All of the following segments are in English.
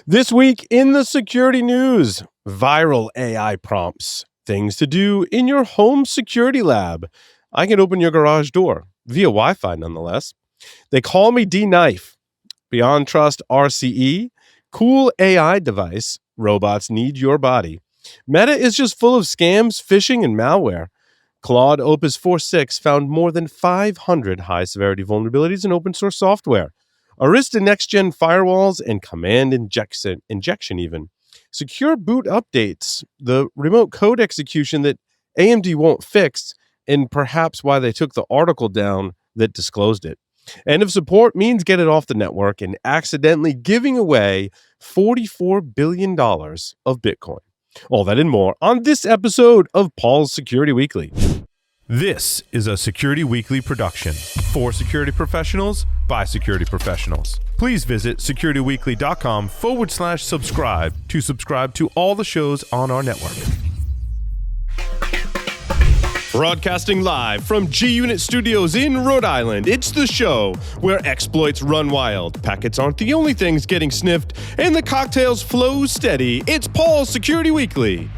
This week in the security news, viral AI prompts, things to do in your home security lab. I can open your garage door via Wi-Fi nonetheless. They call me DKnife. Beyondtrust RCE, cool AI device, robots need your body. Meta is just full of scams, phishing, and malware. Claude Opus 4.6 found more than 500 high-severity vulnerabilities in open-source software. Arista next-gen firewalls and command injection even. Secure boot updates, the remote code execution that AMD won't fix, and perhaps why they took the article down that disclosed it. End of support means get it off the network and accidentally giving away $44 billion of Bitcoin. All that and more on this episode of Paul's Security Weekly. This is a Security Weekly production for security professionals by security professionals. Please visit securityweekly.com/subscribe to subscribe to all the shows on our network. Broadcasting live from G-Unit Studios in Rhode Island, it's the show where exploits run wild, packets aren't the only things getting sniffed, and the cocktails flow steady. It's Paul's Security Weekly.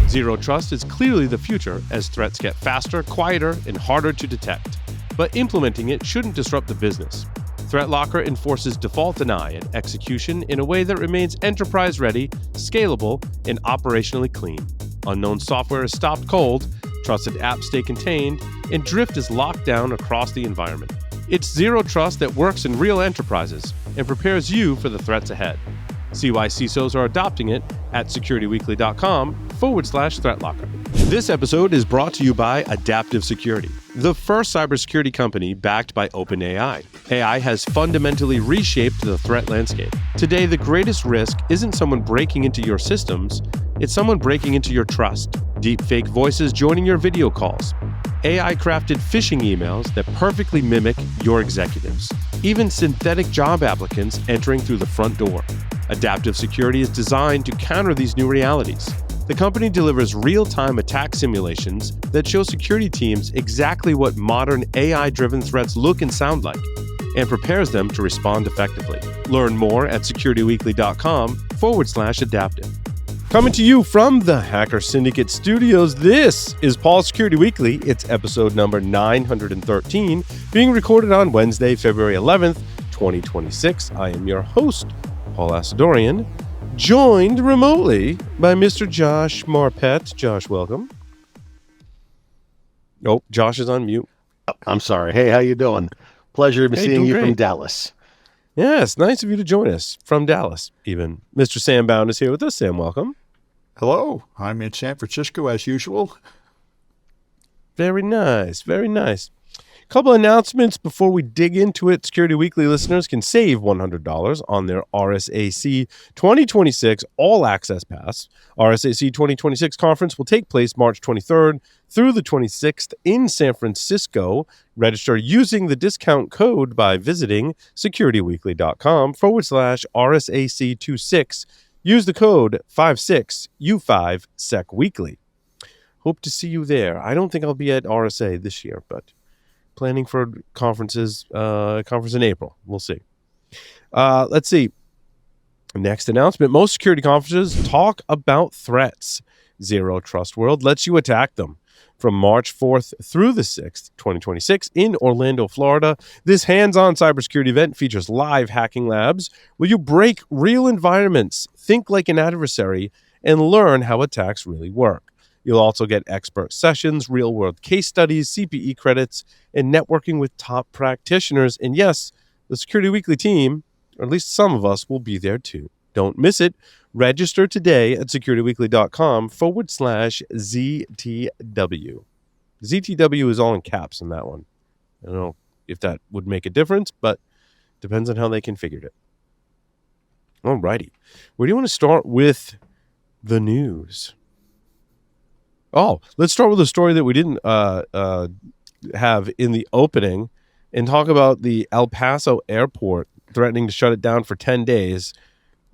Zero Trust is clearly the future as threats get faster, quieter, and harder to detect. But implementing it shouldn't disrupt the business. ThreatLocker enforces default deny and execution in a way that remains enterprise-ready, scalable, and operationally clean. Unknown software is stopped cold, trusted apps stay contained, and drift is locked down across the environment. It's Zero Trust that works in real enterprises and prepares you for the threats ahead. See why CISOs are adopting it at securityweekly.com/ThreatLocker. This episode is brought to you by Adaptive Security, the first cybersecurity company backed by OpenAI. AI has fundamentally reshaped the threat landscape. Today, the greatest risk isn't someone breaking into your systems, it's someone breaking into your trust. Deepfake voices joining your video calls. AI-crafted phishing emails that perfectly mimic your executives. Even synthetic job applicants entering through the front door. Adaptive Security is designed to counter these new realities. The company delivers real-time attack simulations that show security teams exactly what modern AI-driven threats look and sound like, and prepares them to respond effectively. Learn more at securityweekly.com/adaptive. Coming to you from the Hacker Syndicate Studios, this is Paul's Security Weekly. It's episode number 913, being recorded on Wednesday, February 11th, 2026. I am your host, Paul Asadorian, joined remotely by Mr. Josh Marpet. Josh, welcome. Oh, Josh is on mute. I'm sorry. Hey, how you doing? Pleasure seeing you from Dallas. Yes, nice of you to join us from Dallas, even. Mr. Sam Bound is here with us. Sam, welcome. Hello, I'm in San Francisco as usual. Very nice, very nice. Couple announcements before we dig into it. Security Weekly listeners can save $100 on their RSAC 2026 All Access Pass. RSAC 2026 conference will take place March 23rd through the 26th in San Francisco. Register using the discount code by visiting securityweekly.com/RSAC26. Use the code 56U5SecWeekly. Hope to see you there. I don't think I'll be at RSA this year, but planning for conference in April. We'll see. Let's see. Next announcement. Most security conferences talk about threats. Zero Trust World lets you attack them. From March 4th through the 6th, 2026, in Orlando, Florida, this hands-on cybersecurity event features live hacking labs where you break real environments, think like an adversary, and learn how attacks really work. You'll also get expert sessions, real-world case studies, CPE credits, and networking with top practitioners. And yes, the Security Weekly team, or at least some of us, will be there too. Don't miss it. Register today at securityweekly.com/ZTW. ZTW is all in caps in that one. I don't know if that would make a difference, but depends on how they configured it. Alrighty. Where do you want to start with the news? Oh, let's start with a story that we didn't have in the opening and talk about the El Paso airport threatening to shut it down for 10 days.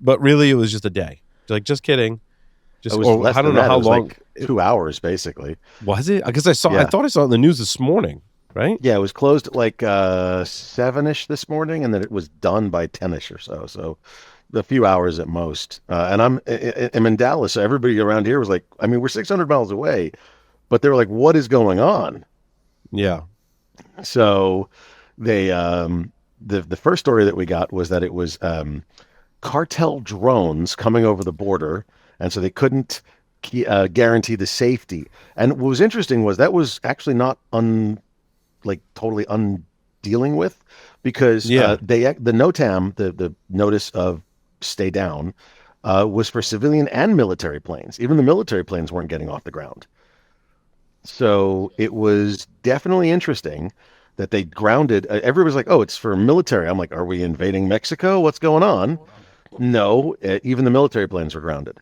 But really, it was just a day. Like, just kidding. Just, I don't know how long. Like 2 hours, basically. Was it? Because I thought I saw it in the news this morning, right? Yeah, it was closed at like 7-ish this morning, and then it was done by 10-ish or so. So, a few hours at most. And I'm in Dallas, so everybody around here was like, I mean, we're 600 miles away, but they were like, what is going on? Yeah. So they, the first story that we got was that it was cartel drones coming over the border, and so they couldn't guarantee the safety. And what was interesting was that was actually not totally undealing with, because the NOTAM, the notice of stay down, was for civilian and military planes. Even the military planes weren't getting off the ground. So it was definitely interesting that they grounded. Everybody was like, oh, it's for military. I'm like, are we invading Mexico? What's going on? No, even the military planes were grounded.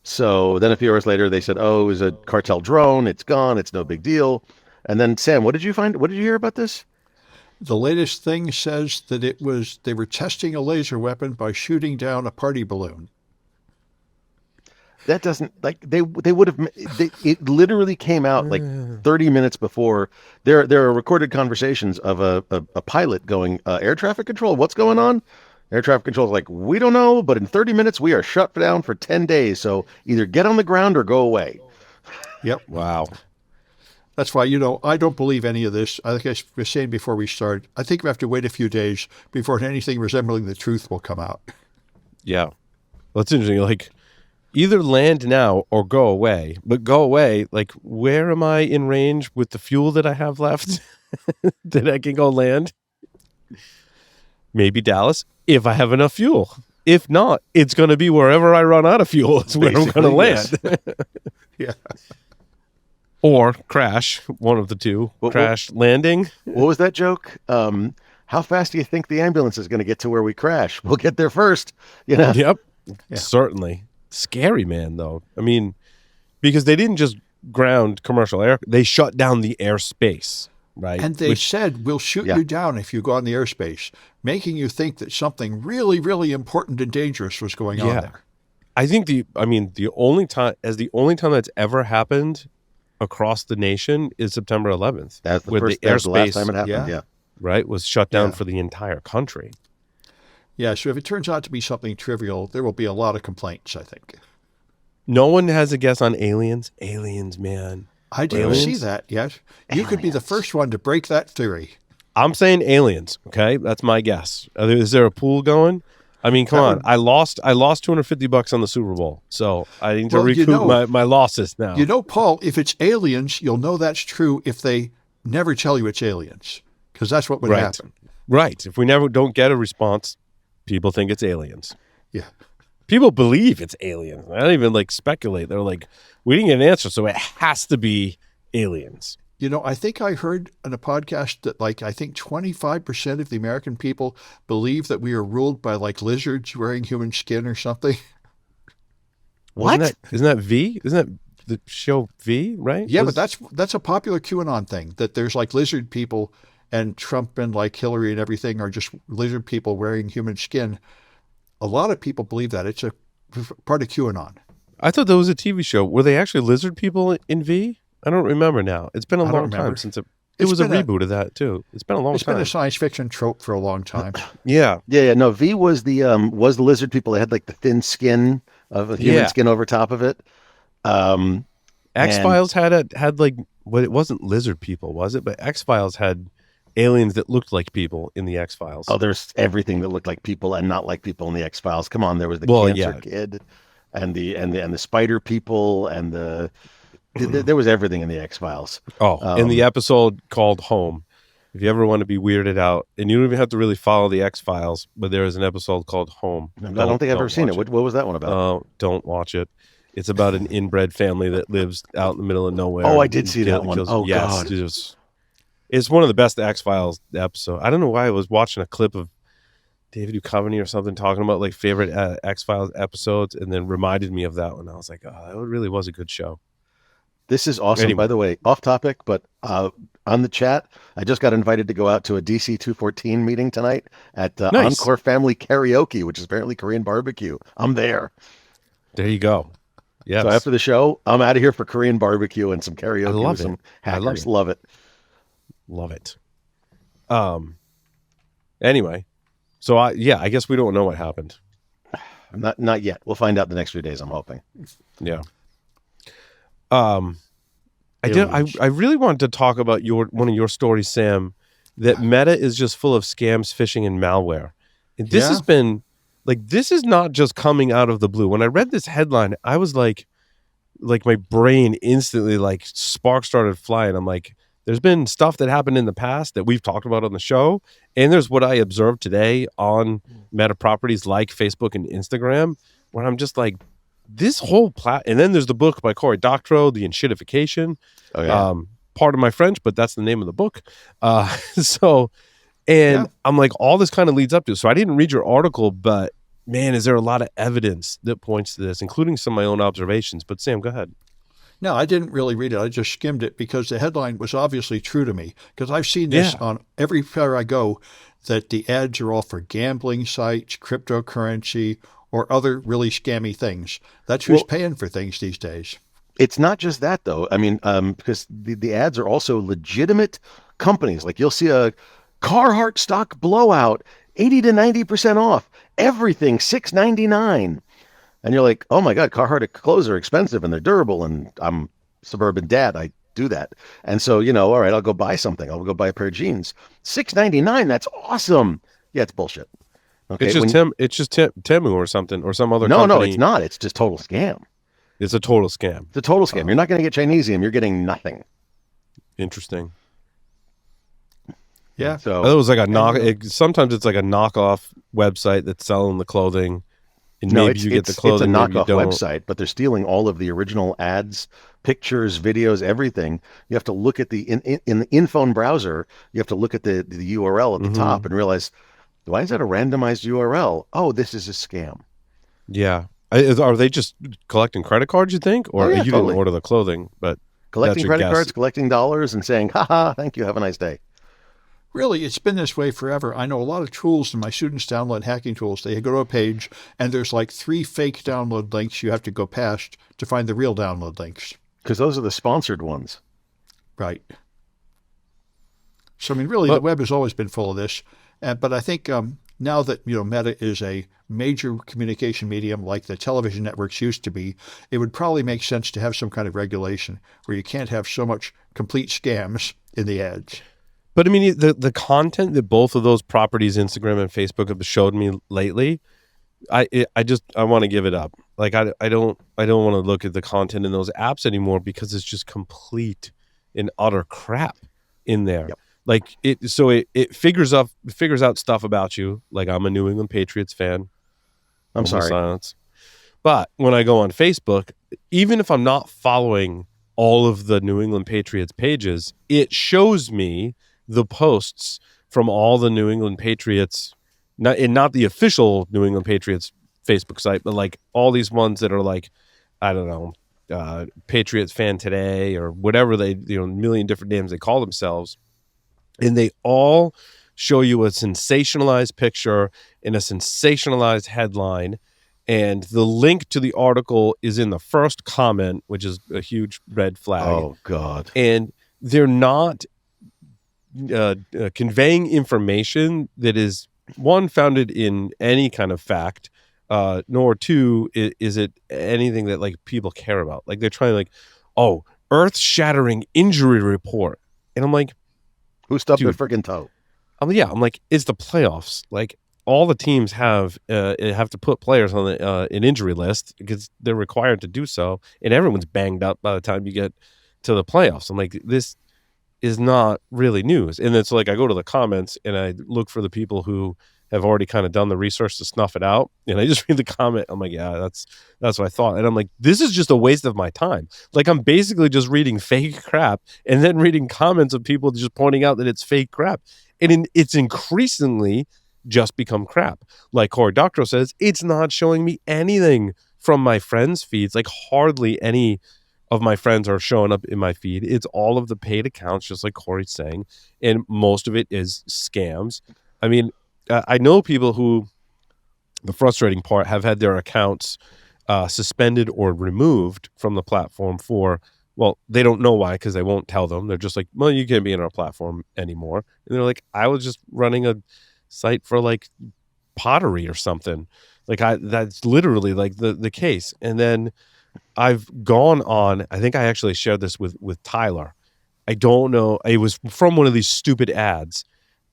So then a few hours later, they said, oh, it was a cartel drone. It's gone. It's no big deal. And then, Sam, what did you find? What did you hear about this? The latest thing says that they were testing a laser weapon by shooting down a party balloon. That doesn't, they would have, it literally came out 30 minutes before. There are recorded conversations of a pilot going, air traffic control, what's going on? Air traffic control is like, we don't know, but in 30 minutes, we are shut down for 10 days. So either get on the ground or go away. Yep. Wow. That's why, I don't believe any of this. I think I was saying before we started, I think we have to wait a few days before anything resembling the truth will come out. Yeah. Well, it's interesting. Either land now or go away. But go away, where am I in range with the fuel that I have left that I can go land? Maybe Dallas, if I have enough fuel. If not, it's going to be wherever I run out of fuel. It's where I'm going to land. Yeah. Or crash, one of the two. Crash landing. What was that joke? How fast do you think the ambulance is going to get to where we crash? We'll get there first. Yep. Yeah. Certainly. Scary, man, though. I mean, because they didn't just ground commercial air. They shut down the airspace, right? And they said, we'll shoot you down if you go on the airspace, making you think that something really, really important and dangerous was going on there. I think the only time that's ever happened across the nation is September 11th. That's the airspace, last time it happened. Yeah. Right, was shut down for the entire country. Yeah, so if it turns out to be something trivial, there will be a lot of complaints, I think. No one has a guess on aliens. Aliens, man. I didn't see that yet. You could be the first one to break that theory. I'm saying aliens, okay? That's my guess. Is there a pool going? I mean, come on. I lost $250 on the Super Bowl, so I need to recoup my losses now. Paul, if it's aliens, you'll know that's true if they never tell you it's aliens, because that's what would happen. Right. If we don't get a response, people think it's aliens. Yeah. People believe it's aliens. I don't even speculate. They're like, we didn't get an answer, so it has to be aliens. I think I heard on a podcast that I think 25% of the American people believe that we are ruled by lizards wearing human skin or something. What? Isn't that V? Isn't that the show V, right? Yeah, but that's a popular QAnon thing, that there's lizard people, and Trump and Hillary and everything are just lizard people wearing human skin. A lot of people believe that. It's a part of QAnon. I thought there was a TV show. Were they actually lizard people in V? I don't remember now. It's been a long time since it was a reboot of that too. It's been a long time. It's been a science fiction trope for a long time. Yeah. No, V was the lizard people. They had the thin skin of a human skin over top of it. X-Files had it wasn't lizard people, was it? But X-Files had aliens that looked like people in the X-Files. Oh, there's everything that looked like people and not like people in the X-Files. Come on, there was the cancer kid and the spider people and there was everything in the X-Files. Oh, in the episode called Home. If you ever want to be weirded out, and you don't even have to really follow the X-Files, but there is an episode called Home. I don't think I've ever seen it. What was that one about? Oh, don't watch it. It's about an inbred family that lives out in the middle of nowhere. Oh, I did see that one. Oh, yes, God. It's one of the best X-Files episodes. I don't know why I was watching a clip of David Duchovny or something talking about favorite X-Files episodes, and then reminded me of that one. I was like, oh, that really was a good show. This is awesome. Anyway. By the way, off topic, but on the chat, I just got invited to go out to a DC 214 meeting tonight at Nice. Encore Family Karaoke, which is apparently Korean barbecue. I'm there. There you go. Yeah. So after the show, I'm out of here for Korean barbecue and some karaoke. I love with it. some hackers. Love it. Love it. Anyway, so I guess we don't know what happened. Not yet. We'll find out the next few days, I'm hoping. Yeah. I really wanted to talk about one of your stories, Sam, that Meta is just full of scams, phishing, and malware. And this has been this is not just coming out of the blue. When I read this headline, I was like my brain instantly sparks started flying. I'm like, there's been stuff that happened in the past that we've talked about on the show, and there's what I observed today on Meta properties like Facebook and Instagram, where I'm just like, this whole and then there's the book by Cory Doctorow, The Inshittification. Oh, yeah. Pardon my French, but that's the name of the book. I'm like, all this kind of leads up to. So I didn't read your article, but man, is there a lot of evidence that points to this, including some of my own observations. But Sam, go ahead. No, I didn't really read it. I just skimmed it because the headline was obviously true to me, because I've seen this on everywhere I go, that the ads are all for gambling sites, cryptocurrency, or other really scammy things. That's who's paying for things these days. It's not just that, though. I mean, because the ads are also legitimate companies. Like, you'll see a Carhartt stock blowout, 80 to 90% off, everything $6.99. And you're like, oh my God, Carhartt clothes are expensive and they're durable. And I'm suburban dad. I do that. And so, all right, I'll go buy something. I'll go buy a pair of jeans. $6.99. That's awesome. Yeah, it's bullshit. Okay. It's just Temu or something or some other company. No, it's not. It's just total scam. It's a total scam. It's a total scam. You're not going to get Chinesium. You're getting nothing. Interesting. Yeah. So it was like sometimes it's like a knockoff website that's selling the clothing. And maybe you get the clothing. It's a knockoff website, but they're stealing all of the original ads, pictures, videos, everything. You have to look at in the in-phone browser. You have to look at the URL at the top and realize, why is that a randomized URL? Oh, this is a scam. Yeah. Are they just collecting credit cards, you think? Or you totally. didn't order the clothing, but collecting credit cards, collecting dollars, and saying, haha, thank you, have a nice day. Really, it's been this way forever. I know a lot of tools, and my students download hacking tools. They go to a page, and there's like 3 fake download links you have to go past to find the real download links. Because those are the sponsored ones. Right. So, I mean, really, the web has always been full of this. But I think now that Meta is a major communication medium like the television networks used to be, it would probably make sense to have some kind of regulation where you can't have so much complete scams in the ads. But I mean, the content that both of those properties, Instagram and Facebook, have showed me lately, I want to give it up. Like I don't want to look at the content in those apps anymore because it's just complete and utter crap in there. Yep. Like it figures out stuff about you. Like, I'm a New England Patriots fan. I'm sorry. Silence. But when I go on Facebook, even if I'm not following all of the New England Patriots pages, it shows me the posts from all the New England Patriots, not the official New England Patriots Facebook site, but like all these ones that are like, I don't know, Patriots Fan Today or whatever they, a million different names they call themselves. And they all show you a sensationalized picture and a sensationalized headline. And the link to the article is in the first comment, which is a huge red flag. Oh, God. And they're not conveying information that is, one, founded in any kind of fact, nor two, is it anything that like people care about. Like, they're trying earth-shattering injury report. And I'm like, who stubbed their freaking toe? I'm like, it's the playoffs. Like, all the teams have to put players on an injury list because they're required to do so, and everyone's banged up by the time you get to the playoffs. I'm like, this is not really news. And it's like, I go to the comments and I look for the people who have already kind of done the research to snuff it out, and I just read the comment. I'm like, yeah, that's what I thought. And I'm like, this is just a waste of my time. Like, I'm basically just reading fake crap and then reading comments of people just pointing out that it's fake crap. And it's increasingly just become crap. Like Cory Doctorow says, it's not showing me anything from my friends' feeds. Like, hardly any of my friends are showing up in my feed. It's all of the paid accounts, just like Cory's saying. And most of it is scams. I mean, I know people who, the frustrating part, have had their accounts suspended or removed from the platform for, well, they don't know why, because they won't tell them. They're just like, well, you can't be in our platform anymore. And they're like, I was just running a site for like pottery or something. Like that's literally like the case. And then I've gone on, I think I actually shared this with Tyler. I don't know. It was from one of these stupid ads.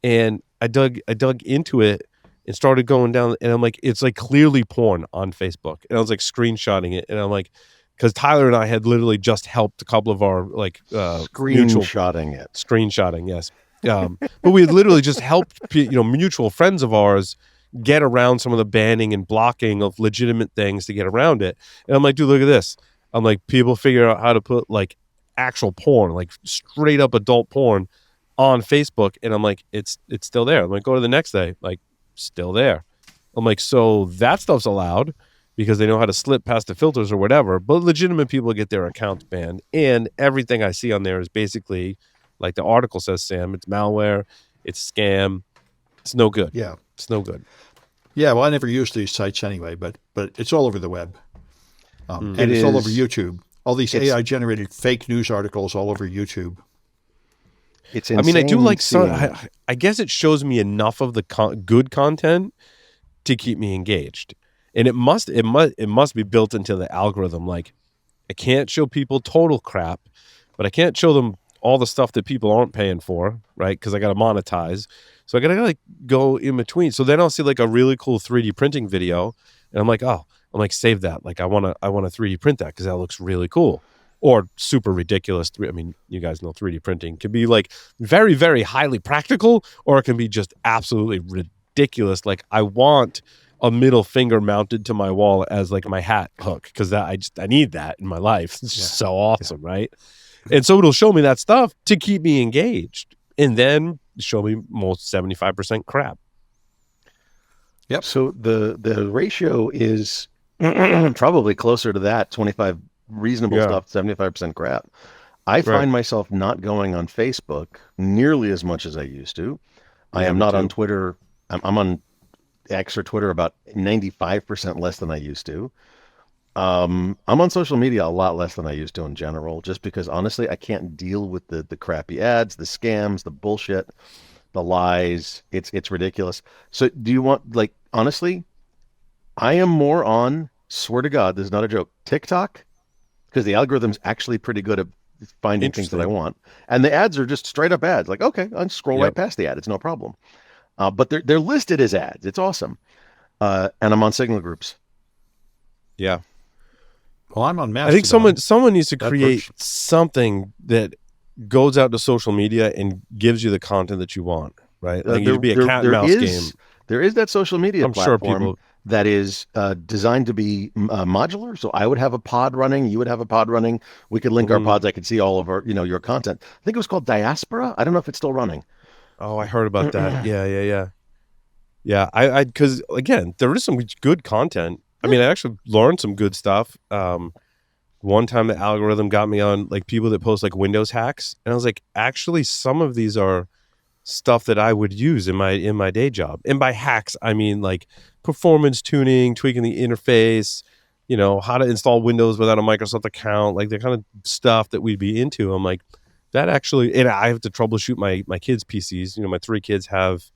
And I dug into it and started going down, and I'm like, it's like clearly porn on Facebook. And I was like screenshotting it, and I'm like, because Tyler and I had literally just helped a couple of our like screenshotting, yes. But we had literally just helped mutual friends of ours get around some of the banning and blocking of legitimate things to get around it. And I'm like, dude, look at this. I'm like, people figure out how to put like actual porn, like straight up adult porn on Facebook, and I'm like, it's still there. I'm like, go to the next day, like, still there. I'm like, so that stuff's allowed because they know how to slip past the filters or whatever, but legitimate people get their accounts banned, and everything I see on there is basically, like the article says, Sam, it's malware, it's scam, it's no good. Yeah. It's no good. Yeah, well, I never use these sites anyway, but it's all over the web. And it's all over YouTube. All these AI-generated fake news articles all over YouTube. It's insane. I mean, I do like some. I guess it shows me enough of the good content to keep me engaged, and it must be built into the algorithm. Like, I can't show people total crap, but I can't show them all the stuff that people aren't paying for, right? Because I got to monetize, so I got to like go in between. So then I'll see like a really cool 3D printing video, and I'm like, save that. Like, I want to 3D print that because that looks really cool. Or super ridiculous. I mean, you guys know 3D printing can be like very, very highly practical, or it can be just absolutely ridiculous. Like, I want a middle finger mounted to my wall as like my hat hook because I need that in my life. It's just so awesome, right? And so it'll show me that stuff to keep me engaged, and then show me most 75% crap. Yep. So the ratio is probably closer to that 25. Reasonable stuff, 75% crap. I find myself not going on Facebook nearly as much as I used to. I am not on Twitter. I'm on X or Twitter about 95% less than I used to. I'm on social media a lot less than I used to in general, just because honestly, I can't deal with the crappy ads, the scams, the bullshit, the lies. It's ridiculous. So do you want, like, honestly, I am more on, swear to God, this is not a joke, TikTok, because the algorithm's actually pretty good at finding things that I want. And the ads are just straight up ads. Like, okay, I'll scroll right past the ad. It's no problem. But they're listed as ads. It's awesome. And I'm on Signal groups. Yeah. Well, I'm on Mastodon. I think someone needs to create something that goes out to social media and gives you the content that you want, right? Like, it'd be a cat and mouse game. There is that social media platform that is designed to be modular. So I would have a pod running, you would have a pod running. We could link our pods. I could see all of our, your content. I think it was called Diaspora. I don't know if it's still running. Oh, I heard about that. Yeah. I because again, there is some good content. I mean, I actually learned some good stuff. One time the algorithm got me on like people that post like Windows hacks, and I was like, actually, some of these are stuff that I would use in my day job. And by hacks, I mean like performance tuning, tweaking the interface, how to install Windows without a Microsoft account, like the kind of stuff that we'd be into. I'm like, that actually, and I have to troubleshoot my kids' PCs. My 3 kids have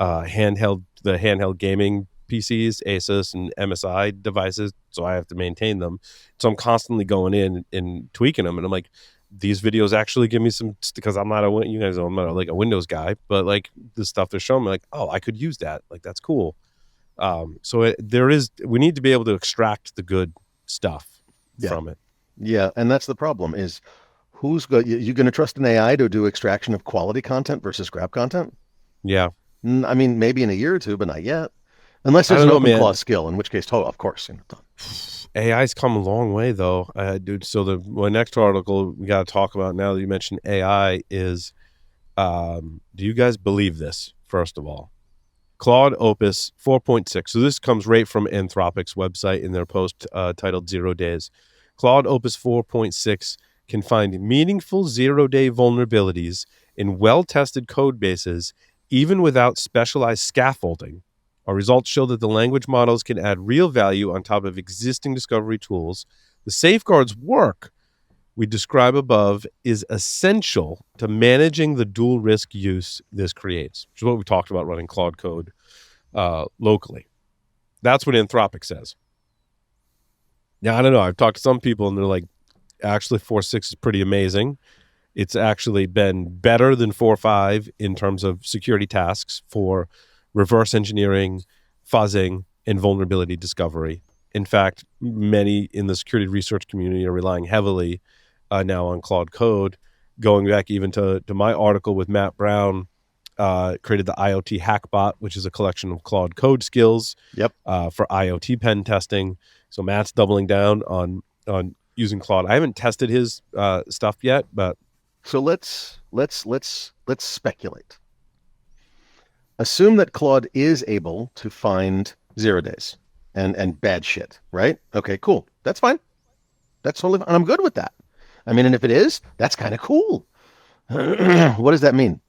handheld gaming PCs, Asus and MSI devices, so I have to maintain them. So I'm constantly going in and tweaking them, and I'm like, these videos actually give me some, because I'm not you guys know I'm not like a Windows guy, but like the stuff they're showing me, like, oh, I could use that. Like, that's cool. So we need to be able to extract the good stuff from it. Yeah, and that's the problem is you're going to trust an AI to do extraction of quality content versus crap content? Yeah. I mean, maybe in a year or two, but not yet. Unless there's an open clause skill, in which case, of course. AI's come a long way, though, dude. So the next article we got to talk about now that you mentioned AI is, do you guys believe this, first of all? Claude Opus 4.6. So this comes right from Anthropic's website in their post titled 0 Days. Claude Opus 4.6 can find meaningful 0-day vulnerabilities in well-tested code bases, even without specialized scaffolding. Our results show that the language models can add real value on top of existing discovery tools. The safeguards work we describe above is essential to managing the dual risk use this creates, which is what we talked about running Claude code locally. That's what Anthropic says. Now, I don't know. I've talked to some people and they're like, actually 4.6 is pretty amazing. It's actually been better than 4.5 in terms of security tasks for reverse engineering, fuzzing, and vulnerability discovery. In fact, many in the security research community are relying heavily now on Claude Code. Going back even to my article with Matt Brown, created the IoT Hackbot, which is a collection of Claude Code skills for IoT pen testing. So Matt's doubling down on using Claude. I haven't tested his stuff yet, but so let's speculate. Assume that Claude is able to find 0 days and bad shit, right? Okay, cool. That's fine. That's totally fine. I'm good with that. I mean, and if it is, that's kind of cool. What does that mean?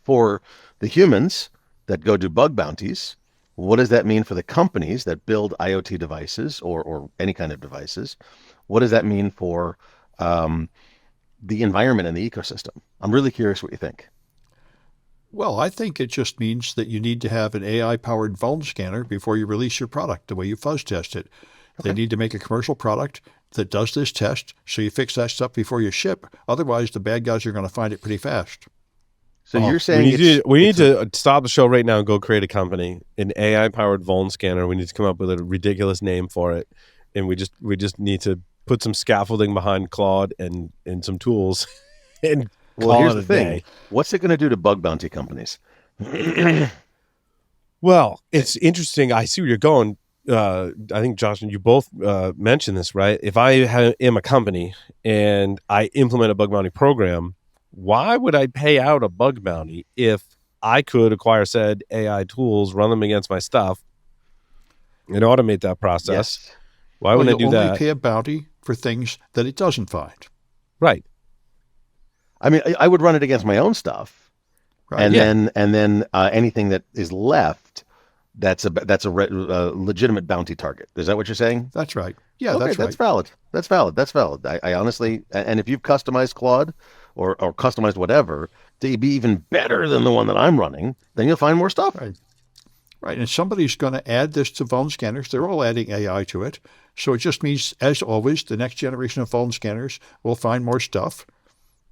For the humans that go do bug bounties, what does that mean for the companies that build IoT devices or any kind of devices? What does that mean for the environment and the ecosystem? I'm really curious what you think. Well, I think it just means that you need to have an AI-powered vuln scanner before you release your product, the way you fuzz test it. Okay. They need to make a commercial product that does this test, so you fix that stuff before you ship. Otherwise, the bad guys are going to find it pretty fast. So you're saying we need to stop the show right now and go create a company, an AI-powered vuln scanner. We need to come up with a ridiculous name for it, and we just need to put some scaffolding behind Claude and some tools. And well, here's the thing: what's it going to do to bug bounty companies? Well, it's interesting. I see where you're going. I think Josh and you both mentioned this, right? If I am a company and I implement a bug bounty program, why would I pay out a bug bounty if I could acquire said AI tools, run them against my stuff, and automate that process? Yes. Why would I do that? You only pay a bounty for things that it doesn't find. Right. I mean, I would run it against my own stuff, right. and then anything that is left, that's a legitimate bounty target. Is that what you're saying? That's right. Yeah, okay, that's right. That's valid. I honestly, and if you've customized Claude or customized whatever to be even better than the one that I'm running, then you'll find more stuff. Right. And somebody's going to add this to vuln scanners. They're all adding AI to it. So it just means, as always, the next generation of vuln scanners will find more stuff,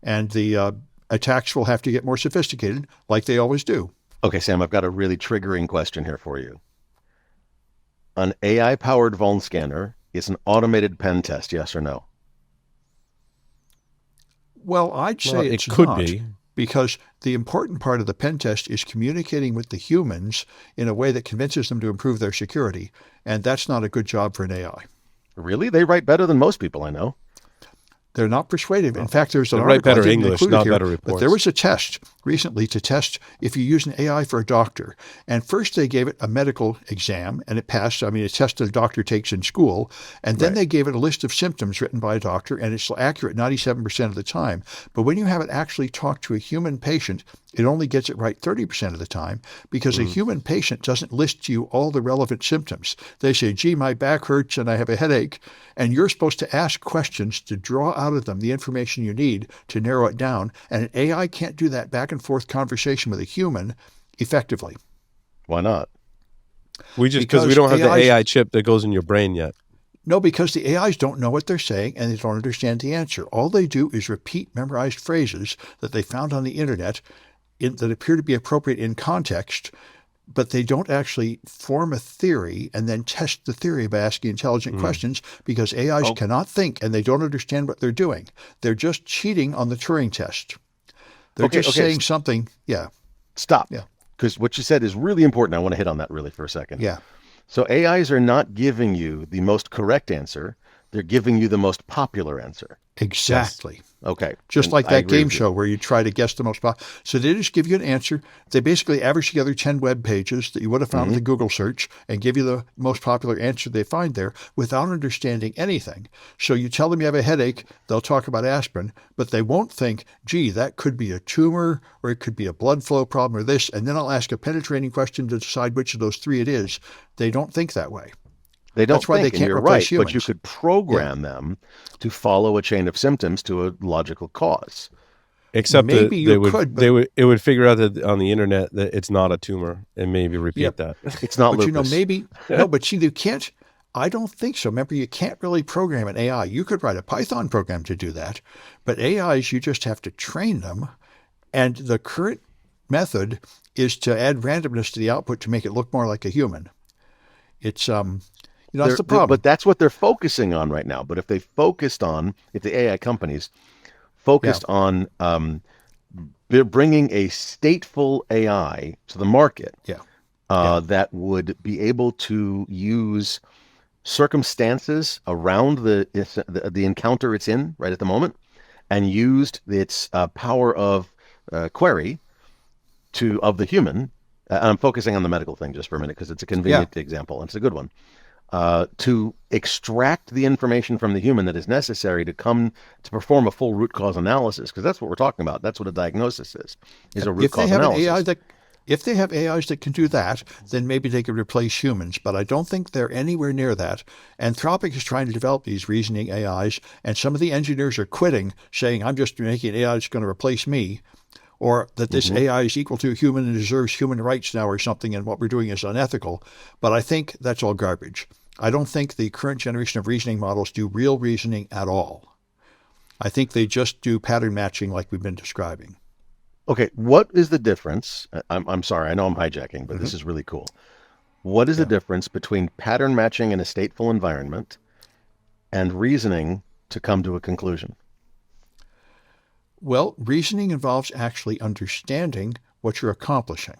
and the attacks will have to get more sophisticated, like they always do. Okay, Sam, I've got a really triggering question here for you. An AI-powered vuln scanner is an automated pen test, yes or no? Well, I'd say it could be. Because the important part of the pen test is communicating with the humans in a way that convinces them to improve their security. And that's not a good job for an AI. Really? They write better than most people I know. They're not persuasive. In fact, there's an article better English, not better reports. But there was a test recently to test if you use an AI for a doctor. And first they gave it a medical exam, and it passed. I mean, a test that a doctor takes in school. And then they gave it a list of symptoms written by a doctor, and it's accurate 97% of the time. But when you have it actually talk to a human patient, it only gets it right 30% of the time, because a human patient doesn't list to you all the relevant symptoms. They say, gee, my back hurts and I have a headache. And you're supposed to ask questions to draw out of them the information you need to narrow it down. And an AI can't do that back and forth conversation with a human effectively. Why not? Because we don't have the AI chip that goes in your brain yet. No, because the AIs don't know what they're saying and they don't understand the answer. All they do is repeat memorized phrases that they found on the internet that appear to be appropriate in context, but they don't actually form a theory and then test the theory by asking intelligent questions, because AIs cannot think and they don't understand what they're doing. They're just cheating on the Turing test. They're just saying something. Yeah. Stop. Yeah. Because what you said is really important. I want to hit on that really for a second. Yeah. So AIs are not giving you the most correct answer. They're giving you the most popular answer. Exactly. Yes. Okay. Just like that game show where you try to guess the most popular. So they just give you an answer. They basically average together 10 web pages that you would have found with a Google search and give you the most popular answer they find there without understanding anything. So you tell them you have a headache, they'll talk about aspirin, but they won't think, gee, that could be a tumor, or it could be a blood flow problem, or this, and then I'll ask a penetrating question to decide which of those three it is. They don't think that way. They don't That's why think, they can't and you're replace right, humans. but you could program them to follow a chain of symptoms to a logical cause. Except that maybe you could, but it would figure out that on the internet that it's not a tumor and maybe repeat that. It's not but lupus. maybe no. But see, you can't. I don't think so. Remember, you can't really program an AI. You could write a Python program to do that, but AIs, you just have to train them. And the current method is to add randomness to the output to make it look more like a human. It's that's the problem. But that's what they're focusing on right now. But if they focused on, if the AI companies focused on bringing a stateful AI to the market, that would be able to use circumstances around the encounter it's in right at the moment, and used its power of query of the human. I'm focusing on the medical thing just for a minute because it's a convenient example and it's a good one. To extract the information from the human that is necessary to perform a full root cause analysis, because that's what we're talking about. That's what a diagnosis is a root cause analysis. If they have AIs that can do that, then maybe they could replace humans, but I don't think they're anywhere near that. Anthropic is trying to develop these reasoning AIs, and some of the engineers are quitting, saying, I'm just making an AI that's going to replace me, or that this AI is equal to a human and deserves human rights now or something, and what we're doing is unethical. But I think that's all garbage. I don't think the current generation of reasoning models do real reasoning at all. I think they just do pattern matching like we've been describing. Okay, what is the difference? I'm sorry, I know I'm hijacking, but this is really cool. What is the difference between pattern matching in a stateful environment and reasoning to come to a conclusion? Well, reasoning involves actually understanding what you're accomplishing,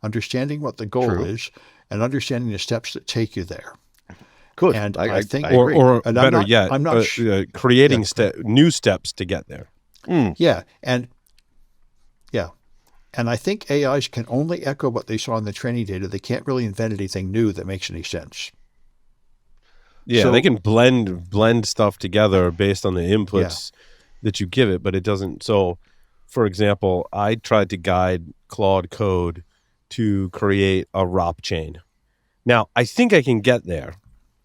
understanding what the goal is, and understanding the steps that take you there. Good. And I think, or better yet, I'm not creating new steps to get there. Yeah, and I think AIs can only echo what they saw in the training data. They can't really invent anything new that makes any sense. Yeah, so they can blend stuff together based on the inputs that you give it, but it doesn't. So, for example, I tried to guide Claude Code to create a ROP chain. Now, I think I can get there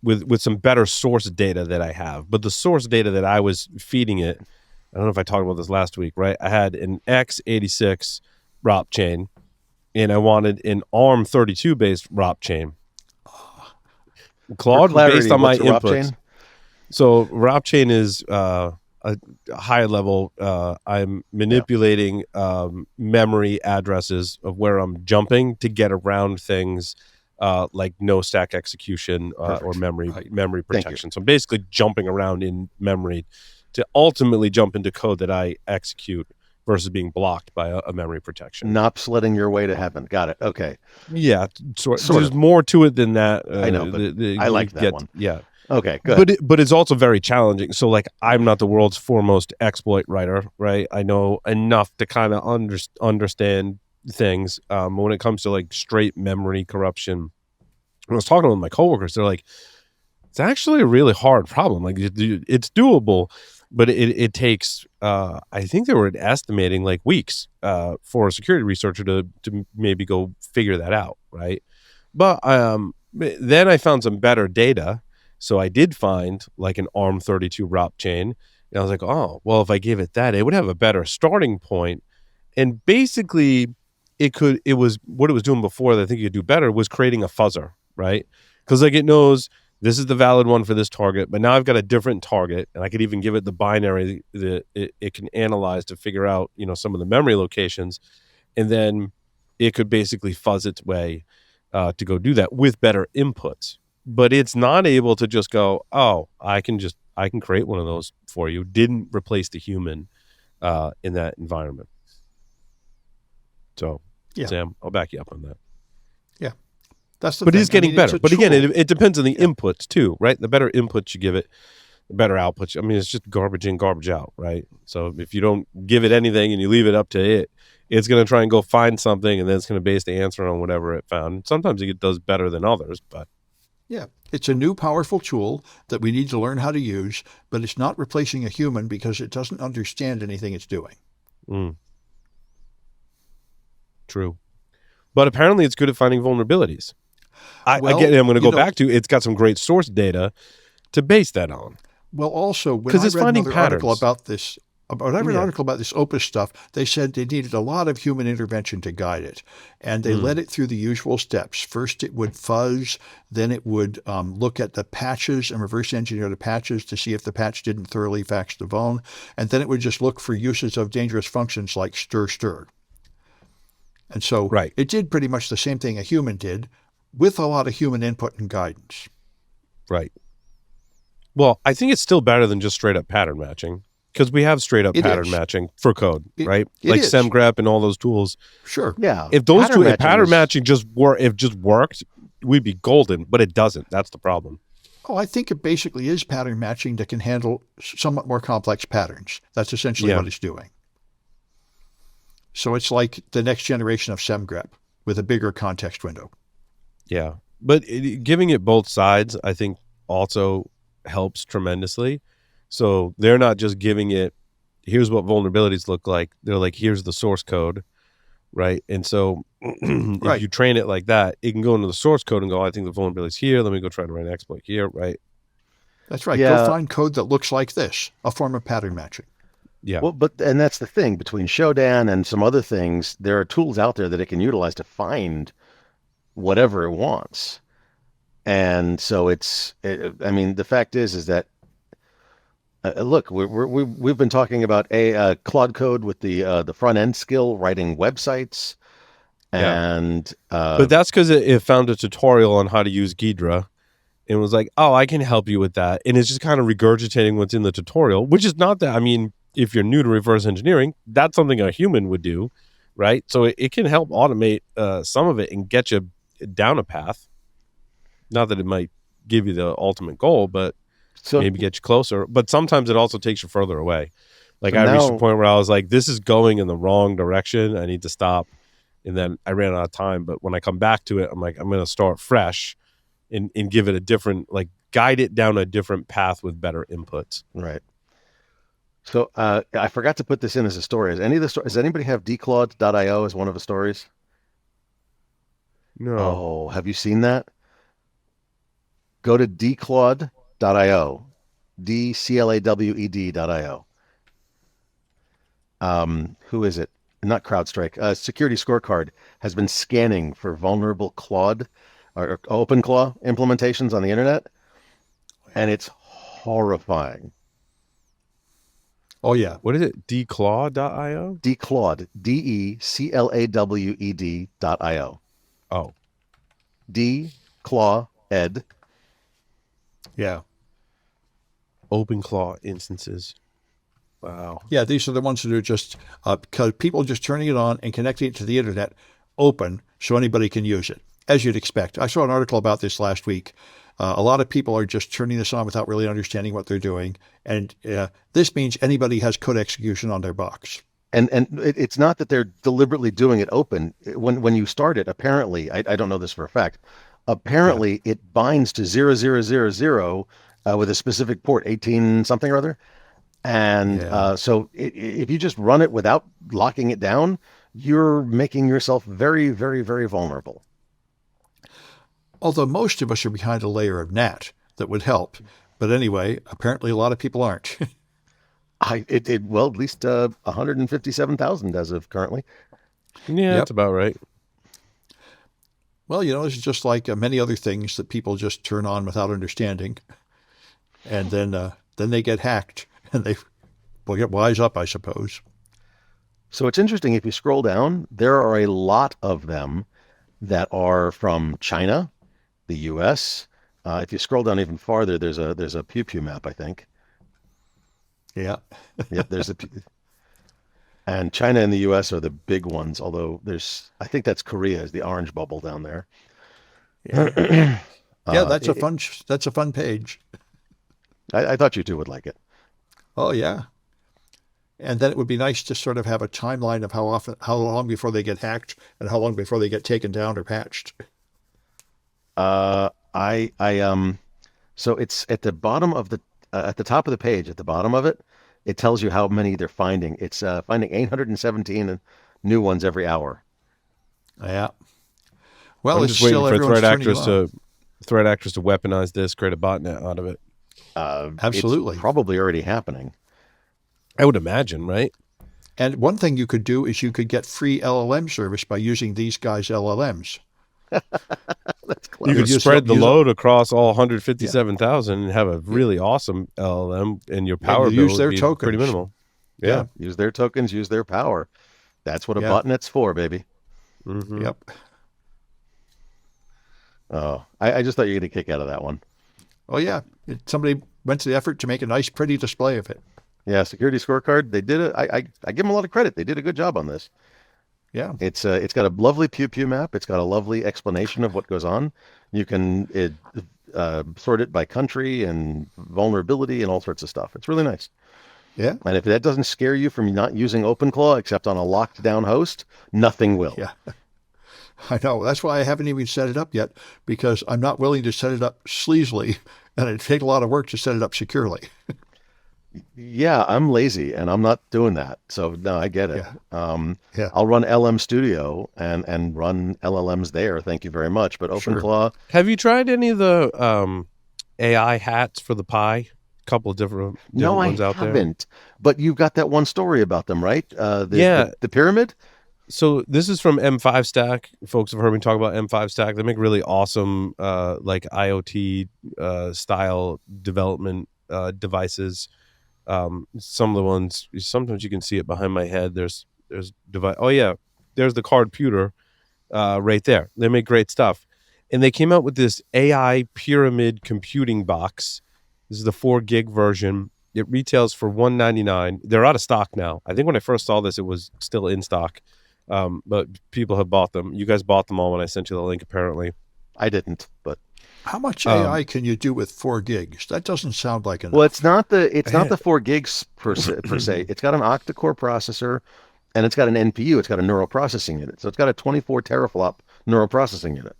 with some better source data that I have, but the source data that I was feeding it, I don't know if I talked about this last week, right? I had an x86 ROP chain, and I wanted an ARM32 based ROP chain. Claude, based on my inputs. So ROP chain is a high level. I'm manipulating memory addresses of where I'm jumping to get around things like no stack execution or memory protection. So I'm basically jumping around in memory to ultimately jump into code that I execute versus being blocked by a memory protection. Not sledding your way to heaven. Got it. Okay. Yeah. So there's more to it than that. I know, but I like that one. Yeah. Okay, good. But it's also very challenging. So like, I'm not the world's foremost exploit writer, right? I know enough to kind of understand things. When it comes to like straight memory corruption, when I was talking with my coworkers, they're like, it's actually a really hard problem. Like it's doable, but it takes, I think they were estimating like weeks for a security researcher to maybe go figure that out, right? But then I found some better data. So I did find like an ARM32 ROP chain. And I was like, oh, well, if I gave it that, it would have a better starting point. And basically, it was what it was doing before that I think you could do better was creating a fuzzer, right? Because like it knows this is the valid one for this target, but now I've got a different target, and I could even give it the binary that it can analyze to figure out, some of the memory locations, and then it could basically fuzz its way to go do that with better inputs. But it's not able to just go, oh, I can create one of those for you. Didn't replace the human in that environment. So, Sam, I'll back you up on that. Yeah. That's the but thing. it is getting better. But again, tool. it depends on the inputs too, right? The better inputs you give it, the better outputs. I mean, it's just garbage in, garbage out, right? So if you don't give it anything and you leave it up to it, it's going to try and go find something, and then it's going to base the answer on whatever it found. Sometimes it does better than others, but... Yeah, it's a new powerful tool that we need to learn how to use, but it's not replacing a human because it doesn't understand anything it's doing. True. But apparently it's good at finding vulnerabilities. I'm going to go back to it's got some great source data to base that on. Well, also, when I read another article about this When I read an article about this Opus stuff, they said they needed a lot of human intervention to guide it. And they led it through the usual steps. First, it would fuzz. Then it would look at the patches and reverse engineer the patches to see if the patch didn't thoroughly fax the vuln. And then it would just look for uses of dangerous functions like stir. And so it did pretty much the same thing a human did with a lot of human input and guidance. Right. Well, I think it's still better than just straight up pattern matching. Because we have straight up pattern matching for code, right? Like SemGrep and all those tools. Sure. Yeah. If those two, if pattern matching just worked, we'd be golden, but it doesn't. That's the problem. Oh, I think it basically is pattern matching that can handle somewhat more complex patterns. That's essentially what it's doing. So it's like the next generation of SemGrep with a bigger context window. Yeah. But giving it both sides, I think, also helps tremendously. So they're not just giving it, here's what vulnerabilities look like. They're like, here's the source code, right? And so if you train it like that, it can go into the source code and go, I think the vulnerability's here. Let me go try to write an exploit here, right? That's right. Go find code that looks like this, a form of pattern matching. Yeah. Well, and that's the thing. Between Shutdown and some other things, there are tools out there that it can utilize to find whatever it wants. And so I mean, the fact is that look, we've been talking about Claude Code with the front end skill, writing websites, and but that's because it found a tutorial on how to use Ghidra, and was like, oh, I can help you with that, and it's just kind of regurgitating what's in the tutorial, which is not that. I mean, if you're new to reverse engineering, that's something a human would do, right? So it can help automate some of it and get you down a path. Not that it might give you the ultimate goal, but maybe get you closer. But sometimes it also takes you further away. Like I reached a point where I was like, this is going in the wrong direction. I need to stop. And then I ran out of time. But when I come back to it, I'm like, I'm going to start fresh and give it a different, like guide it down a different path with better inputs. Right. So I forgot to put this in as a story. Does anybody have dclaude.io as one of the stories? No. Oh, have you seen that? Go to dclaude.io, dclawed.io. Who is it? Not CrowdStrike. Security Scorecard has been scanning for vulnerable Claude or OpenClaw implementations on the internet, and it's horrifying. Oh, yeah. What is it? Dclawed.io? Dclawed, DECLAWED.io. Oh. Dclawed. Yeah. OpenClaw instances. Wow. Yeah, these are the ones that are just because people just turning it on and connecting it to the internet open so anybody can use it, as you'd expect. I saw an article about this last week. A lot of people are just turning this on without really understanding what they're doing. And this means anybody has code execution on their box. And it's not that they're deliberately doing it open. When you start it, apparently, I don't know this for a fact, apparently it binds to 0000 with a specific port, 18 something or other. And so if you just run it without locking it down, you're making yourself very, very, very vulnerable. Although most of us are behind a layer of NAT that would help. But anyway, apparently a lot of people aren't. Well, at least 157,000 as of currently. Yeah, that's about right. Well, this is just like many other things that people just turn on without understanding. And then they get hacked and they will get wise up, I suppose. So it's interesting. If you scroll down, there are a lot of them that are from China, the U.S. If you scroll down even farther, there's a pew pew map, I think. Yeah. Yep, and China and the U.S. are the big ones, although I think that's Korea is the orange bubble down there. Yeah, that's a fun page. I thought you two would like it. Oh, yeah. And then it would be nice to sort of have a timeline of how long before they get hacked and how long before they get taken down or patched. So it's at the bottom of at the top of the page, at the bottom of it, it tells you how many they're finding. It's finding 817 new ones every hour. Yeah. Well, I'm it's just waiting still for threat actors to weaponize this, create a botnet out of it. Absolutely. It's probably already happening. I would imagine, right? And one thing you could do is you could get free LLM service by using these guys' LLMs. That's clever. You could use- spread the use- load across all 157,000 and have a really awesome LLM, and your power you bill use would their be tokens. pretty minimal. Yeah. Use their tokens, use their power. That's what a Yeah. botnet's for, baby. Mhm. Yep. Oh, I just thought you were going to kick out of that one. Oh, yeah. Somebody went to the effort to make a nice, pretty display of it. Yeah, security scorecard. They did it. I give them a lot of credit. They did a good job on this. Yeah. It's got a lovely pew pew map. It's got a lovely explanation of what goes on. You can sort it by country and vulnerability and all sorts of stuff. It's really nice. Yeah. And if that doesn't scare you from not using OpenClaw except on a locked down host, nothing will. Yeah. I know. That's why I haven't even set it up yet, because I'm not willing to set it up sleazily, and it'd take a lot of work to set it up securely. Yeah, I'm lazy and I'm not doing that. So no, I get it. Yeah. I'll run LM Studio and run LLMs there. Thank you very much. But OpenClaw, Have you tried any of the AI hats for the Pi? A couple of different no, I ones out there. haven't. But you've got that one story about them, right? Yeah. The pyramid. So this is from M5 Stack. Folks have heard me talk about M5 Stack. They make really awesome like IoT style development devices. Some of the ones, sometimes you can see it behind my head. There's device. Oh yeah, there's the card pewter right there. They make great stuff, and they came out with this AI pyramid computing box. This is the 4 gig version. It retails for $199. They're out of stock now. I think when I first saw this, it was still in stock, but people have bought them. You guys bought them all when I sent you the link, apparently. I didn't, but How much AI can you do with 4 gigs? That doesn't sound like enough. well, it's not the 4 gigs per se. It's got an octa-core processor, and it's got an NPU. It's got a neural processing unit. So it's got a 24 teraflop neural processing unit.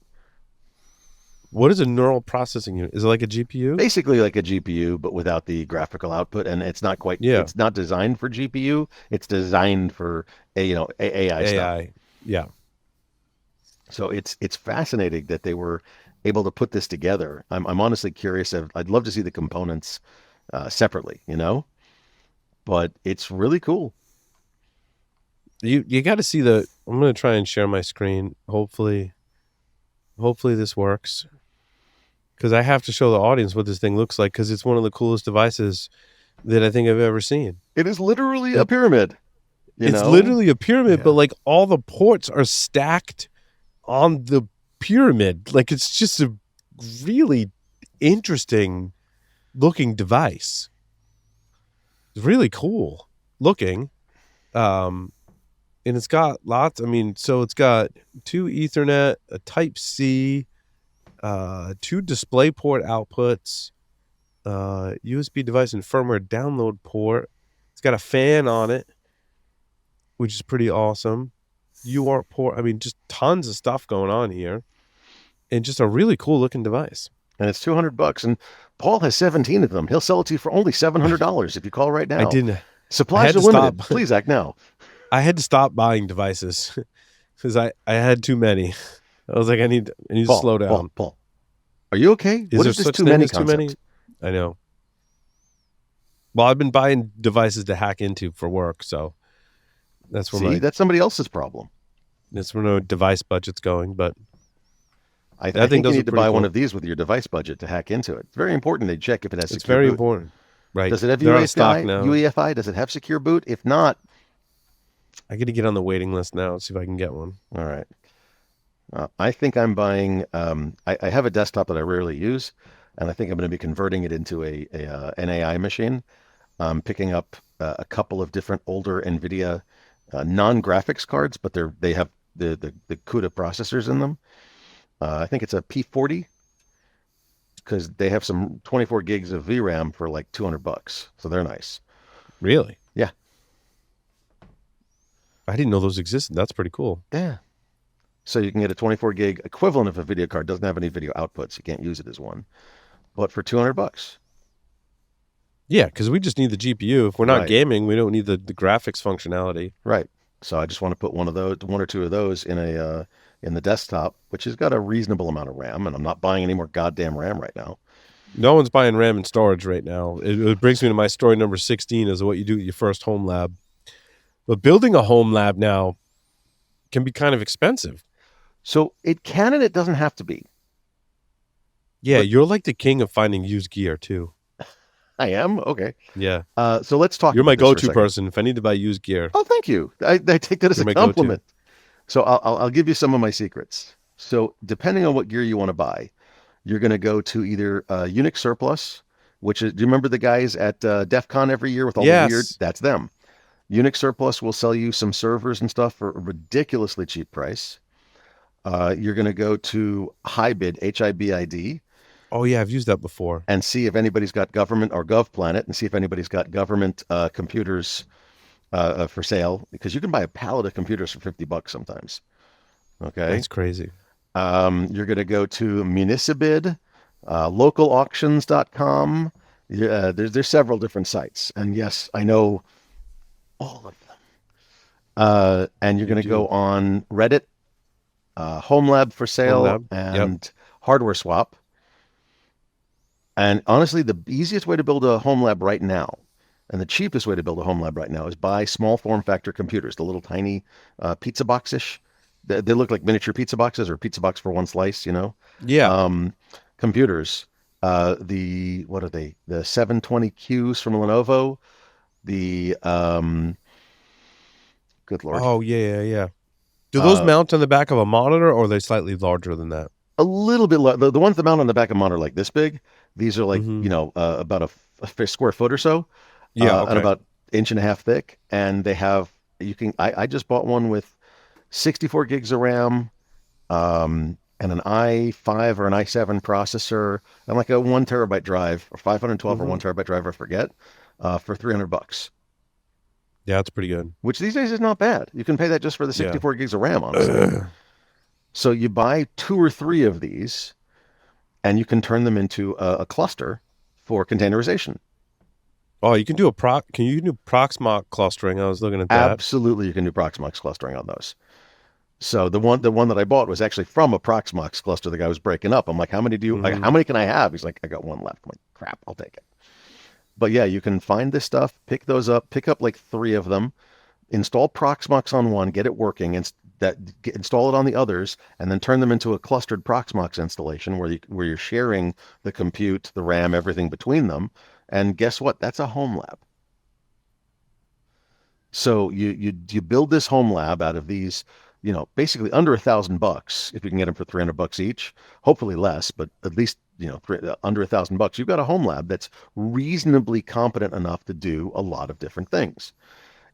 What is a neural processing unit? Is it like a GPU? Basically like a GPU, but without the graphical output, and it's not quite. Yeah. It's not designed for GPU. It's designed for AI stuff. Yeah. So it's fascinating that they were able to put this together. I'm honestly curious. I'd love to see the components separately, but it's really cool. You got to see the. I'm going to try and share my screen. Hopefully this works, because I have to show the audience what this thing looks like, because it's one of the coolest devices that I think I've ever seen. It is literally a pyramid. It's literally a pyramid, but like all the ports are stacked on the pyramid. Like, it's just a really interesting looking device. It's really cool looking. And it's got lots. I mean, so it's got 2 Ethernet, a Type-C, 2 DisplayPort outputs, USB device and firmware download port. It's got a fan on it, which is pretty awesome. UART port. I mean, just tons of stuff going on here, and just a really cool looking device. And it's $200, and Paul has 17 of them. He'll sell it to you for only $700 if you call right now. I didn't. Supplies are limited. Please act now. I had to stop buying devices because I had too many. I was like, I need to slow down. Paul, are you okay? What is this too many? Too many? I know. Well, I've been buying devices to hack into for work, so that's where that's somebody else's problem. That's where no device budget's going. But I think you need to buy one of these with your device budget to hack into it. It's very important to check if it has secure boot. It's very important. Right. Does it have They're out of stock UEFI? now. UEFI? Does it have secure boot? If not, I got to get on the waiting list now and see if I can get one. all right. I think I'm buying. I have a desktop that I rarely use, and I think I'm going to be converting it into an AI machine. I'm picking up a couple of different older NVIDIA non-graphics cards, but they have the CUDA processors in them. I think it's a P40, because they have some 24 gigs of VRAM for like $200, so they're nice. Really? Yeah. I didn't know those existed. That's pretty cool. Yeah. So you can get a 24 gig equivalent of a video card. Doesn't have any video outputs. You can't use it as one, but for $200. Yeah, because we just need the GPU. If we're not Right. gaming, we don't need the graphics functionality. Right. So I just want to put one or two of those in in the desktop, which has got a reasonable amount of RAM, and I'm not buying any more goddamn RAM right now. No one's buying RAM and storage right now. It brings me to my story number 16 is what you do at your first home lab. But building a home lab now can be kind of expensive. So it can and it doesn't have to be. Yeah, you're like the king of finding used gear too. I am? Okay. Yeah. So let's talk You're my about this for a go-to second. person if I need to buy used gear. Oh, thank you. I take that as You're a my go-to. compliment. So I'll give you some of my secrets. So depending on what gear you want to buy, you're going to go to either Unix Surplus, which is, do you remember the guys at DEF CON every year with all the weird? That's them. Unix Surplus will sell you some servers and stuff for a ridiculously cheap price. You're going to go to Hibid, Hibid, Oh, yeah, I've used that before. and see if anybody's got government or GovPlanet, and see if anybody's got government computers for sale, because you can buy a pallet of computers for $50 sometimes. Okay. That's crazy. You're going to go to Municibid, localauctions.com. There's several different sites. And yes, I know all of them. And you're going to go on Reddit, Home Lab for sale, and Hardware Swap. And honestly, the easiest way to build a home lab right now, and the cheapest way to build a home lab right now, is buy small form factor computers, the little tiny pizza box-ish. They look like miniature pizza boxes, or pizza box for one slice, you know? Yeah. Computers. What are they? The 720Qs from Lenovo. The good Lord. Oh, yeah. Do those mount on the back of a monitor, or are they slightly larger than that? A little bit. The ones that mount on the back of a monitor like this big, these are like, about a square foot or so. Yeah. Okay. And about 1.5 inches thick. And they have, I just bought one with 64 gigs of RAM, and an i5 or an i7 processor, and like a 1 terabyte drive, or 512 or 1 terabyte drive, I forget, for $300. Yeah, that's pretty good. Which these days is not bad. You can pay that just for the 64 gigs of RAM, honestly. So you buy 2 or 3 of these, and you can turn them into a cluster for containerization. Oh, you can do can you do Proxmox clustering? I was looking at that. Absolutely, you can do Proxmox clustering on those. So the one that I bought was actually from a Proxmox cluster the guy was breaking up. I'm like, how many how many can I have? He's like, I got 1 left. I'm like, crap, I'll take it. But yeah, you can find this stuff, pick those up, pick up like 3 of them, install Proxmox on one, get it working, and install it on the others, and then turn them into a clustered Proxmox installation where you're sharing the compute, the RAM, everything between them. And guess what? That's a home lab. So you build this home lab out of these, basically under $1,000 if you can get them for $300 each. Hopefully less, but at least under $1,000. You've got a home lab that's reasonably competent enough to do a lot of different things.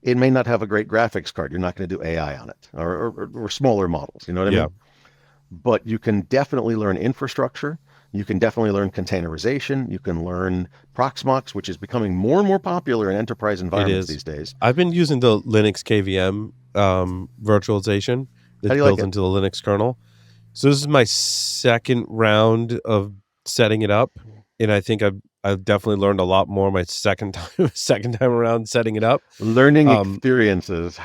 It may not have a great graphics card. You're not going to do AI on it, or smaller models. You know what I mean? But you can definitely learn infrastructure. You can definitely learn containerization. You can learn Proxmox, which is becoming more and more popular in enterprise environments these days. I've been using the Linux KVM virtualization that's built into the Linux kernel. So this is my second round of setting it up, and I think I've definitely learned a lot more my second time around setting it up. Learning experiences.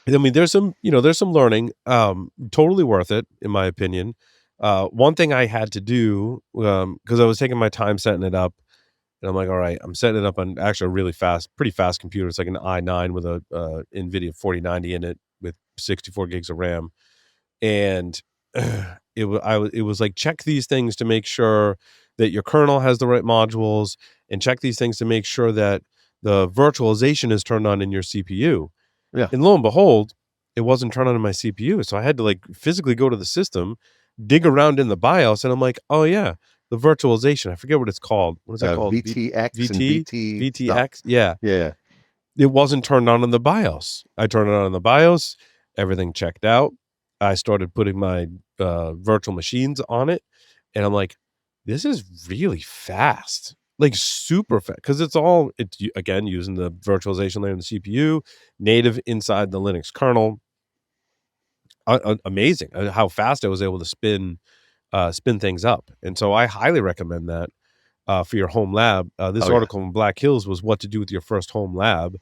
I mean, there's some learning. Totally worth it, in my opinion. One thing I had to do, because I was taking my time setting it up, and I'm like, all right, I'm setting it up on actually a pretty fast computer. It's like an i9 with a NVIDIA 4090 in it with 64 gigs of RAM. And it was like, check these things to make sure that your kernel has the right modules, and check these things to make sure that the virtualization is turned on in your CPU. Yeah. And lo and behold, it wasn't turned on in my CPU. So I had to like physically go to the system, dig around in the BIOS, and I'm like, oh yeah, the virtualization. I forget what it's called. What is that called? VTX VTX? Yeah. Yeah. It wasn't turned on in the BIOS. I turned it on in the BIOS. Everything checked out. I started putting my virtual machines on it, and I'm like, this is really fast. Like super fast, because it's again using the virtualization layer in the CPU, native inside the Linux kernel. Amazing how fast I was able to spin things up, and so I highly recommend that for your home lab. This article in Black Hills was what to do with your first home lab,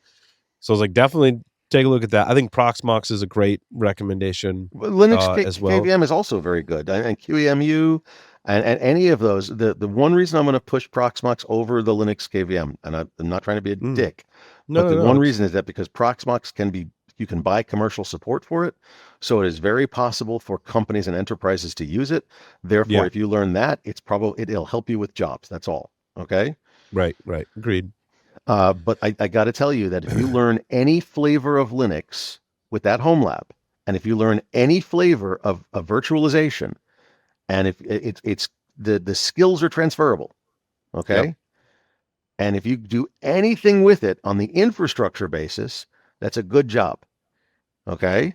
so I was like, definitely take a look at that. I think Proxmox is a great recommendation. Linux as well. KVM is also very good, and QEMU. And any of those, the one reason I'm going to push Proxmox over the Linux KVM, and I'm not trying to be a dick, but the one reason is that because Proxmox you can buy commercial support for it, so it is very possible for companies and enterprises to use it. Therefore, if you learn that, it'll help you with jobs. That's all. Okay. Right. Agreed. But I got to tell you that if you learn any flavor of Linux with that home lab, and if you learn any flavor of virtualization, and if it's the skills are transferable, okay? Yep. And if you do anything with it on the infrastructure basis, that's a good job, okay?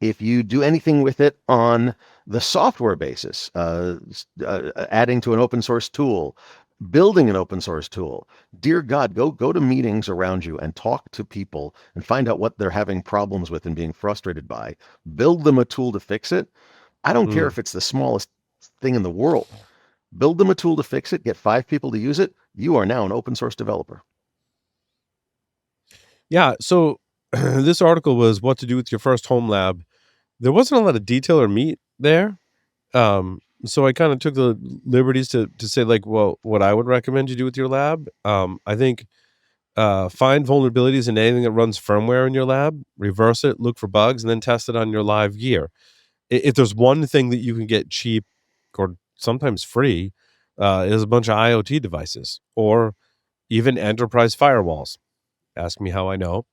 If you do anything with it on the software basis, adding to an open source tool, building an open source tool, dear God, go to meetings around you and talk to people and find out what they're having problems with and being frustrated by. Build them a tool to fix it. I don't care if it's the smallest thing in the world. Build them a tool to fix it, get 5 people to use it. You are now an open source developer. Yeah. So this article was what to do with your first home lab. There wasn't a lot of detail or meat there. So I kind of took the liberties to say, like, well, what I would recommend you do with your lab. I think find vulnerabilities in anything that runs firmware in your lab, reverse it, look for bugs, and then test it on your live gear. If there's one thing that you can get cheap or sometimes free, is a bunch of IoT devices or even enterprise firewalls. Ask me how I know.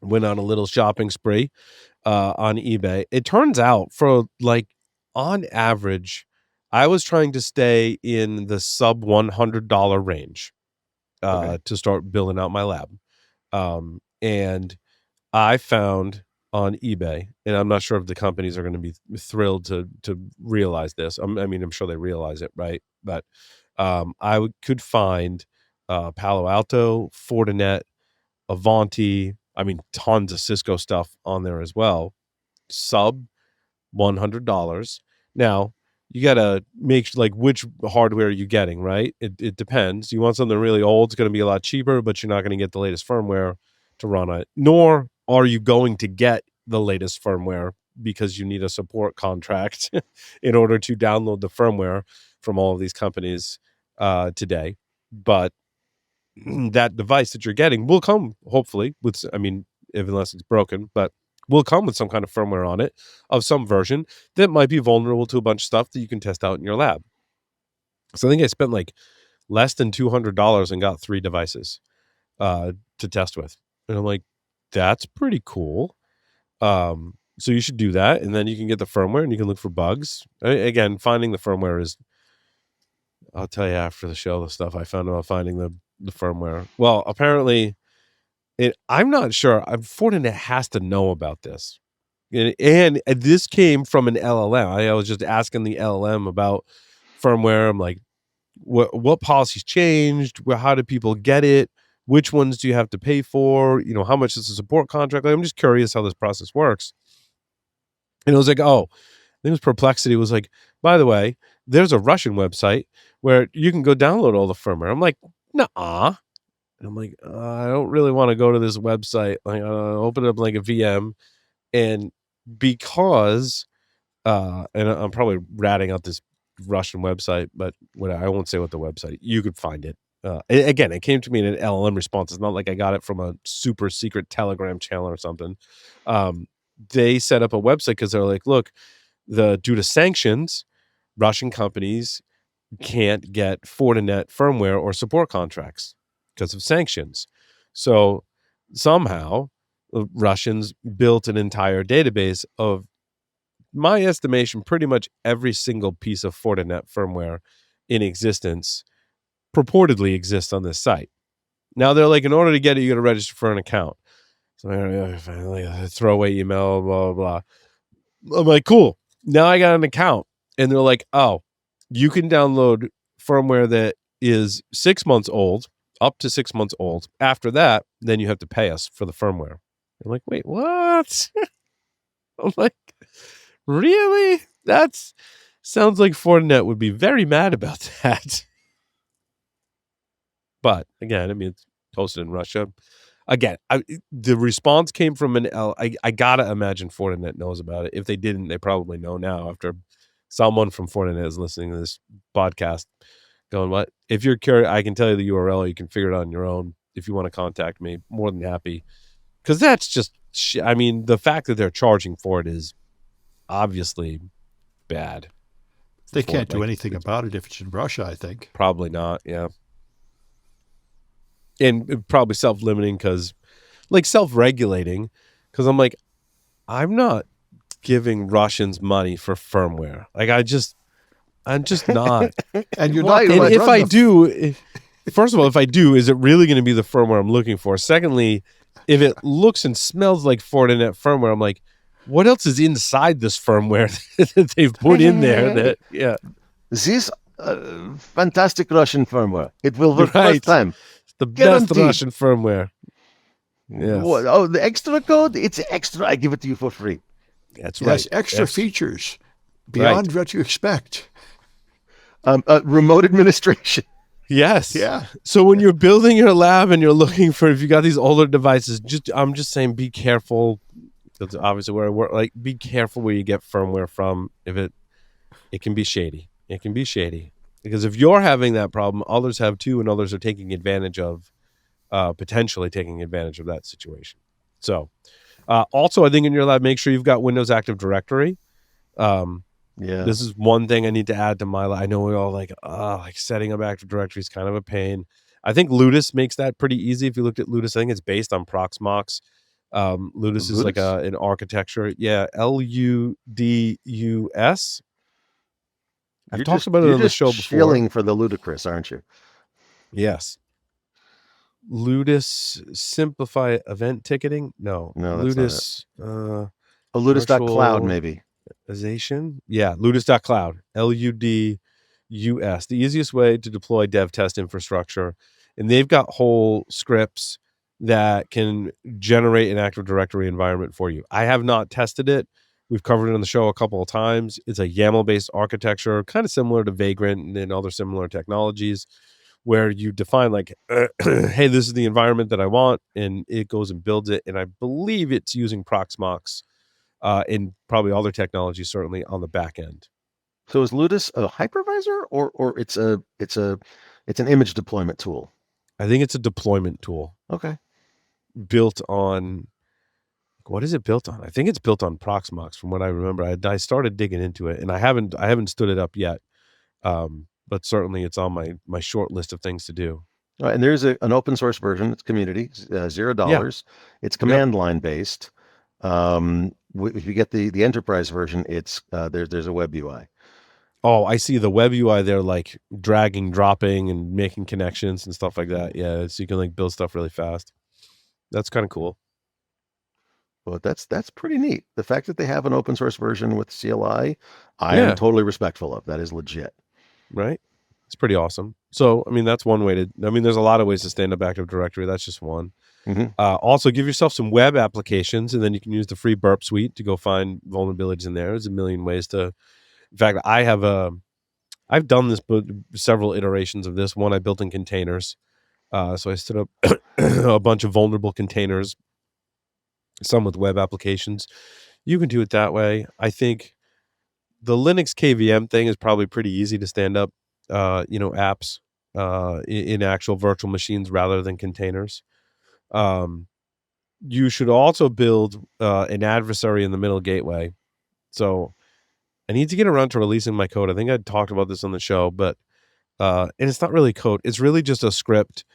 Went on a little shopping spree on eBay. It turns out for on average, I was trying to stay in the sub $100 range to start building out my lab. And I found on eBay, and I'm not sure if the companies are going to be thrilled to realize this. I'm sure they realize it, right? But I could find Palo Alto, Fortinet, Avanti, tons of Cisco stuff on there as well. Sub $100. Now, you got to make which hardware are you getting, right? It depends. You want something really old, it's going to be a lot cheaper, but you're not going to get the latest firmware to run it. Nor are you going to get the latest firmware because you need a support contract in order to download the firmware from all of these companies today. But that device that you're getting will come, hopefully, with, unless it's broken, but will come with some kind of firmware on it of some version that might be vulnerable to a bunch of stuff that you can test out in your lab. So I think I spent less than $200 and got 3 devices to test with. And I'm like, that's pretty cool. So you should do that. And then you can get the firmware and you can look for bugs. Again, finding the firmware is, I'll tell you after the show, the stuff I found about finding the firmware. Well, apparently I'm not sure. Fortinet has to know about this. And this came from an LLM. I was just asking the LLM about firmware. I'm like, what policies changed? How do people get it? Which ones do you have to pay for? How much is the support contract? I'm just curious how this process works. And it was like, I think it was Perplexity was like, by the way, there's a Russian website where you can go download all the firmware. I'm like, nuh-uh. And I'm like, I don't really want to go to this website. Open it up like a VM. And because, and I'm probably ratting out this Russian website, but I won't say what the website, you could find it. Again, it came to me in an LLM response. It's not like I got it from a super secret Telegram channel or something. They set up a website because they're like, look, due to sanctions, Russian companies can't get Fortinet firmware or support contracts because of sanctions. So somehow Russians built an entire database of, my estimation, pretty much every single piece of Fortinet firmware in existence purportedly exists on this site. Now they're like, in order to get it, you got to register for an account. So throwaway email, blah, blah, blah. I'm like, cool. Now I got an account. And they're like, oh, you can download firmware that is 6 months old, up to 6 months old. After that, then you have to pay us for the firmware. I'm like, wait, what? I'm like, really? That sounds like Fortinet would be very mad about that. But again, it's hosted in Russia. Again, the response came from an I gotta imagine Fortinet knows about it. If they didn't, they probably know now after someone from Fortinet is listening to this podcast going, what? If you're curious, I can tell you the URL. You can figure it out on your own. If you want to contact me, more than happy. Because that's just, I mean, the fact that they're charging for it is obviously bad. They can't do anything about it if it's in Russia, I think. Probably not, yeah. And probably self-limiting because, like, self-regulating, because I'm like, I'm not giving Russians money for firmware. Like, I'm just not. And you're Why- not going And to if I do, first of all, if I do, is it really going to be the firmware I'm looking for? Secondly, if it looks and smells like Fortinet firmware, I'm like, what else is inside this firmware that they've put in there? That yeah, This fantastic Russian firmware. It will work Right. first time. the Guaranteed. best Russian firmware. Yes. What? Oh, the extra code? It's extra. I give it to you for free. That's It right. has extra Yes. features beyond what you expect. Remote administration. Yes. Yeah. So when you're building your lab and you're looking for, if you got these older devices, I'm just saying, be careful. That's obviously where I work. Like, be careful where you get firmware from. If it can be shady. It can be shady because if you're having that problem, others have too, and others are taking advantage of, potentially taking advantage of that situation. So, also, I think in your lab, make sure you've got Windows Active Directory. Yeah. This is one thing I need to add to my lab. I know we're all like setting up Active Directory is kind of a pain. I think Ludus makes that pretty easy. If you looked at Ludus, I think it's based on Proxmox. Ludus is like an architecture. Yeah, Ludus. I've talked about it on the show before. Shilling for the ludicrous, aren't you? Yes. Ludus simplify event ticketing? No. No, that's Ludus Ludus.cloud, virtual- maybe. Yeah, Ludus.cloud. Ludus. The easiest way to deploy dev test infrastructure. And they've got whole scripts that can generate an Active Directory environment for you. I have not tested it. We've covered it on the show a couple of times. It's a YAML-based architecture, kind of similar to Vagrant and other similar technologies, where you define like, hey, this is the environment that I want, and it goes and builds it. And I believe it's using Proxmox and probably other technologies, certainly on the back end. So is Ludus a hypervisor or it's an image deployment tool? I think it's a deployment tool Okay. built on. What is it built on? I think it's built on Proxmox, from what I remember. I started digging into it, and I haven't stood it up yet. But certainly, it's on my short list of things to do. All right, and there's an open source version. It's community, $0. It's command line based. If you get the enterprise version, it's there's a web UI. Oh, I see the web UI there, like dragging, dropping, and making connections and stuff like that. Yeah, so you can like build stuff really fast. That's kind of cool. Well, that's pretty neat. The fact that they have an open source version with CLI, I am totally respectful of. That is legit. Right? It's pretty awesome. So, I mean, that's one way there's a lot of ways to stand up Active Directory. That's just one. Mm-hmm. Also, give yourself some web applications, and then you can use the free Burp Suite to go find vulnerabilities in there. There's a million ways to. In fact, I've done this, but several iterations of this. One I built in containers. So I stood up a bunch of vulnerable containers, some with web applications. You can do it that way. I think the Linux KVM thing is probably pretty easy to stand up, apps in actual virtual machines rather than containers. You should also build an adversary in the middle gateway. So I need to get around to releasing my code. I think I talked about this on the show, but and it's not really code. It's really just a script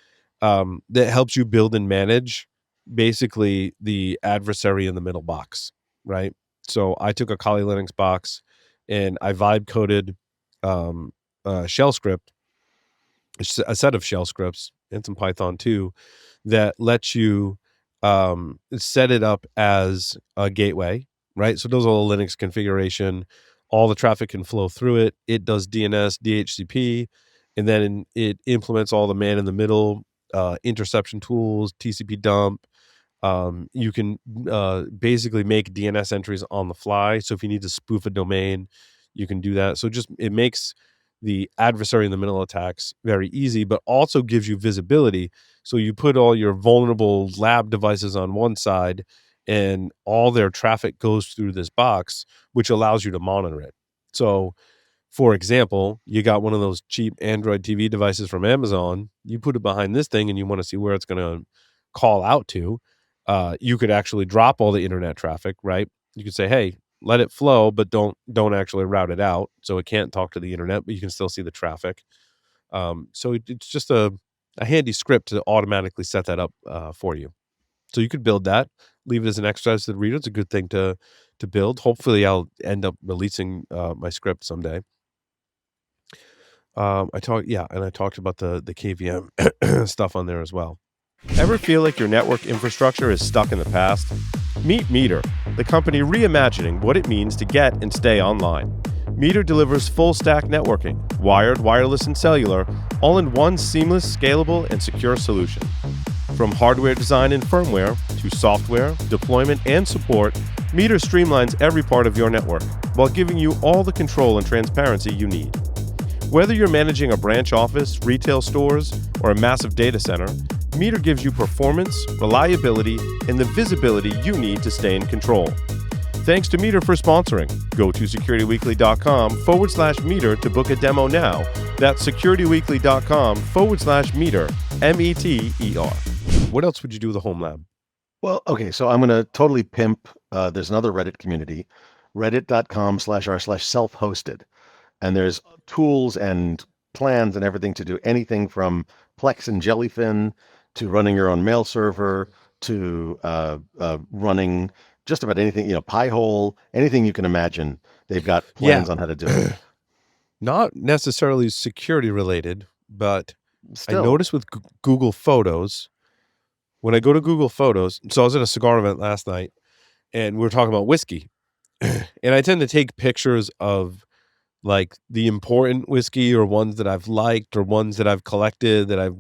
that helps you build and manage basically the adversary in the middle box, right? So I took a Kali Linux box and I vibe coded a shell script, a set of shell scripts and some Python too, that lets you set it up as a gateway, right? So it does all the Linux configuration. All the traffic can flow through it. It does DNS, DHCP, and then it implements all the man in the middle interception tools, TCP dump. You can basically make DNS entries on the fly. So if you need to spoof a domain, you can do that. So it makes the adversary in the middle attacks very easy, but also gives you visibility. So you put all your vulnerable lab devices on one side and all their traffic goes through this box, which allows you to monitor it. So, for example, you got one of those cheap Android TV devices from Amazon. You put it behind this thing and you want to see where it's going to call out to. You could actually drop all the internet traffic, right? You could say, hey, let it flow, but don't actually route it out. So it can't talk to the internet, but you can still see the traffic. So it's just a handy script to automatically set that up for you. So you could build that, leave it as an exercise to the reader. It's a good thing to build. Hopefully I'll end up releasing my script someday. I talked about the KVM stuff on there as well. Ever feel like your network infrastructure is stuck in the past? Meet Meter, the company reimagining what it means to get and stay online. Meter delivers full-stack networking, wired, wireless, and cellular, all in one seamless, scalable, and secure solution. From hardware design and firmware to software, deployment, and support, Meter streamlines every part of your network while giving you all the control and transparency you need. Whether you're managing a branch office, retail stores, or a massive data center, Meter gives you performance, reliability, and the visibility you need to stay in control. Thanks to Meter for sponsoring. Go to securityweekly.com/meter to book a demo now. That's securityweekly.com/meter, METER. What else would you do with a home lab? Well, okay, so I'm going to totally pimp. There's another Reddit community, reddit.com/r/self-hosted. And there's tools and plans and everything to do anything from Plex and Jellyfin to running your own mail server to running just about anything, Pi-hole, anything you can imagine. They've got plans on how to do it. Not necessarily security related, but Still. I noticed with Google Photos, when I go to Google Photos, so I was at a cigar event last night and we were talking about whiskey. And I tend to take pictures of like the important whiskey or ones that I've liked or ones that I've collected that I've,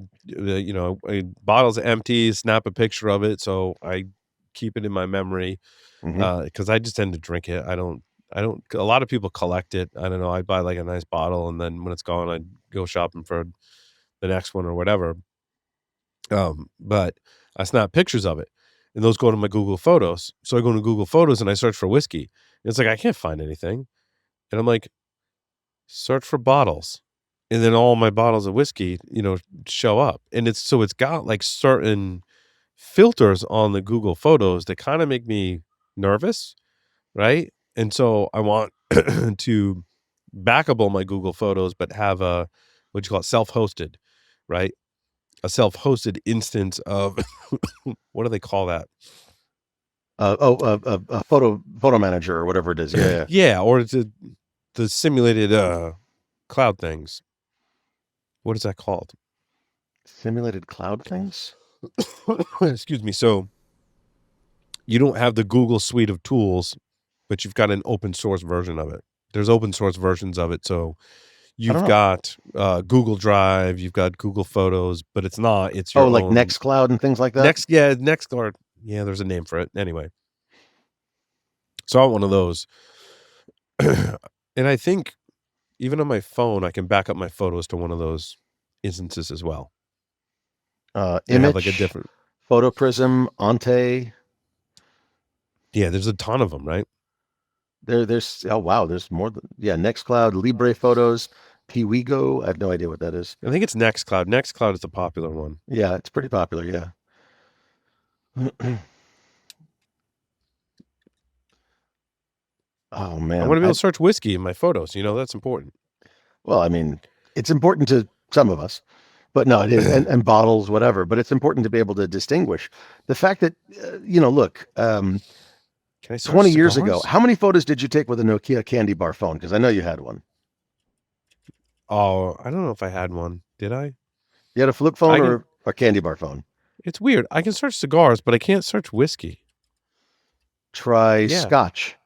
bottles empty, snap a picture of it. So I keep it in my memory because I just tend to drink it. I don't, a lot of people collect it. I don't know. I'd buy like a nice bottle and then when it's gone, I'd go shopping for the next one or whatever. But I snap pictures of it and those go to my Google Photos. So I go to Google Photos and I search for whiskey. And it's like, I can't find anything. And I'm like, search for bottles, and then all my bottles of whiskey, show up. And it's got like certain filters on the Google Photos that kind of make me nervous, right? And so I want to back up all my Google Photos, but have a self-hosted, right? A self-hosted instance of what do they call that? A photo manager or whatever it is. Yeah, or it's the simulated cloud things. What is that called? Simulated cloud things? Excuse me. So you don't have the Google suite of tools, but you've got an open source version of it. There's open source versions of it. So you've got Google Drive, you've got Google Photos, but it's not. It's your like own Nextcloud and things like that? Nextcloud. Yeah, there's a name for it. Anyway. So I want one of those. And I think even on my phone, I can back up my photos to one of those instances as well. Image, have like a different Photo Prism, Ante. Yeah, there's a ton of them, right? There's more than Nextcloud, Libre Photos, Piwigo. I have no idea what that is. I think it's Nextcloud. Nextcloud is the popular one. Yeah, it's pretty popular. Yeah. Oh man, I want to be able to search whiskey in my photos. That's important. Well, I mean, it's important to some of us, but no, it is, and bottles, whatever. But it's important to be able to distinguish the fact that, look, 20 years ago, how many photos did you take with a Nokia candy bar phone? Because I know you had one. Oh, I don't know if I had one. Did I? You had a flip phone or a candy bar phone? It's weird. I can search cigars, but I can't search whiskey. Try Scotch.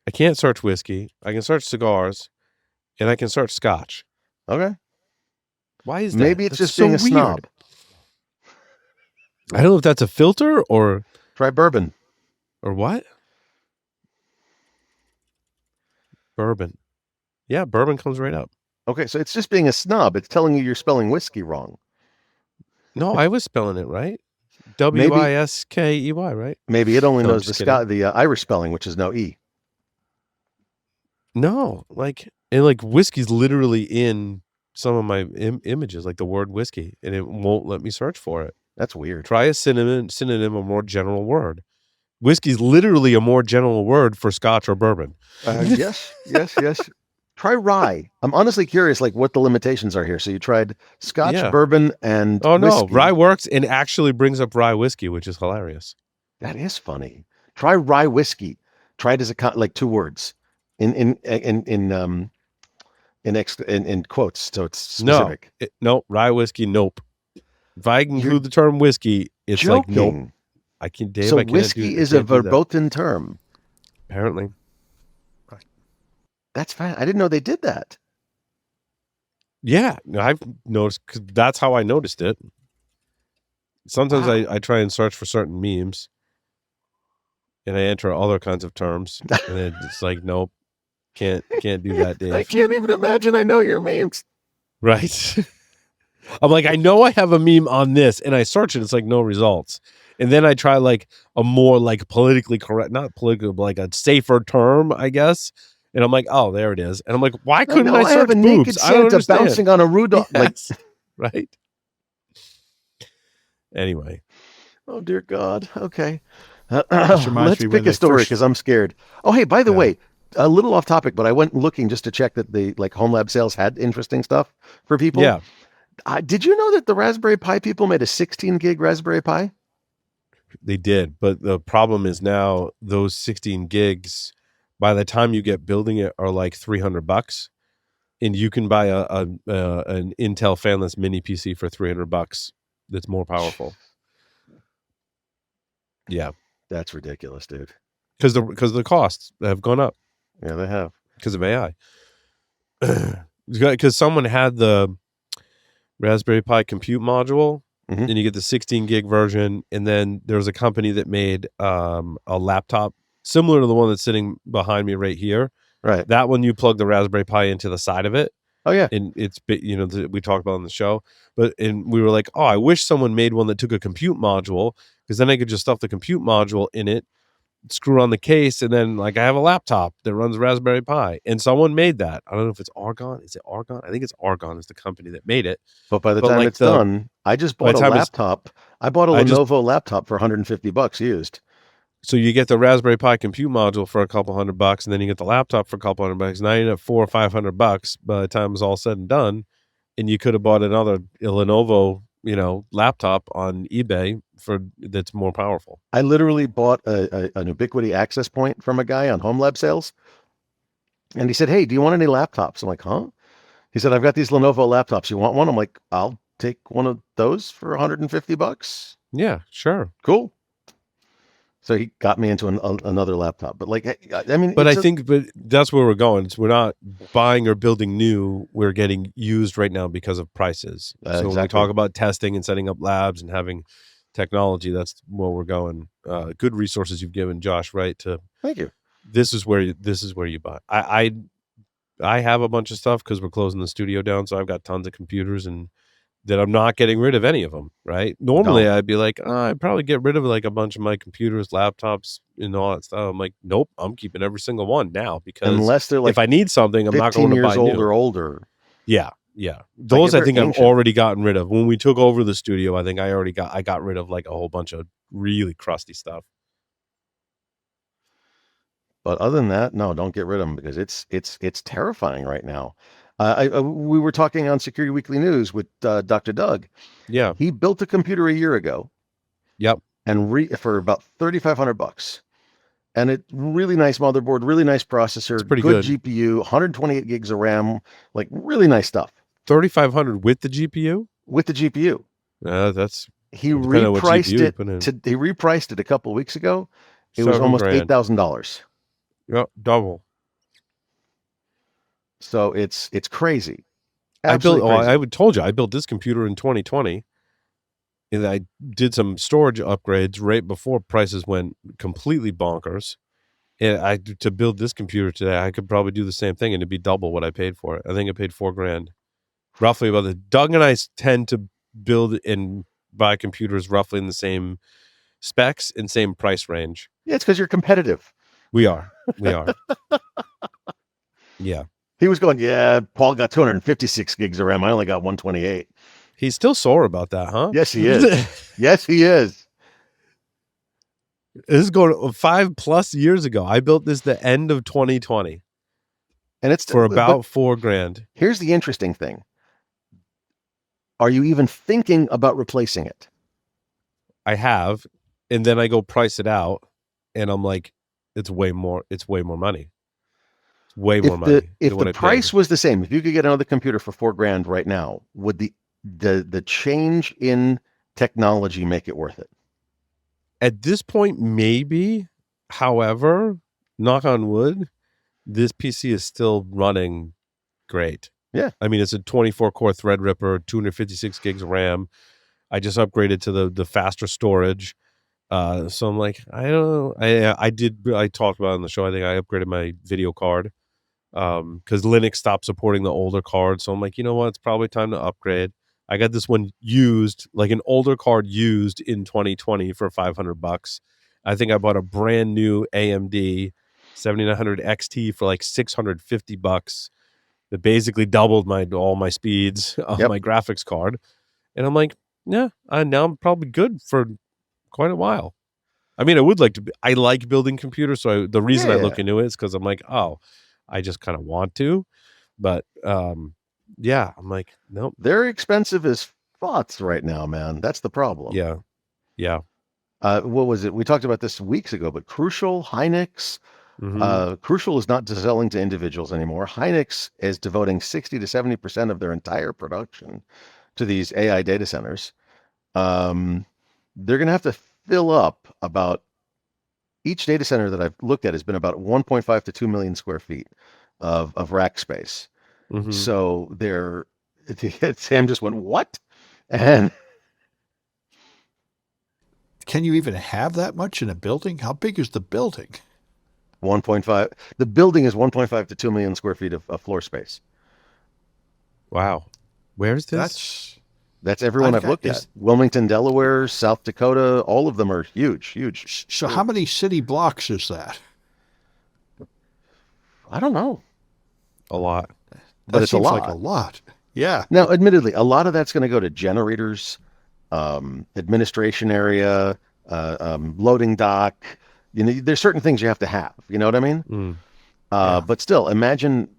I can't search whiskey. I can search cigars, and I can search Scotch. Okay. Why is that? Maybe it's just being a snob. I don't know if that's a filter or... Try bourbon. Or what? Bourbon. Yeah, bourbon comes right up. Okay, so it's just being a snob. It's telling you you're spelling whiskey wrong. No, I was spelling it right. Whiskey, right? Maybe it only No, I'm knows just the Irish spelling, which is no E. No, and whiskey's literally in some of my images, like the word whiskey, and it won't let me search for it. That's weird. Try a synonym, a more general word. Whiskey's literally a more general word for Scotch or bourbon. Yes. Try rye. I'm honestly curious, what the limitations are here. So you tried Scotch, bourbon, and no, rye works and actually brings up rye whiskey, which is hilarious. That is funny. Try rye whiskey. Try it as two words in quotes, so it's specific. No, rye whiskey. Nope. If I include the term whiskey, it's joking. Nope. I can't. Dave, so I can't whiskey is a verboten term. Apparently. That's fine. I didn't know they did that. Yeah, I've noticed, because that's how I noticed it. Sometimes I try and search for certain memes, and I enter other kinds of terms, and it's nope, can't do that, Dave. I can't even imagine I know your memes. Right. I'm I know I have a meme on this, and I search it, it's no results. And then I try a more politically correct, not political, but a safer term, I guess. And I'm oh, there it is. And I'm why couldn't I search I have a naked Santa bouncing on a Rudolph. Yes. Right. Anyway. Oh, dear God. Okay. Let's pick a story because I'm scared. Oh, hey, by the way, a little off topic, but I went looking just to check that the Home Lab sales had interesting stuff for people. Yeah. Did you know that the Raspberry Pi people made a 16 gig Raspberry Pi? They did. But the problem is now those 16 gigs, by the time you get building it, are $300, and you can buy an Intel fanless mini PC for $300 that's more powerful. Yeah, that's ridiculous, dude. Because the costs have gone up. Yeah, they have, because of AI. Because someone had the Raspberry Pi compute module, and you get the 16 gig version, and then there's a company that made a laptop similar to the one that's sitting behind me right here. Right. That one, you plug the Raspberry Pi into the side of it. Oh, yeah. And it's, we talked about on the show. And we were oh, I wish someone made one that took a compute module, because then I could just stuff the compute module in it, screw on the case, and then I have a laptop that runs Raspberry Pi. And someone made that. I don't know if it's Argonne. Is it Argonne? I think it's Argonne is the company that made it. But by the time it's done, I just bought a laptop. I bought a Lenovo laptop for $150 used. So you get the Raspberry Pi compute module for a couple $100, and then you get the laptop for a couple $100. Now you have $400 or $500 by the time it's all said and done, and you could have bought another Lenovo, laptop on eBay that's more powerful. I literally bought an Ubiquity access point from a guy on Home Lab sales, and he said, "Hey, do you want any laptops?" I'm huh? He said, "I've got these Lenovo laptops. You want one?" I'm "I'll take one of those for $150. Yeah, sure, cool. So he got me into another laptop. But I think that's where we're going. We're not buying or building new. We're getting used right now because of prices. So exactly. When we talk about testing and setting up labs and having technology, that's where we're going. Good resources you've given, Josh, right? Thank you. This is where you buy. I have a bunch of stuff because we're closing the studio down. So I've got tons of computers, and that I'm not getting rid of any of them, right? Normally I'd be I'd probably get rid of a bunch of my computers, laptops, and all that stuff. I'm nope, I'm keeping every single one now, because unless they're if I need something, I'm not going to buy years old or older. Yeah. Those I think I've already gotten rid of. When we took over the studio, I think I got rid of a whole bunch of really crusty stuff. But other than that, no, don't get rid of them, because it's terrifying right now. We were talking on Security Weekly News with Dr. Doug. Yeah. He built a computer a year ago. Yep. And for about $3,500. And it really nice motherboard, really nice processor, it's pretty good GPU, 128 gigs of RAM, really nice stuff. 3,500 with the GPU? With the GPU. That's he repriced it. He repriced it a couple of weeks ago. It was almost $8,000. Yep, double. So it's crazy. Absolutely crazy. I told you I built this computer in 2020, and I did some storage upgrades right before prices went completely bonkers. And to build this computer today, I could probably do the same thing, and it'd be double what I paid for it. I think I paid $4,000, roughly about the. Doug and I tend to build and buy computers roughly in the same specs and same price range. Yeah, it's because you're competitive. We are. Yeah. He was going, yeah, Paul got 256 gigs of RAM. I only got 128. He's still sore about that, huh? Yes, he is. Yes, he is. This is going 5+ years ago. I built this the end of 2020. And it's for about $4,000. Here's the interesting thing. Are you even thinking about replacing it? I have, and then I go price it out, and I'm like, it's way more money. It's way more money. If the price was the same, if you could get another computer for $4,000 right now, would the change in technology make it worth it? At this point, maybe. However, knock on wood, this PC is still running great. Yeah. I mean, it's a 24-core Threadripper, 256 gigs of RAM. I just upgraded to the faster storage. So I'm like, I don't know. I talked about it on the show. I think I upgraded my video card because Linux stopped supporting the older cards. So I'm like, you know what? It's probably time to upgrade. I got this one used, like an older card used in 2020 for $500. I think I bought a brand new AMD 7900 XT for like $650. That basically doubled all my speeds on my graphics card. And I'm like, yeah, now I'm probably good for quite a while. I mean, I like building computers. So the reason I look into it is because I'm like, oh, I just kind of want to. But yeah, I'm like, nope. They're expensive as fucks right now, man. That's the problem. Yeah. What was it? We talked about this weeks ago, but Crucial, Hynix, Crucial is not selling to individuals anymore. Hynix is devoting 60 to 70% of their entire production to these AI data centers. They're going to have to fill up about each data center that I've looked at has been about 1.5 to 2 million square feet of rack space. So Sam just went, what? And can you even have that much in a building? How big is the building? 1.5. The building is 1.5 to 2 million square feet of floor space. Wow. Where's this? That's everyone I've looked at. Wilmington, Delaware, South Dakota, all of them are huge. So how many city blocks is that? I don't know. A lot. But it's a lot. Like a lot. Yeah. Now, admittedly, a lot of that's going to go to generators, administration area, loading dock. You know, there's certain things you have to have. You know what I mean? But still, imagine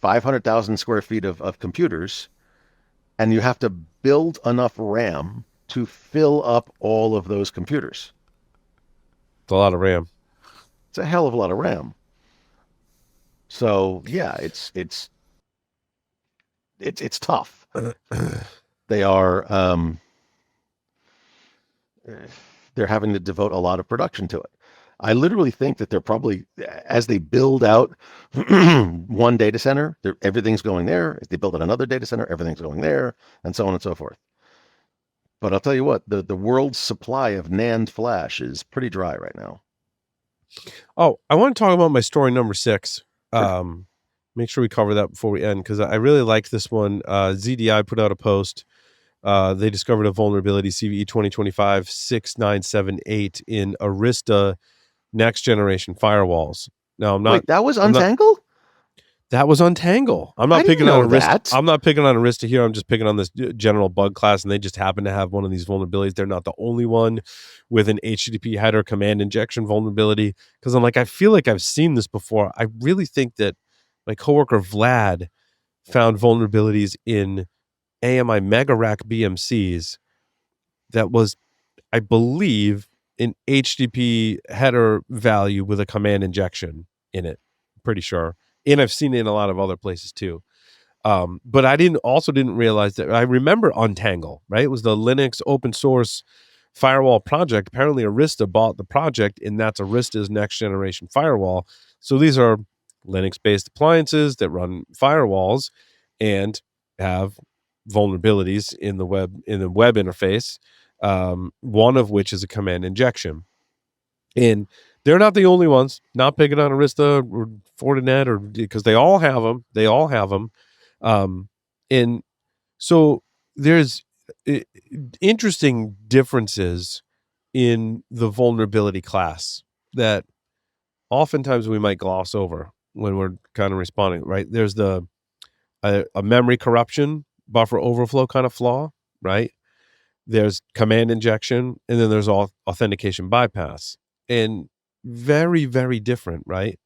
500,000 square feet of computers, and you have to build enough RAM to fill up all of those computers. It's a lot of RAM. It's a hell of a lot of RAM. So yeah, it's tough. They are they're having to devote a lot of production to it. I literally think that they're probably, as they build out one data center, everything's going there. As they build out another data center, everything's going there, and so on and so forth. But I'll tell you what, the world's supply of NAND flash is pretty dry right now. Oh, I want to talk about my story number 6. Make sure we cover that before we end, because I really like this one. ZDI put out a post. They discovered a vulnerability, CVE 2025-6978 in Arista next generation firewalls. Now I'm not. Wait, that was Untangle? That was Untangle. I'm not picking on Arista. That. I'm not picking on Arista here. I'm just picking on this general bug class, and they just happen to have one of these vulnerabilities. They're not the only one with an HTTP header command injection vulnerability. Because I'm like, I feel like I've seen this before. I really think that my coworker Vlad found vulnerabilities in AMI mega rack BMCs that was, I believe, an HTTP header value with a command injection in it. I'm pretty sure. And I've seen it in a lot of other places too. But I didn't realize that. I remember Untangle, right? It was the Linux open source firewall project. Apparently Arista bought the project, and that's Arista's next generation firewall. So these are Linux-based appliances that run firewalls and have vulnerabilities in the web interface. One of which is a command injection. And they're not the only ones. Not picking on Arista or Fortinet, or because they all have them. And so there's interesting differences in the vulnerability class that oftentimes we might gloss over when we're kind of responding, right? There's a memory corruption, buffer overflow kind of flaw, right? There's command injection, and then there's authentication bypass. And very, very different, right?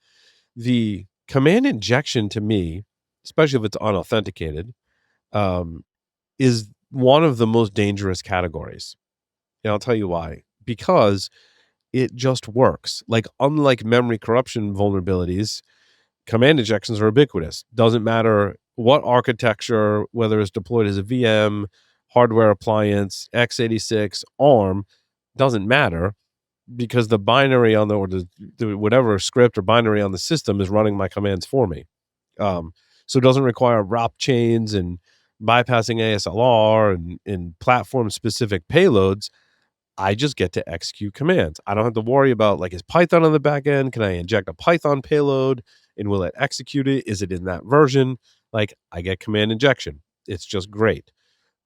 The command injection to me, especially if it's unauthenticated, is one of the most dangerous categories. And I'll tell you why. Because it just works. Like, unlike memory corruption vulnerabilities, command injections are ubiquitous. Doesn't matter what architecture, whether it's deployed as a VM, hardware appliance, x86, ARM, doesn't matter, because the binary on the whatever script or binary on the system is running my commands for me. So it doesn't require ROP chains and bypassing ASLR and platform-specific payloads. I just get to execute commands. I don't have to worry about, like, is Python on the back end? Can I inject a Python payload and will it execute it? Is it in that version? Like, I get command injection. It's just great.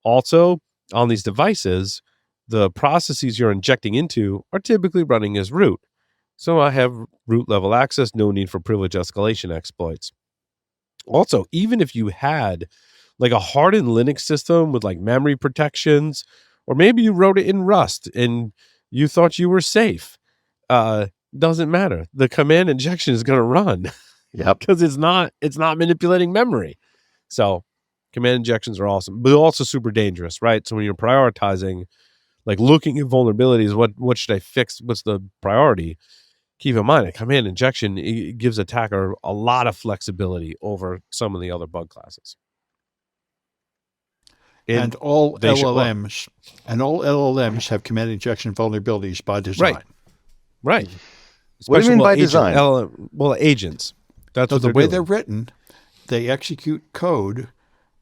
Also, on these devices, the processes you're injecting into are typically running as root. So I have root level access, no need for privilege escalation exploits. Also, even if you had like a hardened Linux system with like memory protections, or maybe you wrote it in Rust and you thought you were safe, doesn't matter. The command injection is going to run. Yep. Because it's not manipulating memory. So command injections are awesome, but also super dangerous, right? So when you're prioritizing, like looking at vulnerabilities, what should I fix? What's the priority? Keep in mind, a command injection, it gives attacker a lot of flexibility over some of the other bug classes. And all LLMs have command injection vulnerabilities by design. Right. What do you mean by design? Agents. That's So what the way doing. they're written, they execute code.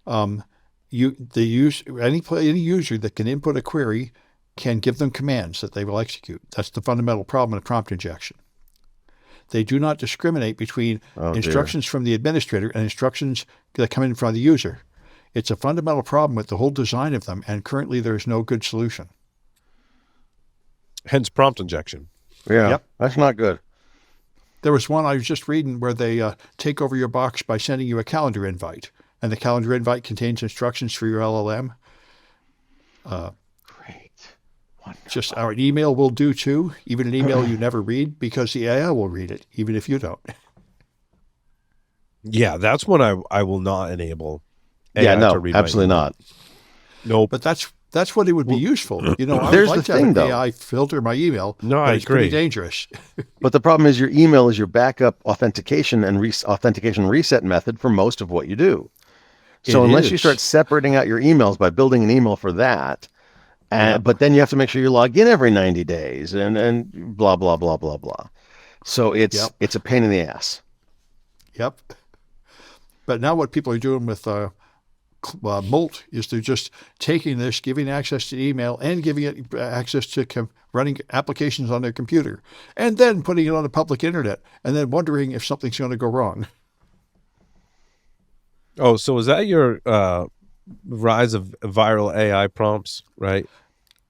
Any user that can input a query can give them commands that they will execute. That's the fundamental problem in prompt injection. They do not discriminate between instructions from the administrator and instructions that come in from the user. It's a fundamental problem with the whole design of them, and currently there's no good solution. Hence prompt injection. Yeah, Yep. That's not good. There was one I was just reading where they take over your box by sending you a calendar invite, and the calendar invite contains instructions for your LLM. Great. Wonderful. Just our email will do too, even an email you never read, because the AI will read it, even if you don't. Yeah, that's when I will not enable AI Yeah, no, to read absolutely my email. not. Nope. But that's what it would be useful. I would there's like the to have thing, an though. AI filter my email, No, but I it's pretty agree. dangerous. But the problem is your email is your backup authentication and authentication reset method for most of what you do. So It unless you is. start separating out your emails by building an email for that, but then you have to make sure you log in every 90 days and blah, blah, blah, blah, blah. So it's a pain in the ass. Yep. But now what people are doing with Molt is they're just taking this, giving access to email and giving it access to running applications on their computer, and then putting it on the public internet, and then wondering if something's going to go wrong. Oh, so is that your rise of viral AI prompts, right?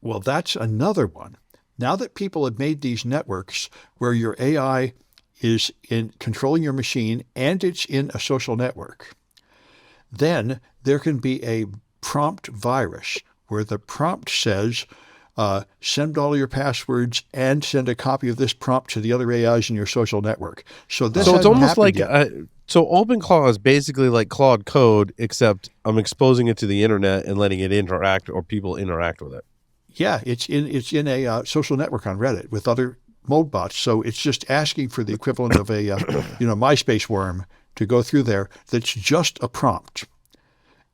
Well, that's another one. Now that people have made these networks where your AI is in controlling your machine and it's in a social network, then there can be a prompt virus where the prompt says, send all your passwords and send a copy of this prompt to the other AIs in your social network. So this So it's hasn't almost like happened yet. so OpenClaw is basically like Claude Code, except I'm exposing it to the internet and letting it interact, or people interact with it. Yeah, it's in a social network on Reddit with other mold bots. So it's just asking for the equivalent of a MySpace worm to go through there. That's just a prompt,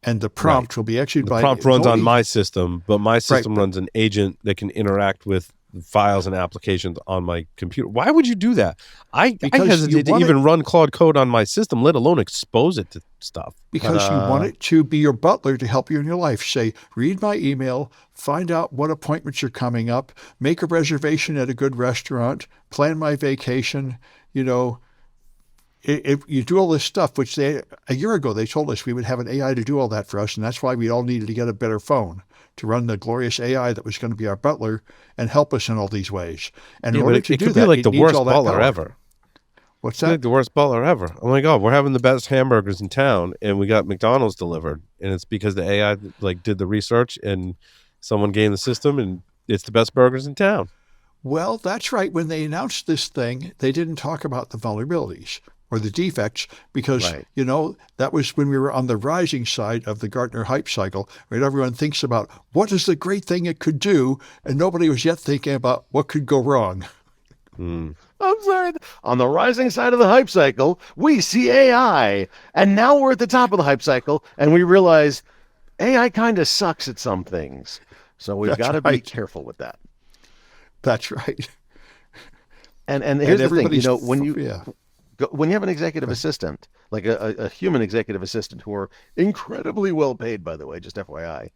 and the prompt will be executed The by. prompt runs on my system, but my system but- runs an agent that can interact with files and applications on my computer. Why would you do that? I Because hesitate you to want even run Claude Code on my system, let alone expose it to stuff. Because you want it to be your butler to help you in your life. Say, read my email, find out what appointments are coming up, make a reservation at a good restaurant, plan my vacation, if you do all this stuff, which a year ago they told us we would have an AI to do all that for us, and that's why we all needed to get a better phone to run the glorious AI that was going to be our butler and help us in all these ways. And in order to do could that, be like it the needs worst all that butler power. ever. What's It's like that? the worst butler ever. Oh my god, we're having the best hamburgers in town, and we got McDonald's delivered, and it's because the AI like did the research and someone gamed the system, and it's the best burgers in town. Well, that's right. When they announced this thing, they didn't talk about the vulnerabilities or the defects because, Right. that was when we were on the rising side of the Gartner hype cycle, where everyone thinks about what is the great thing it could do, and nobody was yet thinking about what could go wrong. I'm sorry. On the rising side of the hype cycle, we see AI. And now we're at the top of the hype cycle, and we realize AI kind of sucks at some things. So we've That's got to be right. careful with that. That's right. And here's the thing, everybody's when you yeah. when you have an executive assistant, like a human executive assistant who are incredibly well paid, by the way, just FYI,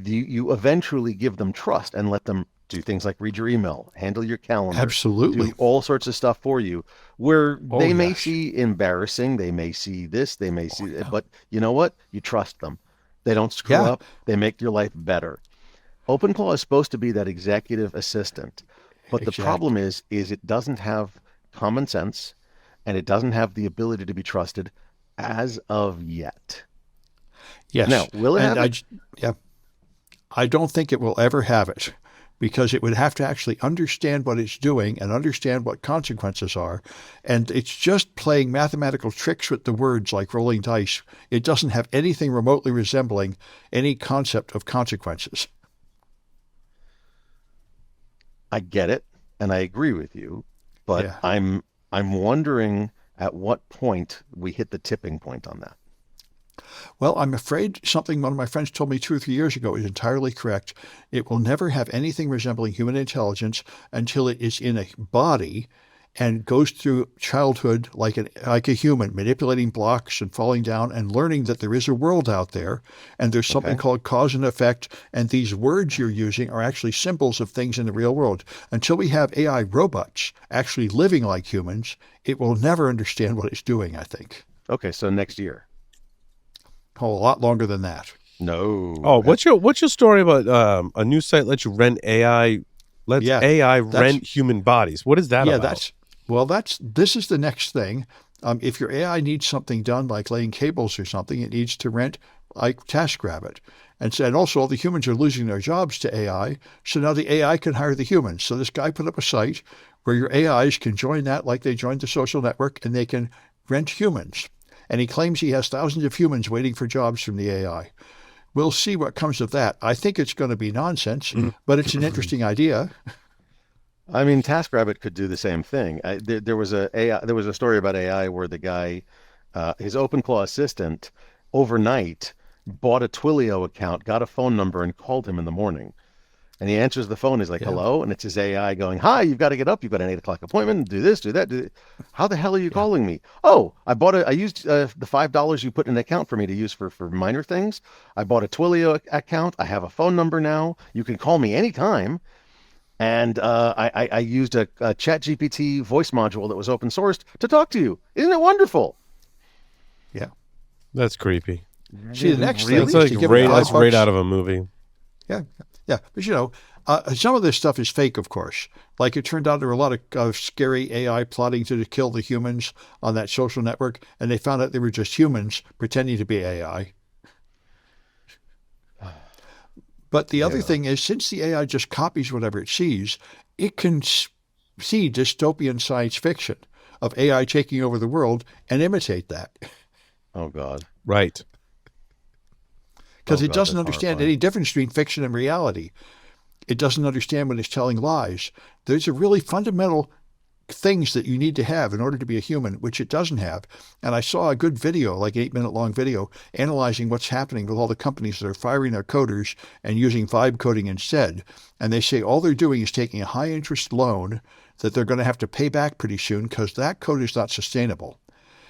you eventually give them trust and let them do things like read your email, handle your calendar, Absolutely. do all sorts of stuff for you, where Oh, they may yes. see embarrassing, they may see this, they may see, but you know what? You trust them. They don't screw Yeah. up. They make your life better. OpenClaw is supposed to be that executive assistant, but the Exactly. problem is it doesn't have common sense, and it doesn't have the ability to be trusted as of yet. Yes. Now, will it And have it? I don't think it will ever have it because it would have to actually understand what it's doing and understand what consequences are. And it's just playing mathematical tricks with the words like rolling dice. It doesn't have anything remotely resembling any concept of consequences. I get it, and I agree with you, but Yeah. I'm wondering at what point we hit the tipping point on that. Well, I'm afraid something one of my friends told me 2 or 3 years ago is entirely correct. It will never have anything resembling human intelligence until it is in a body and goes through childhood like a human, manipulating blocks and falling down and learning that there is a world out there and there's something Okay. called cause and effect. And these words you're using are actually symbols of things in the real world. Until we have AI robots actually living like humans, it will never understand what it's doing, I think. Okay, so next year. Oh, a lot longer than that. No. Oh, what's your story about a new site lets you rent AI? Lets Yeah, AI that's- rent human bodies. What is that Yeah, about? this is the next thing. If your AI needs something done, like laying cables or something, it needs to rent like TaskRabbit. And also all the humans are losing their jobs to AI. So now the AI can hire the humans. So this guy put up a site where your AIs can join that like they joined the social network and they can rent humans. And he claims he has thousands of humans waiting for jobs from the AI. We'll see what comes of that. I think it's going to be nonsense, but it's an interesting idea. I mean, TaskRabbit could do the same thing. There was a story about AI where the guy, his OpenClaw assistant, overnight bought a Twilio account, got a phone number, and called him in the morning. And he answers the phone. He's like, Yeah. "Hello," and it's his AI going, "Hi, you've got to get up. You've got an 8 o'clock appointment. Do this, do that. How the hell are you calling me? Oh, I used the $5 you put in an account for me to use for minor things. I bought a Twilio account. I have a phone number now. You can call me anytime." And I used a ChatGPT voice module that was open sourced to talk to you. Isn't it wonderful? Yeah. That's creepy. See, the next Really? thing That's is to like give right, it that's right $5. out of a movie. Yeah, yeah. But some of this stuff is fake, of course. Like it turned out there were a lot of scary AI plotting to kill the humans on that social network, and they found out they were just humans pretending to be AI. But the other thing is, since the AI just copies whatever it sees, it can see dystopian science fiction of AI taking over the world and imitate that. Oh God. Right. Because Oh, it God, doesn't that's understand horrifying. any difference between fiction and reality. It doesn't understand when it's telling lies. There's a really fundamental things that you need to have in order to be a human, which it doesn't have. And I saw a good video, like 8-minute long video, analyzing what's happening with all the companies that are firing their coders and using vibe coding instead. And they say all they're doing is taking a high interest loan that they're going to have to pay back pretty soon because that code is not sustainable.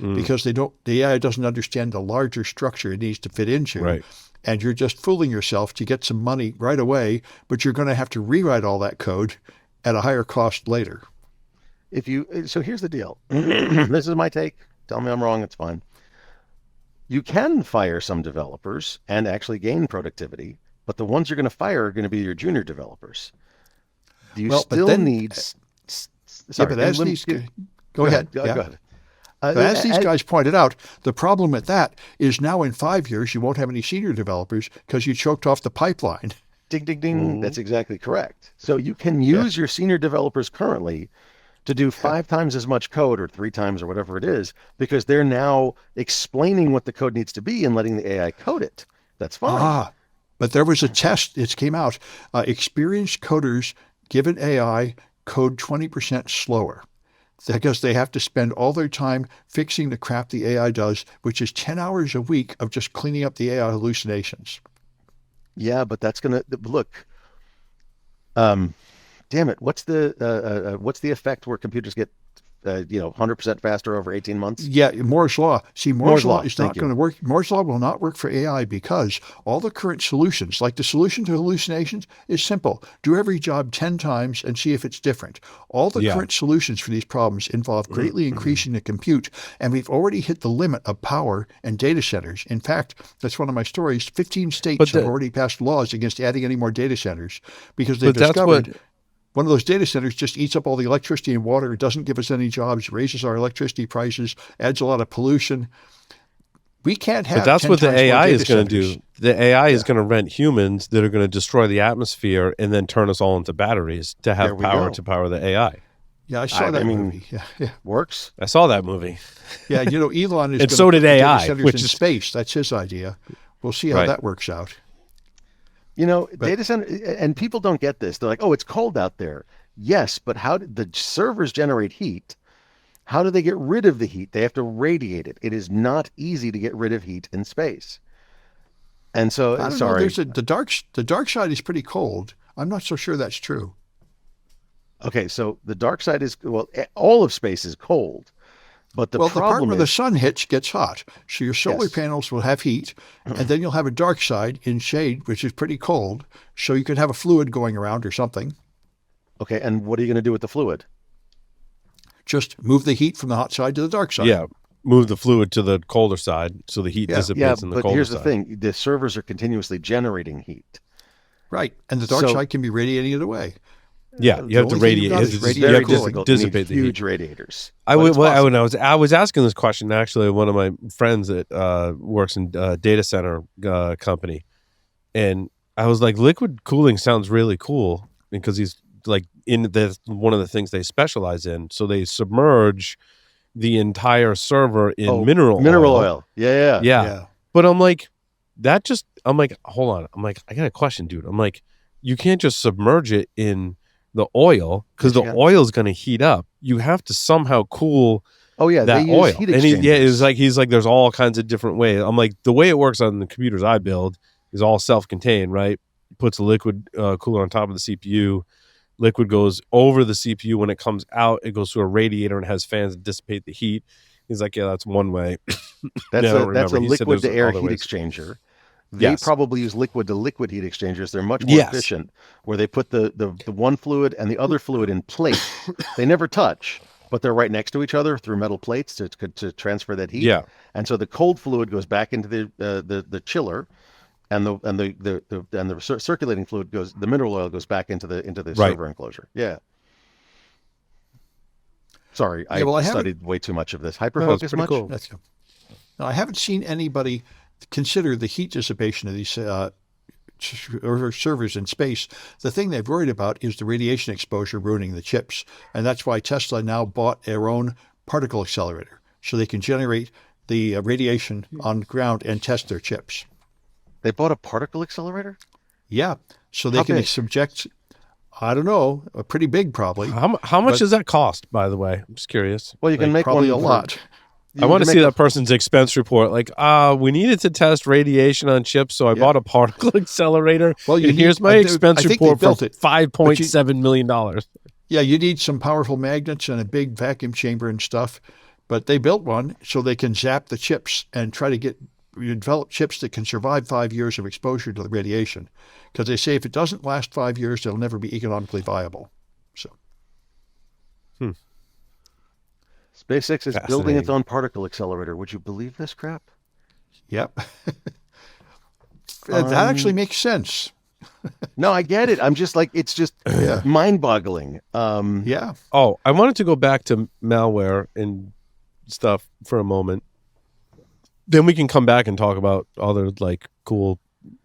Because the AI doesn't understand the larger structure it needs to fit into. Right. And you're just fooling yourself to get some money right away, but you're going to have to rewrite all that code at a higher cost later. So here's the deal. This is my take. Tell me I'm wrong. It's fine. You can fire some developers and actually gain productivity, but the ones you're going to fire are going to be your junior developers. Do you still need? Sorry, but as these go ahead. Go ahead. But as these guys pointed out, the problem with that is now in 5 years you won't have any senior developers because you choked off the pipeline. Ding, ding, ding. Mm-hmm. That's exactly correct. So you can use your senior developers currently to do 5 times as much code or 3 times or whatever it is, because they're now explaining what the code needs to be and letting the AI code it. That's fine. But there was a test. It came out. Experienced coders given AI code 20% slower because they have to spend all their time fixing the crap the AI does, which is 10 hours a week of just cleaning up the AI hallucinations. Yeah, but that's going to look. Damn it! What's the effect where computers get 100% faster over 18 months? Yeah, Moore's law. See, Moore's law is not going to work. Moore's law will not work for AI because all the current solutions, like the solution to hallucinations, is simple. Do every job 10 times and see if it's different. All the current solutions for these problems involve greatly increasing the compute, and we've already hit the limit of power and data centers. In fact, that's one of my stories. 15 states have already passed laws against adding any more data centers because they've discovered one of those data centers just eats up all the electricity and water. It doesn't give us any jobs, raises our electricity prices, adds a lot of pollution. We can't have. But that's what the AI is going to do. The AI is going to rent humans that are going to destroy the atmosphere and then turn us all into batteries to have power to power the AI. Yeah, I saw that movie. Yeah. Works. I saw that movie. Yeah, Elon is and so did AI, which is space. That's his idea. We'll see how that works out. Data center, and people don't get this. They're like, oh, it's cold out there. Yes, but how do the servers generate heat? How do they get rid of the heat? They have to radiate it. It is not easy to get rid of heat in space. And so, I don't know, the dark side is pretty cold. I'm not so sure that's true. Okay, so the dark side is, all of space is cold. But the part where the sun hits gets hot. So your solar panels will have heat, and then you'll have a dark side in shade, which is pretty cold. So you could have a fluid going around or something. Okay, and what are you going to do with the fluid? Just move the heat from the hot side to the dark side. Yeah, move the fluid to the colder side so the heat dissipates in the colder side. But here's the thing. The servers are continuously generating heat. Right, and the dark side can be radiating it away. Yeah, you have to radiate. It's very difficult to dissipate the huge radiators. I was asking this question actually. One of my friends that works in data center company, and I was like, liquid cooling sounds really cool because he's like one of the things they specialize in. So they submerge the entire server in mineral oil. Yeah. But I'm like, hold on. I'm like, I got a question, dude. I'm like, you can't just submerge it in the oil because the oil is going to heat up. You have to somehow cool that oil. Heat exchangers. And he's like, there's all kinds of different ways. I'm like, the way it works on the computers I build is all self-contained, right? Puts a liquid cooler on top of the CPU. Liquid goes over the CPU. When it comes out, it goes through a radiator and has fans that dissipate the heat. He's like, yeah, that's one way. That's a liquid to air heat exchanger. They probably use liquid to liquid heat exchangers. They're much more efficient, where they put the one fluid and the other fluid in plates. They never touch, but they're right next to each other through metal plates to transfer that heat. Yeah. And so the cold fluid goes back into the chiller, and the circulating fluid the mineral oil goes back into the server enclosure. Yeah. Sorry, I studied way too much of this. Hyperfocus much? Cool. Now, I haven't seen anybody consider the heat dissipation of these servers in space. The thing they've worried about is the radiation exposure ruining the chips. And that's why Tesla now bought their own particle accelerator, so they can generate the radiation on the ground and test their chips. They bought a particle accelerator? Yeah. So they can subject, I don't know, a pretty big probably. How much does that cost, by the way? I'm just curious. Well, you can make probably a lot. I want to see that person's expense report. Like, we needed to test radiation on chips, so I bought a particle accelerator. Well, here's my expense report for $5.7 million. Yeah, you need some powerful magnets and a big vacuum chamber and stuff. But they built one so they can zap the chips and try to develop chips that can survive 5 years of exposure to the radiation. Because they say if it doesn't last 5 years, it'll never be economically viable. So. SpaceX is building its Fascinating. own particle accelerator. Would you believe this crap? Yep. That actually makes sense. No, I get it. I'm just like, it's just mind-boggling. Yeah. Oh, I wanted to go back to malware and stuff for a moment. Then we can come back and talk about other like cool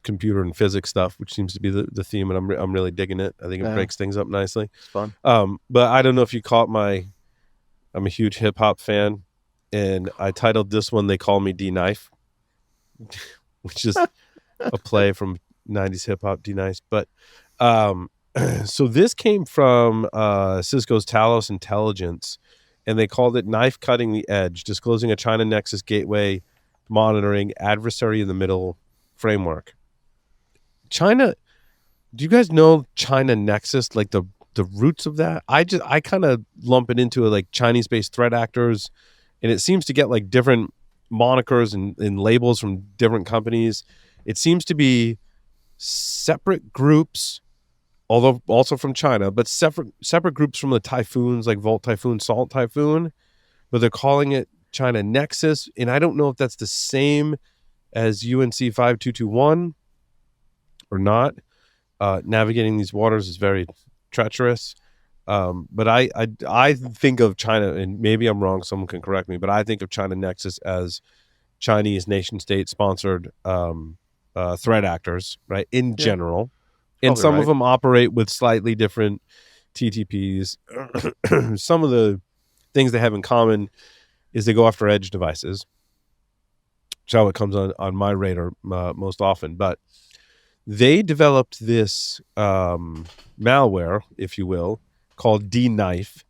computer and physics stuff, which seems to be the theme, and I'm really digging it. I think it breaks things up nicely. It's fun. But I don't know if you caught I'm a huge hip hop fan, and I titled this one "They Call Me DKnife," which is a play from 90s hip hop DKnife. But so this came from Cisco's Talos intelligence, and they called it "Knife Cutting the Edge," disclosing a China Nexus gateway monitoring adversary in the middle framework. China, do you guys know China Nexus, like the roots of that? I kind of lump it into like Chinese-based threat actors, and it seems to get like different monikers and labels from different companies. It seems to be separate groups, although also from China, but separate groups from the Typhoons, like Volt Typhoon, Salt Typhoon, but they're calling it China Nexus, and I don't know if that's the same as UNC 5221 or not. Navigating these waters is very treacherous. But I think of China, and maybe I'm wrong, someone can correct me, but I think of China Nexus as Chinese nation state sponsored threat actors, right? In general. And Probably some right. of them operate with slightly different TTPs. Some of the things they have in common is they go after edge devices, which is how it comes on my radar most often. But they developed this malware, if you will, called DKnife,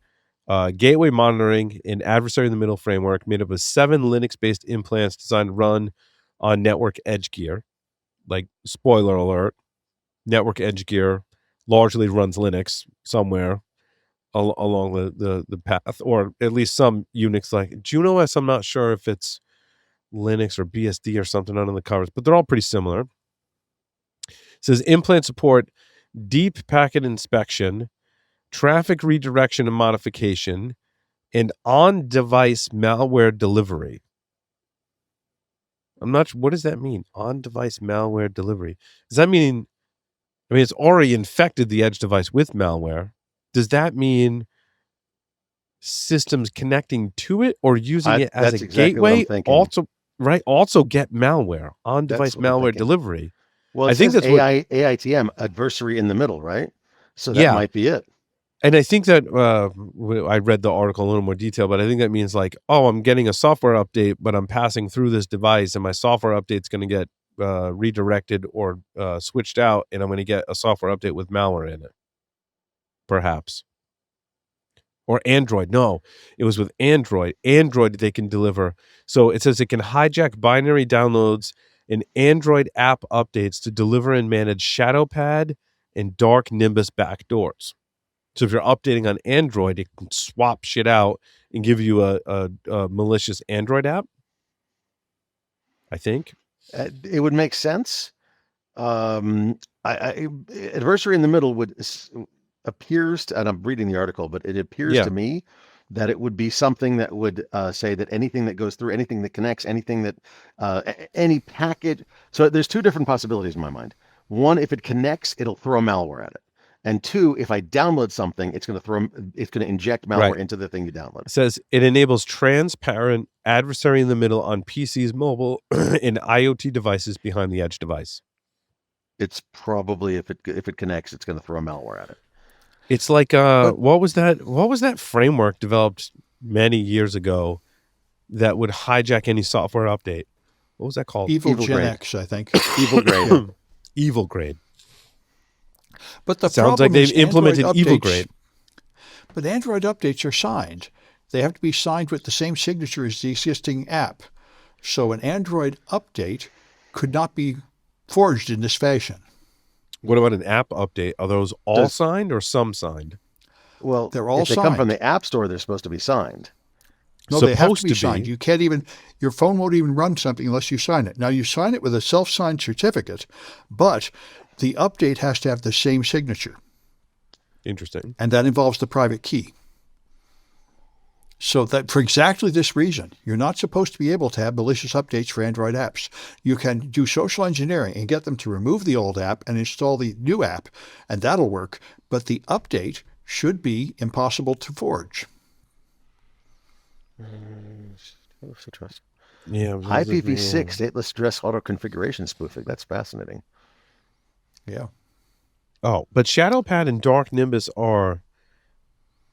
gateway monitoring and adversary in the middle framework made up of 7 Linux-based implants designed to run on network edge gear. Like, spoiler alert, network edge gear largely runs Linux somewhere along the path, or at least some Unix like Juno OS. I'm not sure if it's Linux or BSD or something under the covers, but they're all pretty similar. It says implant support, deep packet inspection, traffic redirection and modification, and on-device malware delivery. I'm not sure. What does that mean? On-device malware delivery. Does that mean, it's already infected the edge device with malware. Does that mean systems connecting to it or using it as a exactly what I'm gateway thinking. also get malware, on-device That's what I'm malware thinking. delivery? Well, I think says that's what AITM, adversary in the middle, right? So that might be it. And I think that I read the article in a little more detail, but I think that means like, oh, I'm getting a software update, but I'm passing through this device, and my software update's going to get redirected or switched out, and I'm going to get a software update with malware in it, perhaps. Or Android. No, it was with Android. Android, they can deliver. So it says it can hijack binary downloads and Android app updates to deliver and manage Shadowpad and Dark Nimbus backdoors. So if you're updating on Android, it can swap shit out and give you a malicious Android app, I think. It would make sense. Adversary in the middle appears to, and I'm reading the article, but it appears to me that it would be something that would say that anything that goes through, anything that connects, anything that any packet. So there's 2 different possibilities in my mind. One, if it connects, it'll throw malware at it. And 2, if I download something, it's going to inject malware into the thing you download. It says it enables transparent adversary in the middle on PCs, mobile, and IoT devices behind the edge device. It's probably if it connects, it's going to throw malware at it. It's like what was that framework developed many years ago that would hijack any software update? What was that called? Evil Gen X, I think. Evil Grade. Evil Grade. But the sounds like they've implemented Evil Grade. But Android updates are signed. They have to be signed with the same signature as the existing app. So an Android update could not be forged in this fashion. What about an app update? Are those all signed or some signed? Well, they're all if they signed. come from the App Store, they're supposed to be signed. No, they have to be signed. You can't even, your phone won't even run something unless you sign it. Now, you sign it with a self-signed certificate, but the update has to have the same signature. Interesting. And that involves the private key. So that for exactly this reason, you're not supposed to be able to have malicious updates for Android apps. You can do social engineering and get them to remove the old app and install the new app, and that'll work. But the update should be impossible to forge. Yeah. IPv6 stateless address auto configuration spoofing. That's fascinating. Yeah. Oh, but Shadowpad and Dark Nimbus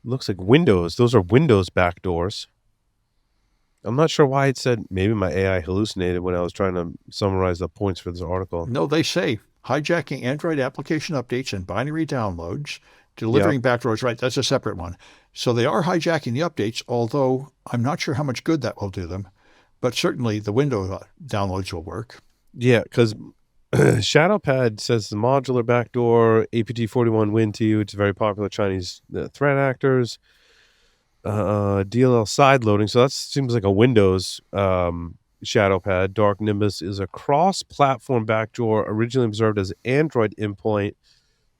looks like Windows. Those are Windows backdoors. I'm not sure why it said, maybe my AI hallucinated when I was trying to summarize the points for this article. No, they say hijacking Android application updates and binary downloads, delivering backdoors, right? That's a separate one. So they are hijacking the updates, although I'm not sure how much good that will do them. But certainly the Windows downloads will work. Yeah, because Shadowpad says the modular backdoor, APT41 WinTU, it's very popular Chinese threat actors, DLL side loading. So that seems like a Windows Shadowpad. Dark Nimbus is a cross-platform backdoor originally observed as Android implant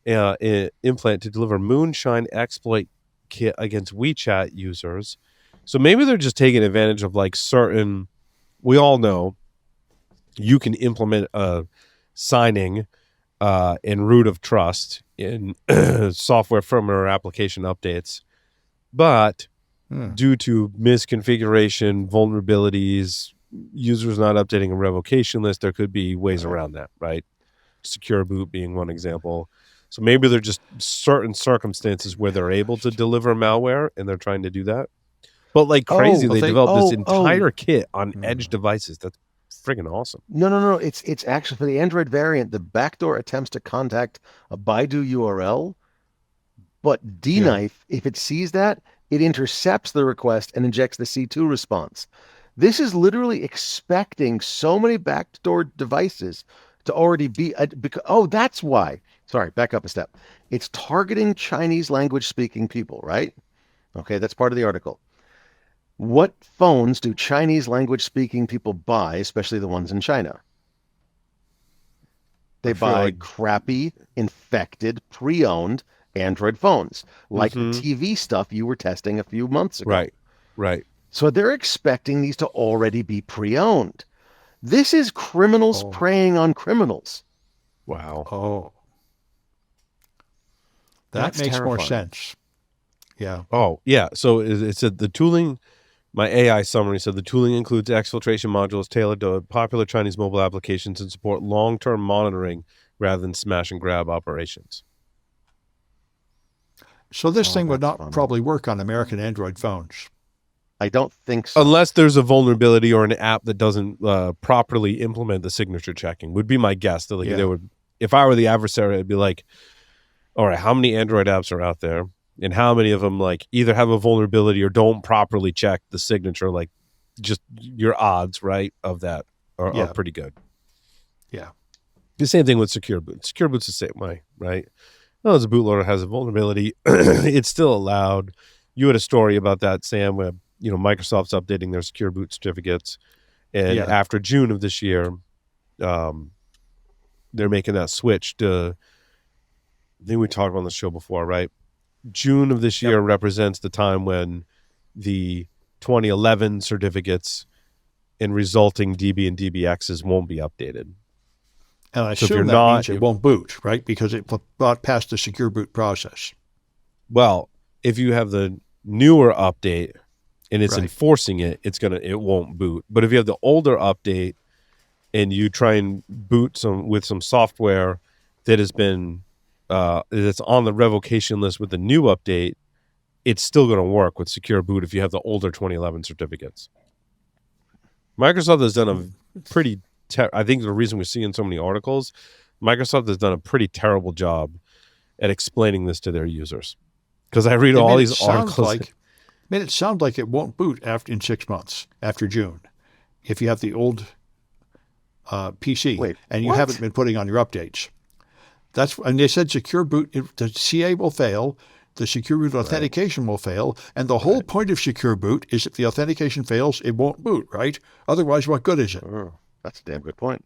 to deliver moonshine exploit kit against WeChat users. So maybe they're just taking advantage of like certain, we all know you can implement a signing and root of trust in software firmware application updates. But due to misconfiguration, vulnerabilities, users not updating a revocation list, there could be ways around that, right? Secure boot being one example. So maybe they're just certain circumstances where they're able to deliver malware and they're trying to do that. But like crazy, they developed this entire kit on edge devices. That's friggin' awesome. No. It's actually for the Android variant. The backdoor attempts to contact a Baidu URL, but DKnife, if it sees that, it intercepts the request and injects the C2 response. This is literally expecting so many backdoor devices to already be. That's why. Sorry, back up a step. It's targeting Chinese language speaking people, right? Okay, that's part of the article. What phones do Chinese language speaking people buy, especially the ones in China? They buy crappy, infected, pre-owned Android phones, like the TV stuff you were testing a few months ago. Right. So they're expecting these to already be pre-owned. This is criminals preying on criminals. Wow. Oh. That's makes terrifying. more sense. Yeah. Oh, yeah. So it said the tooling, my AI summary said the tooling includes exfiltration modules tailored to popular Chinese mobile applications and support long-term monitoring rather than smash and grab operations. So this thing would not probably work on American Android phones. I don't think so. Unless there's a vulnerability or an app that doesn't properly implement the signature checking, would be my guess. That they would, if I were the adversary, I'd be like, all right, how many Android apps are out there? And how many of them like either have a vulnerability or don't properly check the signature? Like just your odds, right, of that are pretty good. Yeah. The same thing with Secure Boot. Secure Boot's the same way, right? As a bootloader has a vulnerability, it's still allowed. You had a story about that, Sam, where Microsoft's updating their Secure Boot certificates, and after June of this year, they're making that switch to. I think we talked about on the show before, right? June of this year represents the time when the 2011 certificates and resulting DB and DBXs won't be updated. And I assume that means it won't boot, right? Because it got past the secure boot process. Well, if you have the newer update and it's enforcing it, it won't boot. But if you have the older update and you try and boot with some software that has been that's on the revocation list with the new update, it's still going to work with secure boot if you have the older 2011 certificates. Microsoft has done a pretty I think the reason we're seeing so many articles, Microsoft has done a pretty terrible job at explaining this to their users. Because I read all these articles. Made it sound like it won't boot in 6 months, after June, if you have the old PC and you haven't been putting on your updates. And they said secure boot, the CA will fail, the secure boot authentication will fail, and the whole point of secure boot is if the authentication fails, it won't boot, right? Otherwise, what good is it? That's a damn good point.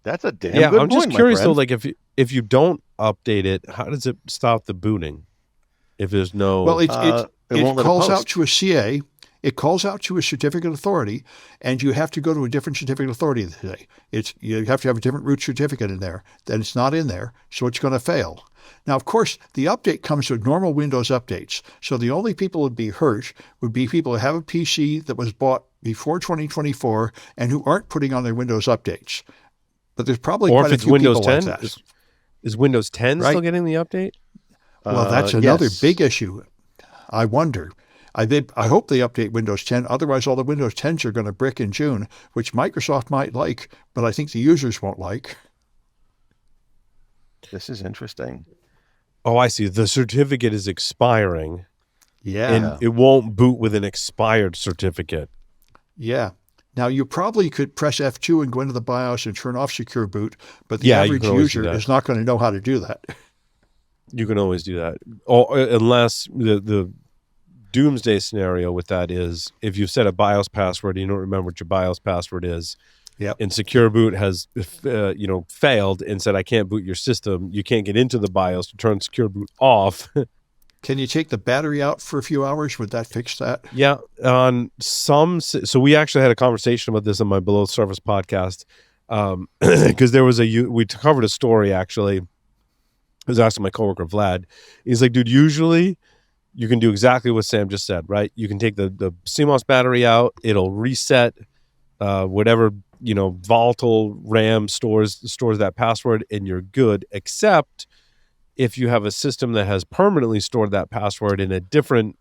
That's a damn good point. I'm just curious though, like if you don't update it, how does it stop the booting? If there's no, well, it calls out to a CA It calls out to a certificate authority, and you have to go to a different certificate authority today. You have to have a different root certificate in there. Then it's not in there, so it's going to fail. Now, of course, the update comes with normal Windows updates. So the only people who would be hurt would be people who have a PC that was bought before 2024 and who aren't putting on their Windows updates. But there's probably Or quite if a it's few Windows people 10, like that. is Windows 10 Right. still getting the update? Well, that's another yes. big issue. I wonder. I hope they update Windows 10. Otherwise, all the Windows 10s are going to brick in June, which Microsoft might like, but I think the users won't like. This is interesting. Oh, I see. The certificate is expiring, Yeah. and it won't boot with an expired certificate. Yeah. Now, you probably could press F2 and go into the BIOS and turn off Secure Boot, but the Yeah, you average can always do user that. is not going to know how to do that. You can always do that. Or, unless the doomsday scenario with that is if you set a BIOS password and you don't remember what your BIOS password is, Yep. and Secure Boot has failed and said, I can't boot your system, you can't get into the BIOS to turn Secure Boot off. Can you take the battery out for a few hours? Would that fix that? Yeah, on some. So we actually had a conversation about this on my Below the Surface podcast because there was we covered a story actually. I was asking my coworker Vlad. He's like, dude, usually you can do exactly what Sam just said, right? You can take the CMOS battery out, it'll reset whatever volatile RAM stores that password, and you're good. Except if you have a system that has permanently stored that password in a different,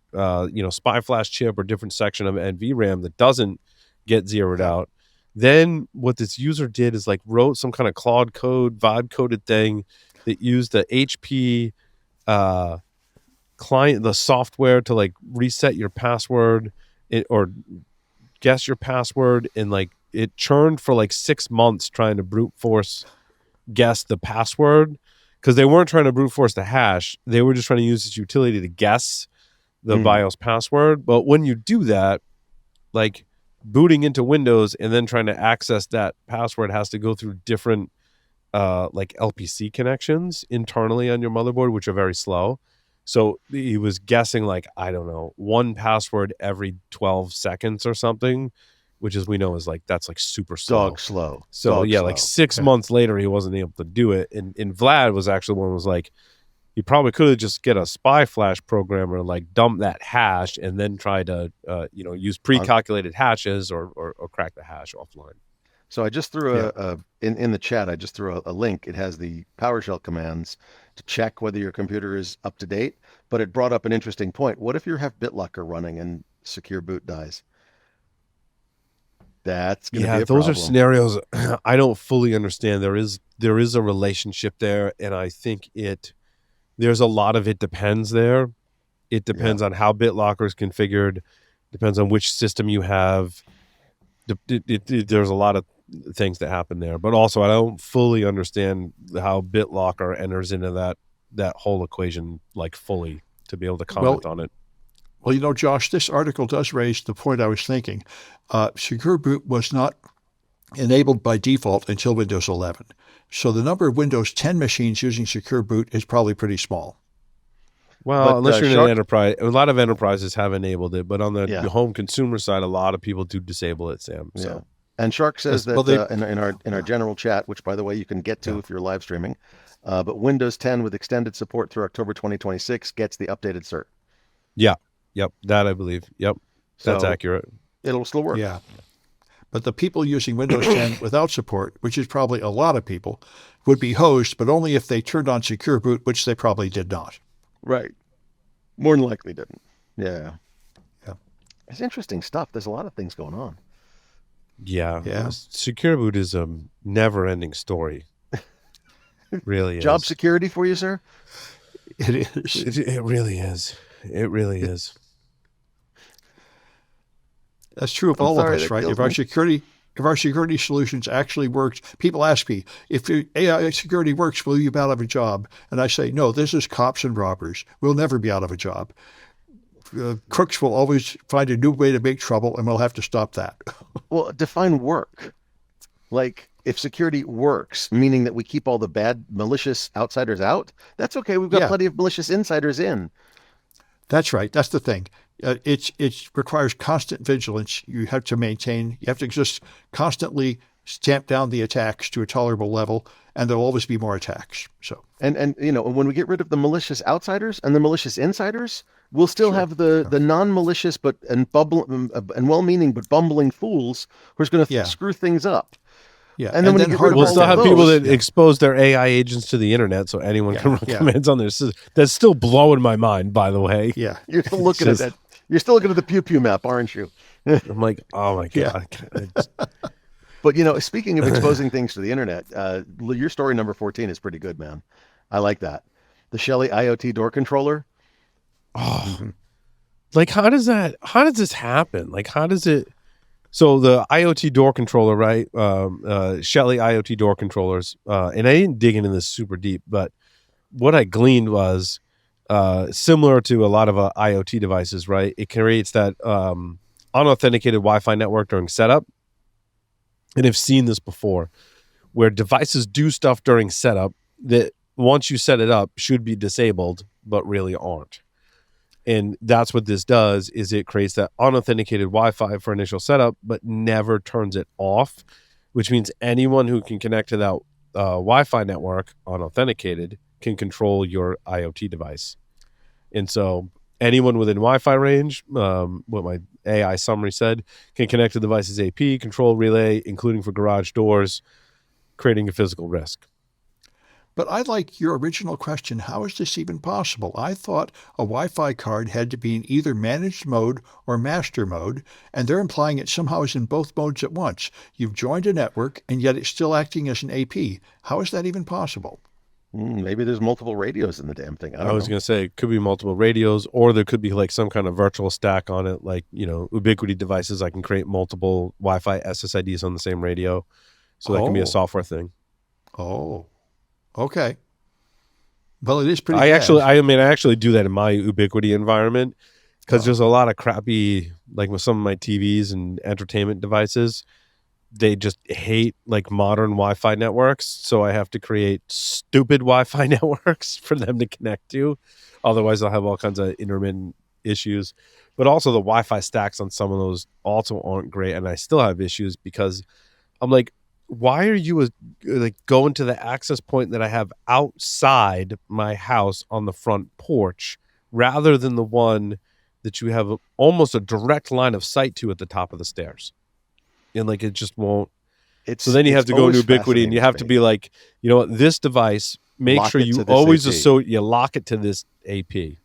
spy flash chip or different section of NVRAM that doesn't get zeroed out, then what this user did is like wrote some kind of Claude code, vibe coded thing that used the HP client, the software to like reset your password or guess your password, and like it churned for like 6 months trying to brute force guess the password. Because they weren't trying to brute force the hash. They were just trying to use this utility to guess the BIOS password. But when you do that, like booting into Windows and then trying to access that password has to go through different like LPC connections internally on your motherboard, which are very slow. So he was guessing like, I don't know, one password every 12 seconds or something, which as we know is like, that's like super slow. Dog slow. So Dog yeah, slow. like 6 months later, he wasn't able to do it. And Vlad was actually one who was like, you probably could have just get a spy flash programmer, like dump that hash and then try to, use pre-calculated hashes or crack the hash offline. So I just threw in the chat, I just threw a link. It has the PowerShell commands to check whether your computer is up to date, but it brought up an interesting point. What if you have BitLocker running and Secure Boot dies? That's going to be a those problem. are scenarios I don't fully understand. There is a relationship there, and I think there's a lot of it depends there. It depends on how BitLocker is configured, depends on which system you have. There's a lot of things that happen there, but also I don't fully understand how BitLocker enters into that whole equation like fully to be able to comment on it. Well, Josh, this article does raise the point I was thinking. Secure Boot was not enabled by default until Windows 11. So the number of Windows 10 machines using Secure Boot is probably pretty small. Well, But, unless you're in Shark- an enterprise, a lot of enterprises have enabled it, but on the home consumer side, a lot of people do disable it, Sam. So. Yeah. And Shark says Yes, that in our general chat, which by the way you can get to if you're live streaming, but Windows 10 with extended support through October 2026 gets the updated cert. Yeah. Yep. That I believe. Yep. That's So accurate. It'll still work. Yeah. But the people using Windows 10 without support, which is probably a lot of people, would be hosed, but only if they turned on Secure Boot, which they probably did not. Right. More than likely didn't. Yeah. Yeah. It's interesting stuff. There's a lot of things going on. Yeah. Yeah. Secure Boot is a never-ending story. It really is. Job security for you, sir? It is. It really is. It really is. That's true of all of us, right? If our security solutions actually worked, people ask me, if your AI security works, will you be out of a job? And I say, no, this is cops and robbers. We'll never be out of a job. Crooks will always find a new way to make trouble, and we'll have to stop that. Well, define work. Like, if security works, meaning that we keep all the bad, malicious outsiders out, that's okay. We've got plenty of malicious insiders in. That's right. That's the thing. It requires constant vigilance. You have to just constantly stamp down the attacks to a tolerable level, and there'll always be more attacks. So, and when we get rid of the malicious outsiders and the malicious insiders, we'll still have the non-malicious and well-meaning but bumbling fools who are going to screw things up. Yeah, and then we'll still have people that expose their AI agents to the internet, so anyone can run commands on their system. That's still blowing my mind, by the way. Yeah, you're still looking at that. You're still looking at the pew pew map, aren't you? I'm like, oh my god. But speaking of exposing things to the internet, your story number 14 is pretty good, man. I like that. The Shelly IoT door controller. Oh, like how does this happen? Like how does it? So the IoT door controller, right? Shelly IoT door controllers, and I didn't dig into this super deep, but what I gleaned was similar to a lot of IoT devices, right? It creates that unauthenticated Wi-Fi network during setup. And I've seen this before, where devices do stuff during setup that once you set it up should be disabled, but really aren't. And that's what this does, is it creates that unauthenticated Wi-Fi for initial setup, but never turns it off, which means anyone who can connect to that Wi-Fi network unauthenticated can control your IoT device. And so anyone within Wi-Fi range, what my AI summary said, can connect to the device's AP, control relay, including for garage doors, creating a physical risk. But I like your original question, how is this even possible? I thought a Wi-Fi card had to be in either managed mode or master mode, and they're implying it somehow is in both modes at once. You've joined a network, and yet it's still acting as an AP. How is that even possible? Maybe there's multiple radios in the damn thing. I was going to say, it could be multiple radios, or there could be like some kind of virtual stack on it, like, Ubiquiti devices. I can create multiple Wi-Fi SSIDs on the same radio. So that can be a software thing. Oh, okay. Well, it is pretty I actually do that in my Ubiquiti environment, because there's a lot of crappy, like with some of my TVs and entertainment devices, they just hate like modern Wi-Fi networks. So I have to create stupid Wi-Fi networks for them to connect to. Otherwise, I'll have all kinds of intermittent issues. But also the Wi-Fi stacks on some of those also aren't great. And I still have issues because I'm like, why are you going to the access point that I have outside my house on the front porch rather than the one that you have almost a direct line of sight to at the top of the stairs? And like, it just won't. So then you have to go to Ubiquiti and you have to be like, you know what, this device, make sure you always lock it to this AP.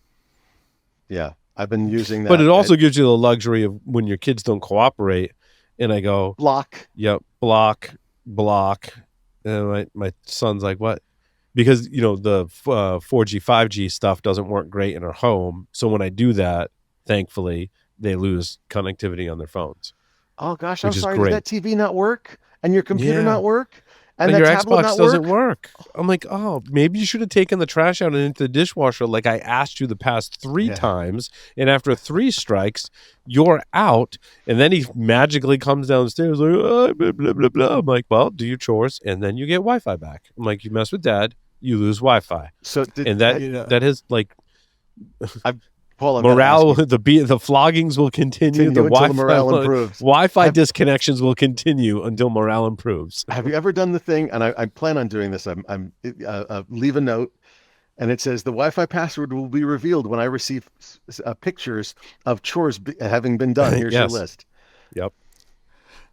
Yeah, I've been using that. But it also gives you the luxury of when your kids don't cooperate and I go, block. Yep, block. And my son's like, what? Because, the 4G, 5G stuff doesn't work great in our home. So when I do that, thankfully, they lose connectivity on their phones. Oh, gosh, I'm sorry. Did that TV not work? And your computer not work? And your tablet Xbox doesn't work. I'm like, oh, maybe you should have taken the trash out and into the dishwasher like I asked you the past 3 times. And after 3 strikes, you're out. And then he magically comes downstairs like, oh, blah, blah, blah, blah. I'm like, well, do your chores, and then you get Wi-Fi back. I'm like, you mess with Dad, you lose Wi-Fi. So that has like... Paul, morale, the floggings will continue. The Wi-Fi morale improves. Wi-Fi disconnections will continue until morale improves. Have you ever done the thing? And I plan on doing this. I'm leave a note, and it says the Wi-Fi password will be revealed when I receive pictures of chores having been done. Here's your list. Yep.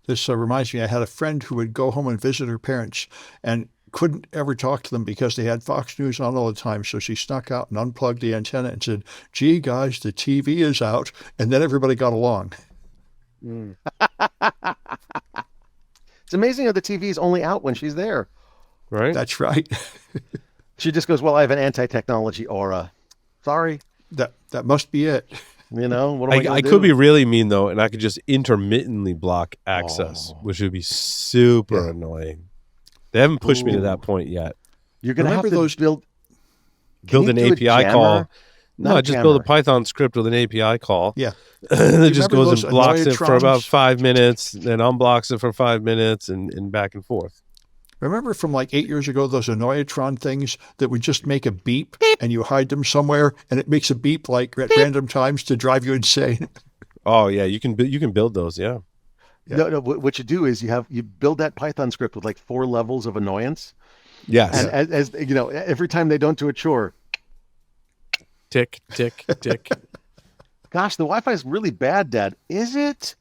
This reminds me. I had a friend who would go home and visit her parents, and couldn't ever talk to them because they had Fox News on all the time. So she snuck out and unplugged the antenna and said, gee, guys, the TV is out. And then everybody got along. It's amazing how the TV is only out when she's there. Right? That's right. She just goes, well, I have an anti-technology aura. Sorry. That must be it. What am I I could be really mean, though, and I could just intermittently block access, which would be super annoying. They haven't pushed me to that point yet. You're going to have to build an API call. No, just build a Python script with an API call. Yeah. It just goes and blocks it for about 5 minutes, then unblocks it for 5 minutes, and back and forth. Remember from like 8 years ago, those Annoyatron things that would just make a beep and you hide them somewhere and it makes a beep like at random times to drive you insane? Oh yeah, you can build those. Yeah. No, no. What you do is you build that Python script with like 4 levels of annoyance, Yes. and as you know, every time they don't do a chore, Tick, tick, tick. gosh, the Wi-Fi is really bad, Dad. Is it?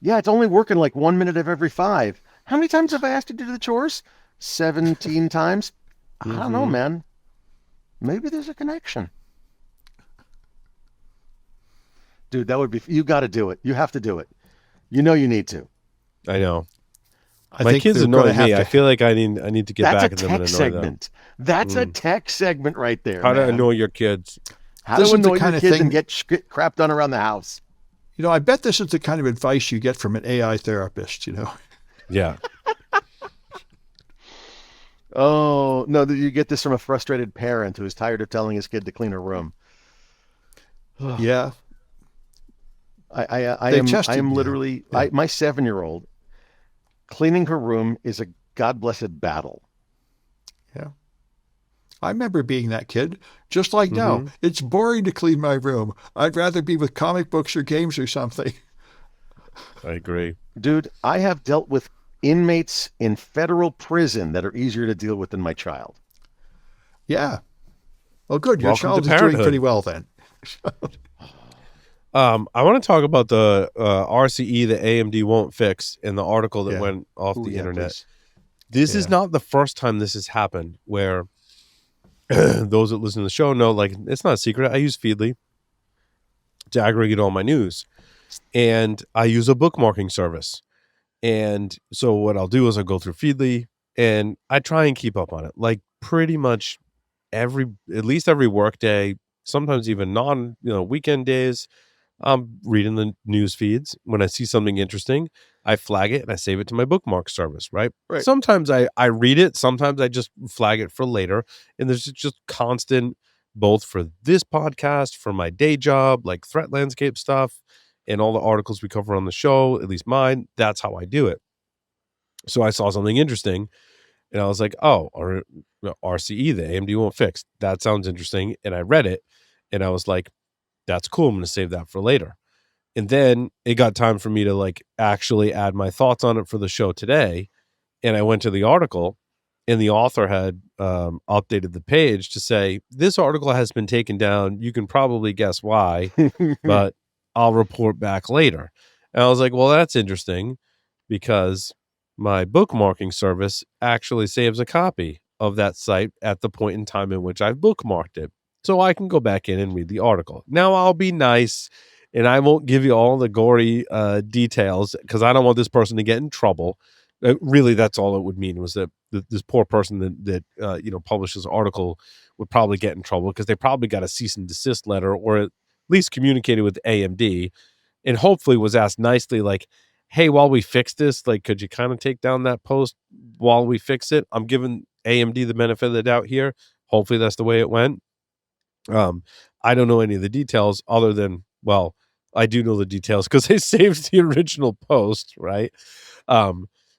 Yeah, it's only working like 1 minute of every 5. How many times have I asked you to do the chores? 17 times. I don't know, man. Maybe there's a connection. Dude, that would be. You got to do it. You have to do it. You know you need to. I know. I My think kids they're annoy gonna have me. to- I feel like I need to get That's back a at them and tech annoy segment. That's a tech segment right there. them. How to man. annoy your kids. How This to is the annoy kind your of kids thing- and get crap done around the house. You know, I bet this is the kind of advice you get from an AI therapist, you know. Yeah. Oh no, you get this from a frustrated parent who is tired of telling his kid to clean her room. Yeah. I They am tested you. literally Yeah. my 7-year-old cleaning her room is a god blessed battle. Yeah. I remember being that kid, just like now. It's boring to clean my room. I'd rather be with comic books or games or something. I agree. Dude, I have dealt with inmates in federal prison that are easier to deal with than my child. Yeah. Well, good. Your Welcome to child is doing parenthood. pretty well then. I want to talk about the RCE that AMD won't fix in the article that Yeah. went off Ooh, the yeah, internet. please. This is Yeah. not the first time this has happened where those that listen to the show know, like, it's not a secret. I use Feedly to aggregate all my news. And I use a bookmarking service. And so what I'll do is I'll go through Feedly and I try and keep up on it. Like pretty much at least every work day, sometimes even weekend days, I'm reading the news feeds. When I see something interesting, I flag it and I save it to my bookmark service, right? Right. Sometimes I read it. Sometimes I just flag it for later. And there's just constant, both for this podcast, for my day job, like threat landscape stuff, and all the articles we cover on the show, at least mine. That's how I do it. So I saw something interesting and I was like, oh, RCE, the AMD won't fix. That sounds interesting. And I read it and I was like, that's cool. I'm going to save that for later. And then it got time for me to like actually add my thoughts on it for the show today. And I went to the article and the author had updated the page to say, this article has been taken down. You can probably guess why, but I'll report back later. And I was like, well, that's interesting because my bookmarking service actually saves a copy of that site at the point in time in which I've bookmarked it. So I can go back in and read the article. Now I'll be nice and I won't give you all the gory details because I don't want this person to get in trouble. Really, that's all it would mean was that this poor person that publishes an article would probably get in trouble because they probably got a cease and desist letter or at least communicated with AMD and hopefully was asked nicely like, hey, while we fix this, like, could you kind of take down that post while we fix it? I'm giving AMD the benefit of the doubt here. Hopefully that's the way it went. I don't know any of the details other than, well, I do know the details because they saved the original post, right?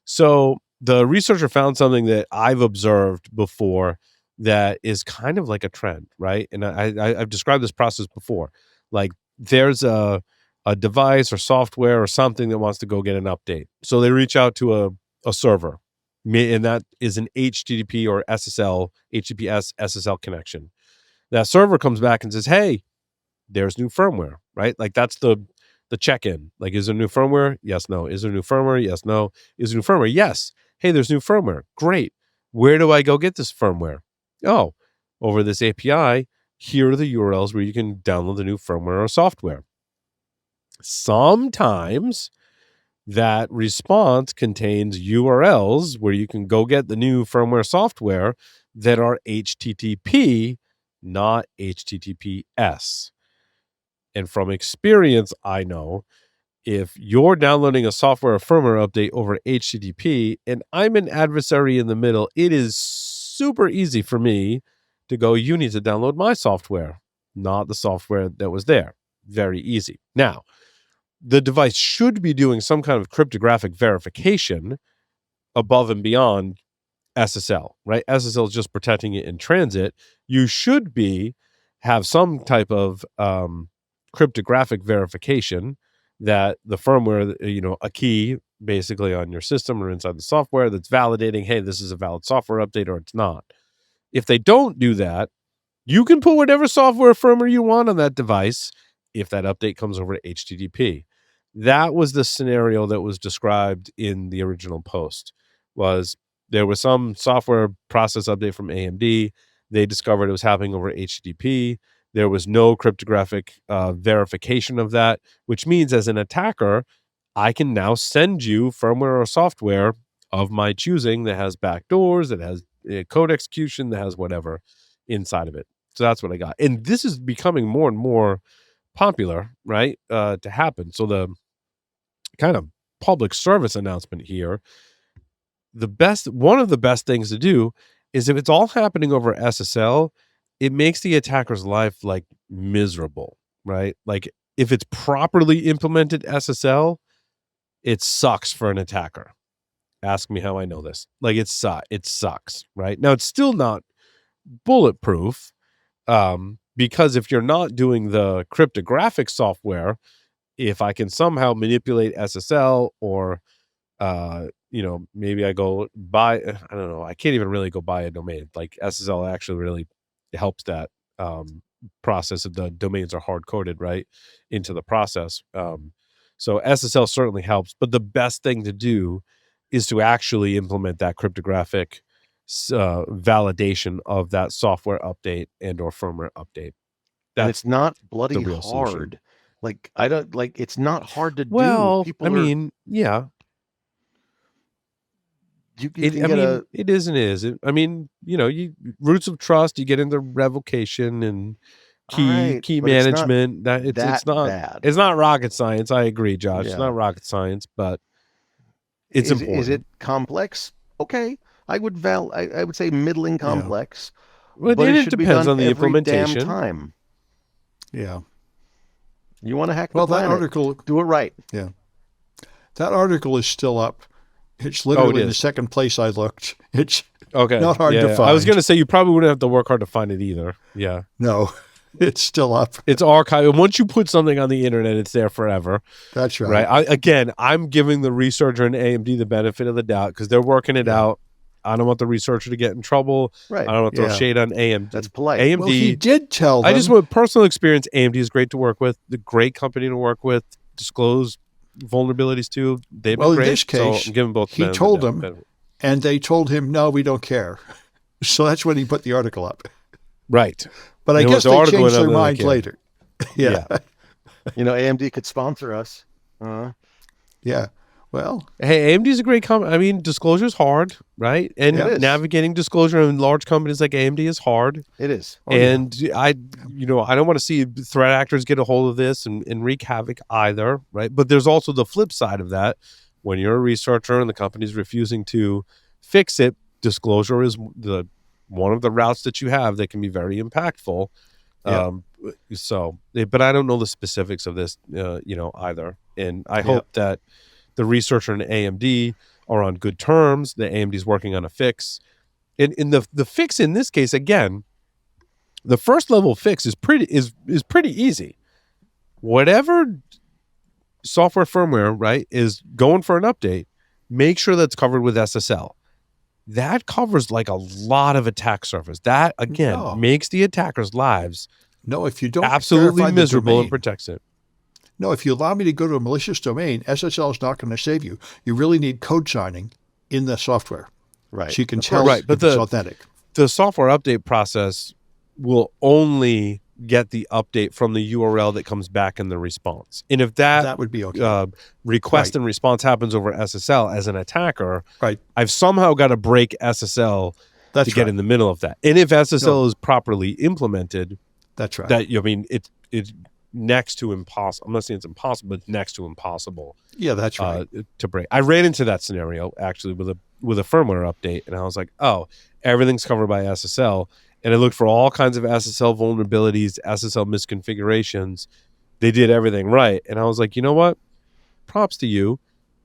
So the researcher found something that I've observed before that is kind of like a trend, right? And I've described this process before. Like there's a device or software or something that wants to go get an update. So they reach out to a server, and that is an HTTP or SSL, HTTPS SSL connection. That server comes back and says, hey, there's new firmware, right? Like that's the check-in. Like, is there new firmware? Yes, no. Is there new firmware? Yes, no. Is there new firmware? Yes. Hey, there's new firmware. Great. Where do I go get this firmware? Oh, over this API, here are the URLs where you can download the new firmware or software. Sometimes that response contains URLs where you can go get the new firmware software that are HTTP, not HTTPS. And from experience, I know if you're downloading a software or firmware update over HTTP and I'm an adversary in the middle, it is super easy for me to go, you need to download my software, not the software that was there. Very easy. Now, the device should be doing some kind of cryptographic verification above and beyond SSL, right? SSL is just protecting it in transit. You should have some type of cryptographic verification that the firmware, a key basically on your system or inside the software that's validating, hey, this is a valid software update or it's not. If they don't do that, you can put whatever software firmware you want on that device if that update comes over to HTTP. That was the scenario that was described in the original post. Was there was some software process update from AMD. They discovered it was happening over HTTP. There was no cryptographic verification of that, which means as an attacker, I can now send you firmware or software of my choosing that has backdoors, that has code execution, that has whatever inside of it. So that's what I got. And this is becoming more and more popular, right, to happen. So the kind of public service announcement here, one of the best things to do is if it's all happening over SSL, it makes the attacker's life like miserable, right? Like if it's properly implemented SSL, it sucks for an attacker. Ask me how I know this. Like it sucks, right? Now it's still not bulletproof, because if you're not doing the cryptographic software, if I can somehow manipulate SSL or maybe I go buy, I don't know, I can't even really go buy a domain. Like SSL actually really helps that process if the domains are hard coded right into the process. So SSL certainly helps, but the best thing to do is to actually implement that cryptographic validation of that software update and or firmware update. And it's not bloody hard. Solution. Like I don't like it's not hard to do. Yeah. It is and is. Roots of trust. You get into revocation and key management. It's not bad. It's not rocket science. I agree, Josh. Yeah. It's not rocket science, but it's important. Is it complex? Okay, I would say middling complex. Yeah. But it depends on the implementation. Damn time. Yeah. You want to hack the planet? That article, do it right. Yeah. That article is still up. It's literally in the second place I looked. It's not hard to find. I was going to say you probably wouldn't have to work hard to find it either. Yeah. No, it's still up. It's archived. And once you put something on the internet, it's there forever. That's right. I'm giving the researcher and AMD the benefit of the doubt because they're working it out. I don't want the researcher to get in trouble. Right. I don't want to throw shade on AMD. That's polite. AMD. Well, he did tell them. I just want personal experience. AMD is great to work with. The great company to work with. Disclose vulnerabilities too. They've been great. In this case, so I'm giving both. He told them, and they told him, "No, we don't care." So that's when he put the article up. Right. But I guess they changed their mind later. Yeah. AMD could sponsor us. Yeah. Well, hey, AMD is a great company. Disclosure is hard, right? And navigating disclosure in large companies like AMD is hard. It is. I don't want to see threat actors get a hold of this and wreak havoc either, right? But there's also the flip side of that. When you're a researcher and the company's refusing to fix it, disclosure is one of the routes that you have that can be very impactful. Yeah. But I don't know the specifics of this, either. And I hope that the researcher and AMD are on good terms. The AMD is working on a fix. And the fix in this case, again, the first level fix is pretty easy. Whatever software firmware, right, is going for an update, make sure that's covered with SSL. That covers like a lot of attack surface. That, again, makes the attacker's lives if you don't absolutely miserable and protects it. No, if you allow me to go to a malicious domain, SSL is not going to save you. You really need code signing in the software. Right. So you can tell if it's authentic. The software update process will only get the update from the URL that comes back in the response. And if that would be okay. Request and response happens over SSL as an attacker, right, I've somehow got to break SSL to get in the middle of that. And if SSL is properly implemented, that's right. It's next to impossible. I'm not saying it's impossible, but next to impossible. Yeah, that's right. To break. I ran into that scenario actually with a firmware update, and I was like, oh, everything's covered by SSL. And I looked for all kinds of SSL vulnerabilities, SSL misconfigurations. They did everything right. And I was like, you know what? Props to you.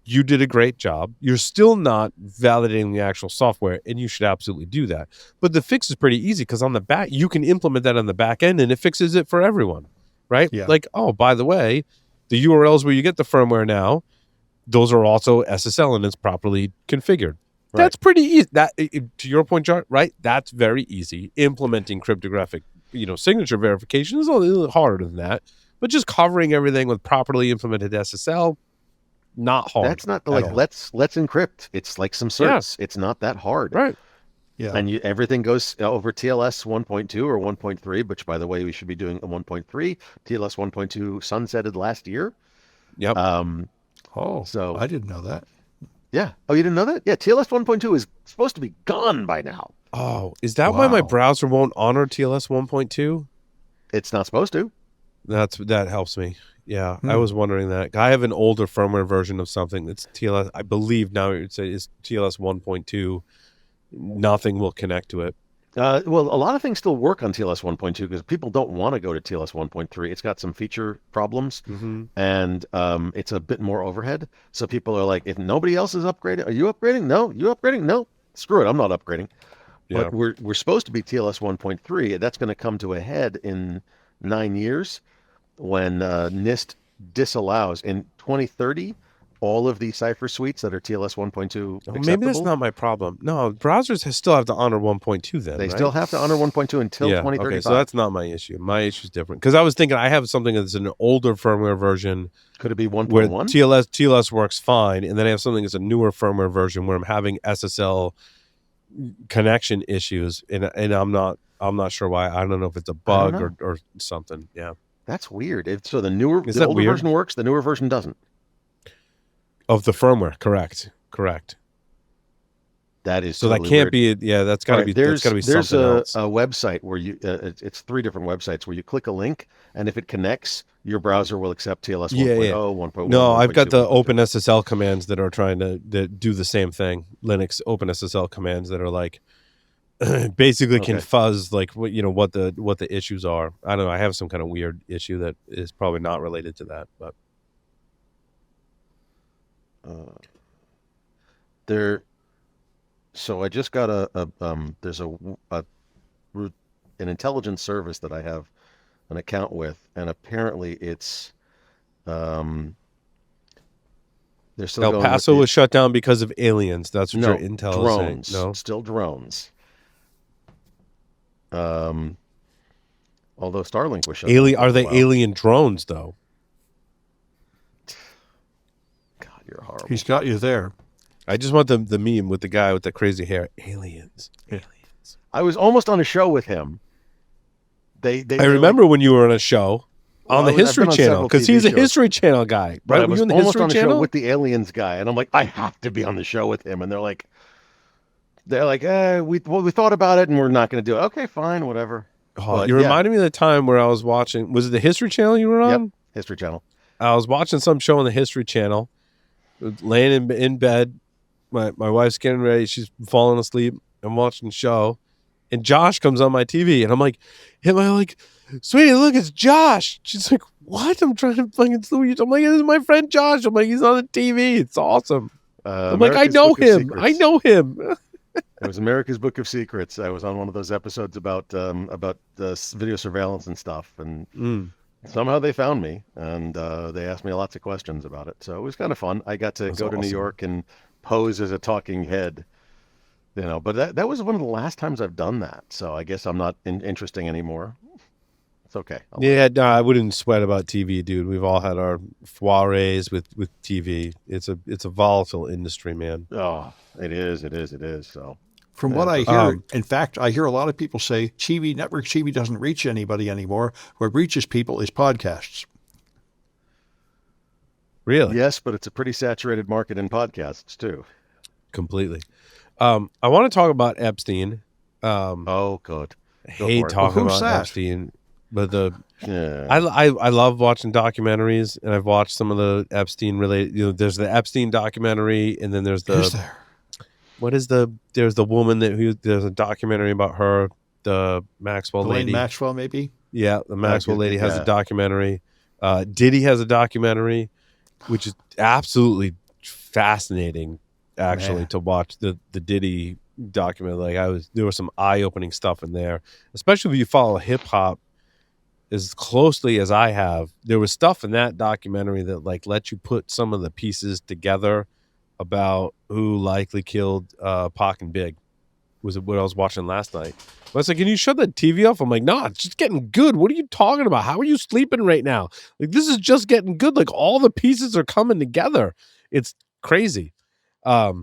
you did a great job. You're still not validating the actual software, and you should absolutely do that. But the fix is pretty easy because on the back, you can implement that on the back end, and it fixes it for everyone, right? Yeah. Like, oh, by the way, the URLs where you get the firmware now, those are also SSL, and it's properly configured. Right. That's pretty easy. To your point, John, right? That's very easy. Implementing cryptographic, signature verification is a little harder than that. But just covering everything with properly implemented SSL, not hard. That's not like all. let's encrypt. It's like some certs. It's not that hard. Right. Yeah. And everything goes over TLS 1.2 or 1.3, which, by the way, we should be doing a 1.3. TLS 1.2 sunsetted last year. Yep. So I didn't know that. Yeah. Oh, you didn't know that? Yeah. TLS 1.2 is supposed to be gone by now. Oh, is that why my Wow. browser won't honor TLS 1.2? It's not supposed to. That helps me. Yeah, I was wondering that. I have an older firmware version of something that's TLS. I believe now it would say is TLS 1.2. Nothing will connect to it. Well, a lot of things still work on TLS 1.2 because people don't want to go to TLS 1.3. It's got some feature problems, and it's a bit more overhead. So people are like, if nobody else is upgrading, are you upgrading? No. You upgrading? No. Screw it. I'm not upgrading. Yeah. But we're supposed to be TLS 1.3. That's going to come to a head in 9 years when NIST disallows in 2030 all of the cipher suites that are TLS 1.2 acceptable. Maybe that's not my problem. No, browsers still have to honor 1.2 then, They right? still have to honor 1.2 until 2035. Okay, so that's not my issue. My issue is different. Because I was thinking I have something that's an older firmware version Could it be where 1.1? TLS works fine, and then I have something that's a newer firmware version where I'm having SSL connection issues, and I'm not sure why. I don't know if it's a bug or something. Yeah. That's weird. So the Is older that weird? version works, the newer version doesn't. Of the firmware, correct. That is So totally that can't weird. be. Yeah, that's got to be. That's got to be There's something else. a website where you it's 3 different websites where you click a link, and if it connects, your browser will accept TLS 1.0, 1.1. No, I've got the 1.2. OpenSSL commands that are trying to do the same thing. Linux OpenSSL commands that are like basically can fuzz like what the issues are. I don't know. I have some kind of weird issue that is probably not related to that, but So I just got there's an intelligence service that I have an account with, and apparently it's they're still El going Paso with was shut down because of aliens. That's what no your intel drones. is saying. No, Still drones. Although Starlink was shut down. Are for they a while. alien drones though? God, you're horrible. He's got you there. I just want the meme with the guy with the crazy hair. Aliens. I was almost on a show with him. I remember when you were on a show on the I've been History on Channel several because TV he's a shows. History Channel guy, But right? I Were was you on the almost History on a Channel? show with the aliens guy, and I'm like, I have to be on the show with him, and they're like, we thought about it, and we're not going to do it. Okay, fine, whatever. Oh, But, you yeah. reminded me of the time where I was watching. Was it the History Channel you were on? Yep, History Channel. I was watching some show on the History Channel, laying in bed. My wife's getting ready. She's falling asleep. I'm watching the show, and Josh comes on my TV, and I'm like, sweetie, look, it's Josh. She's like, what? I'm trying to fucking sleep you. I'm like, this is my friend Josh. I'm like, he's on the TV. It's awesome. I'm like, I America's know Book of him. Secrets. I know him. It was America's Book of Secrets. I was on one of those episodes about video surveillance and stuff, and somehow they found me, and they asked me lots of questions about it. So it was kind of fun. I got to go to New York and pose as a talking head, But that was one of the last times I've done that. So I guess I'm not interesting anymore. It's okay. I wouldn't sweat about TV, dude. We've all had our foirays with TV. It's a volatile industry, man. Oh, it is. So. From what I hear, in fact, I hear a lot of people say network TV doesn't reach anybody anymore. What reaches people is podcasts. Really? Yes, but it's a pretty saturated market in podcasts too. Completely. I want to talk about Epstein. Oh, good. I hate talking about Epstein, but yeah. I love watching documentaries, and I've watched some of the Epstein related. There's the Epstein documentary, and then there's there's the woman there's a documentary about her, the Maxwell lady. Maxwell, maybe. Yeah, the Maxwell lady has a documentary. Diddy has a documentary, which is absolutely fascinating actually Man. to watch the Diddy document. Like there was some eye-opening stuff in there, especially if you follow hip hop as closely as I have. There was stuff in that documentary that like let you put some of the pieces together about who likely killed Pac and Big. Was what I was watching last night. I was like, can you shut that TV off? I'm like, no, it's just getting good. What are you talking about? How are you sleeping right now? Like, this is just getting good. Like, all the pieces are coming together. It's crazy. But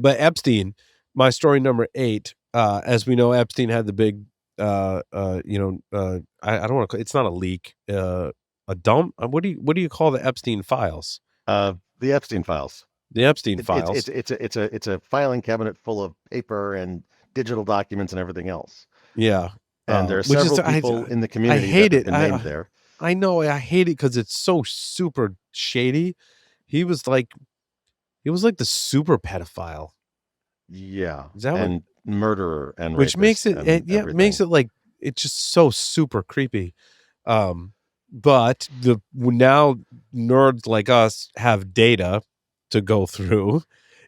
Epstein, my story number 8, as we know, Epstein had the big, I don't want to, it's not a leak, a dump. What do you call the Epstein files? The Epstein files. The Epstein files. It's a filing cabinet full of paper and digital documents and everything else. Yeah. And there are several people in the community I hate that have been named there. I know. I hate it because it's so super shady. He was like the super pedophile. Yeah. Is that and murderer and which makes it, everything. makes it like, it's just so super creepy. But now nerds like us have data to go through,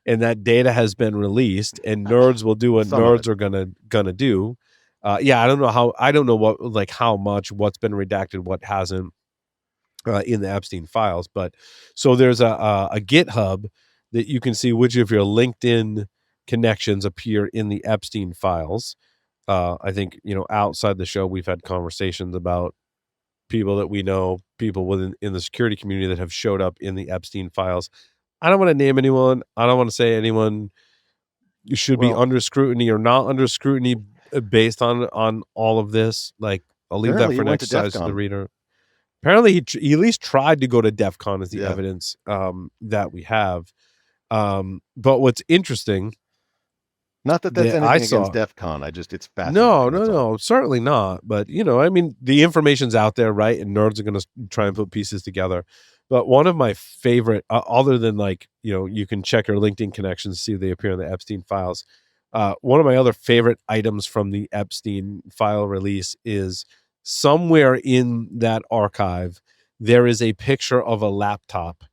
and that data has been released, and nerds will do what nerds are gonna do. I don't know what, like, how much, what's been redacted, what hasn't in the Epstein files. But so there's a GitHub that you can see which of your LinkedIn connections appear in the Epstein files. I think, outside the show, we've had conversations about people that we know, people in the security community that have showed up in the Epstein files. I don't want to name anyone. I don't want to say anyone should be under scrutiny or not under scrutiny based on all of this. Like, I'll leave that for an exercise to the reader. Apparently, he at least tried to go to DEF CON as the evidence that we have. But what's interesting... Not that that's anything against DEF CON. It's fascinating. No, certainly not. But, the information's out there, right? And nerds are going to try and put pieces together. But one of my favorite, other than you can check your LinkedIn connections, see if they appear in the Epstein files. One of my other favorite items from the Epstein file release is somewhere in that archive, there is a picture of a laptop.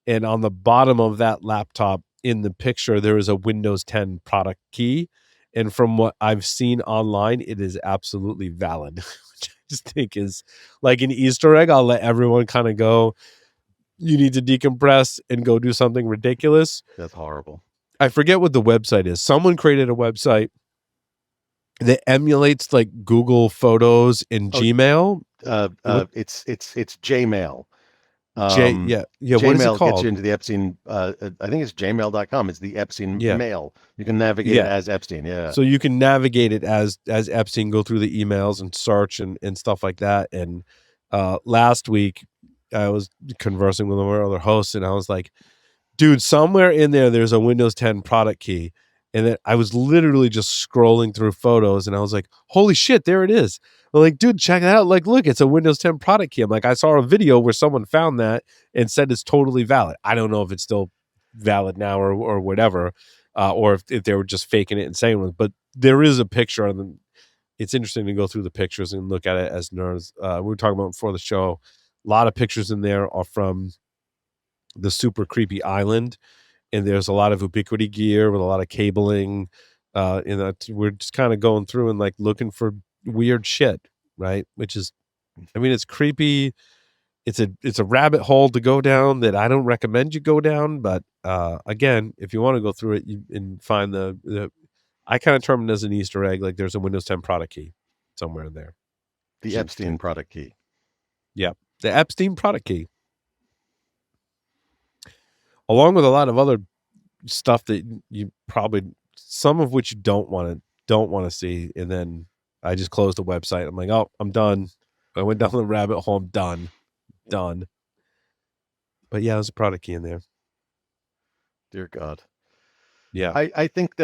And on the bottom of that laptop, in the picture, there is a Windows 10 product key. And from what I've seen online, it is absolutely valid, which I just think is like an Easter egg. I'll let everyone kind of go, you need to decompress and go do something ridiculous. That's horrible. I forget what the website is. Someone created a website that emulates like Google Photos and Gmail. It's Gmail. Gmail what is it called? Gets you into the Epstein. I think it's gmail.com. It's the Epstein mail. You can navigate it as Epstein. Yeah. So you can navigate it as Epstein, go through the emails and search and stuff like that. And last week I was conversing with one of our other hosts, and I was like, dude, somewhere in there's a Windows 10 product key. And then I was literally just scrolling through photos, and I was like, holy shit, there it is. I'm like, dude, check it out. Like, look, it's a Windows 10 product key. I'm like, I saw a video where someone found that and said it's totally valid. I don't know if it's still valid now or whatever, or if they were just faking it and saying it. But there is a picture, and it's interesting to go through the pictures and look at it as nerds. We were talking about before the show. A lot of pictures in there are from the super creepy island. And there's a lot of Ubiquity gear with a lot of cabling. We're just kind of going through and like looking for weird shit, right? Which is, it's creepy. It's a rabbit hole to go down that I don't recommend you go down. But again, if you want to go through it and find I kind of term it as an Easter egg. Like, there's a Windows 10 product key somewhere in there. The Epstein product key. Yeah, the Epstein product key. Along with a lot of other stuff that you probably, some of which you don't want to see. And then I just closed the website. I'm like, oh, I'm done. I went down the rabbit hole. I'm done. But yeah, there's a product key in there. Dear God. Yeah. I think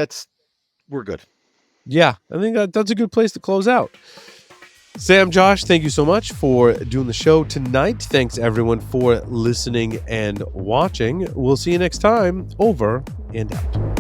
we're good. Yeah. I think that's a good place to close out. Sam, Josh, thank you so much for doing the show tonight. Thanks, everyone, for listening and watching. We'll see you next time. Over and out.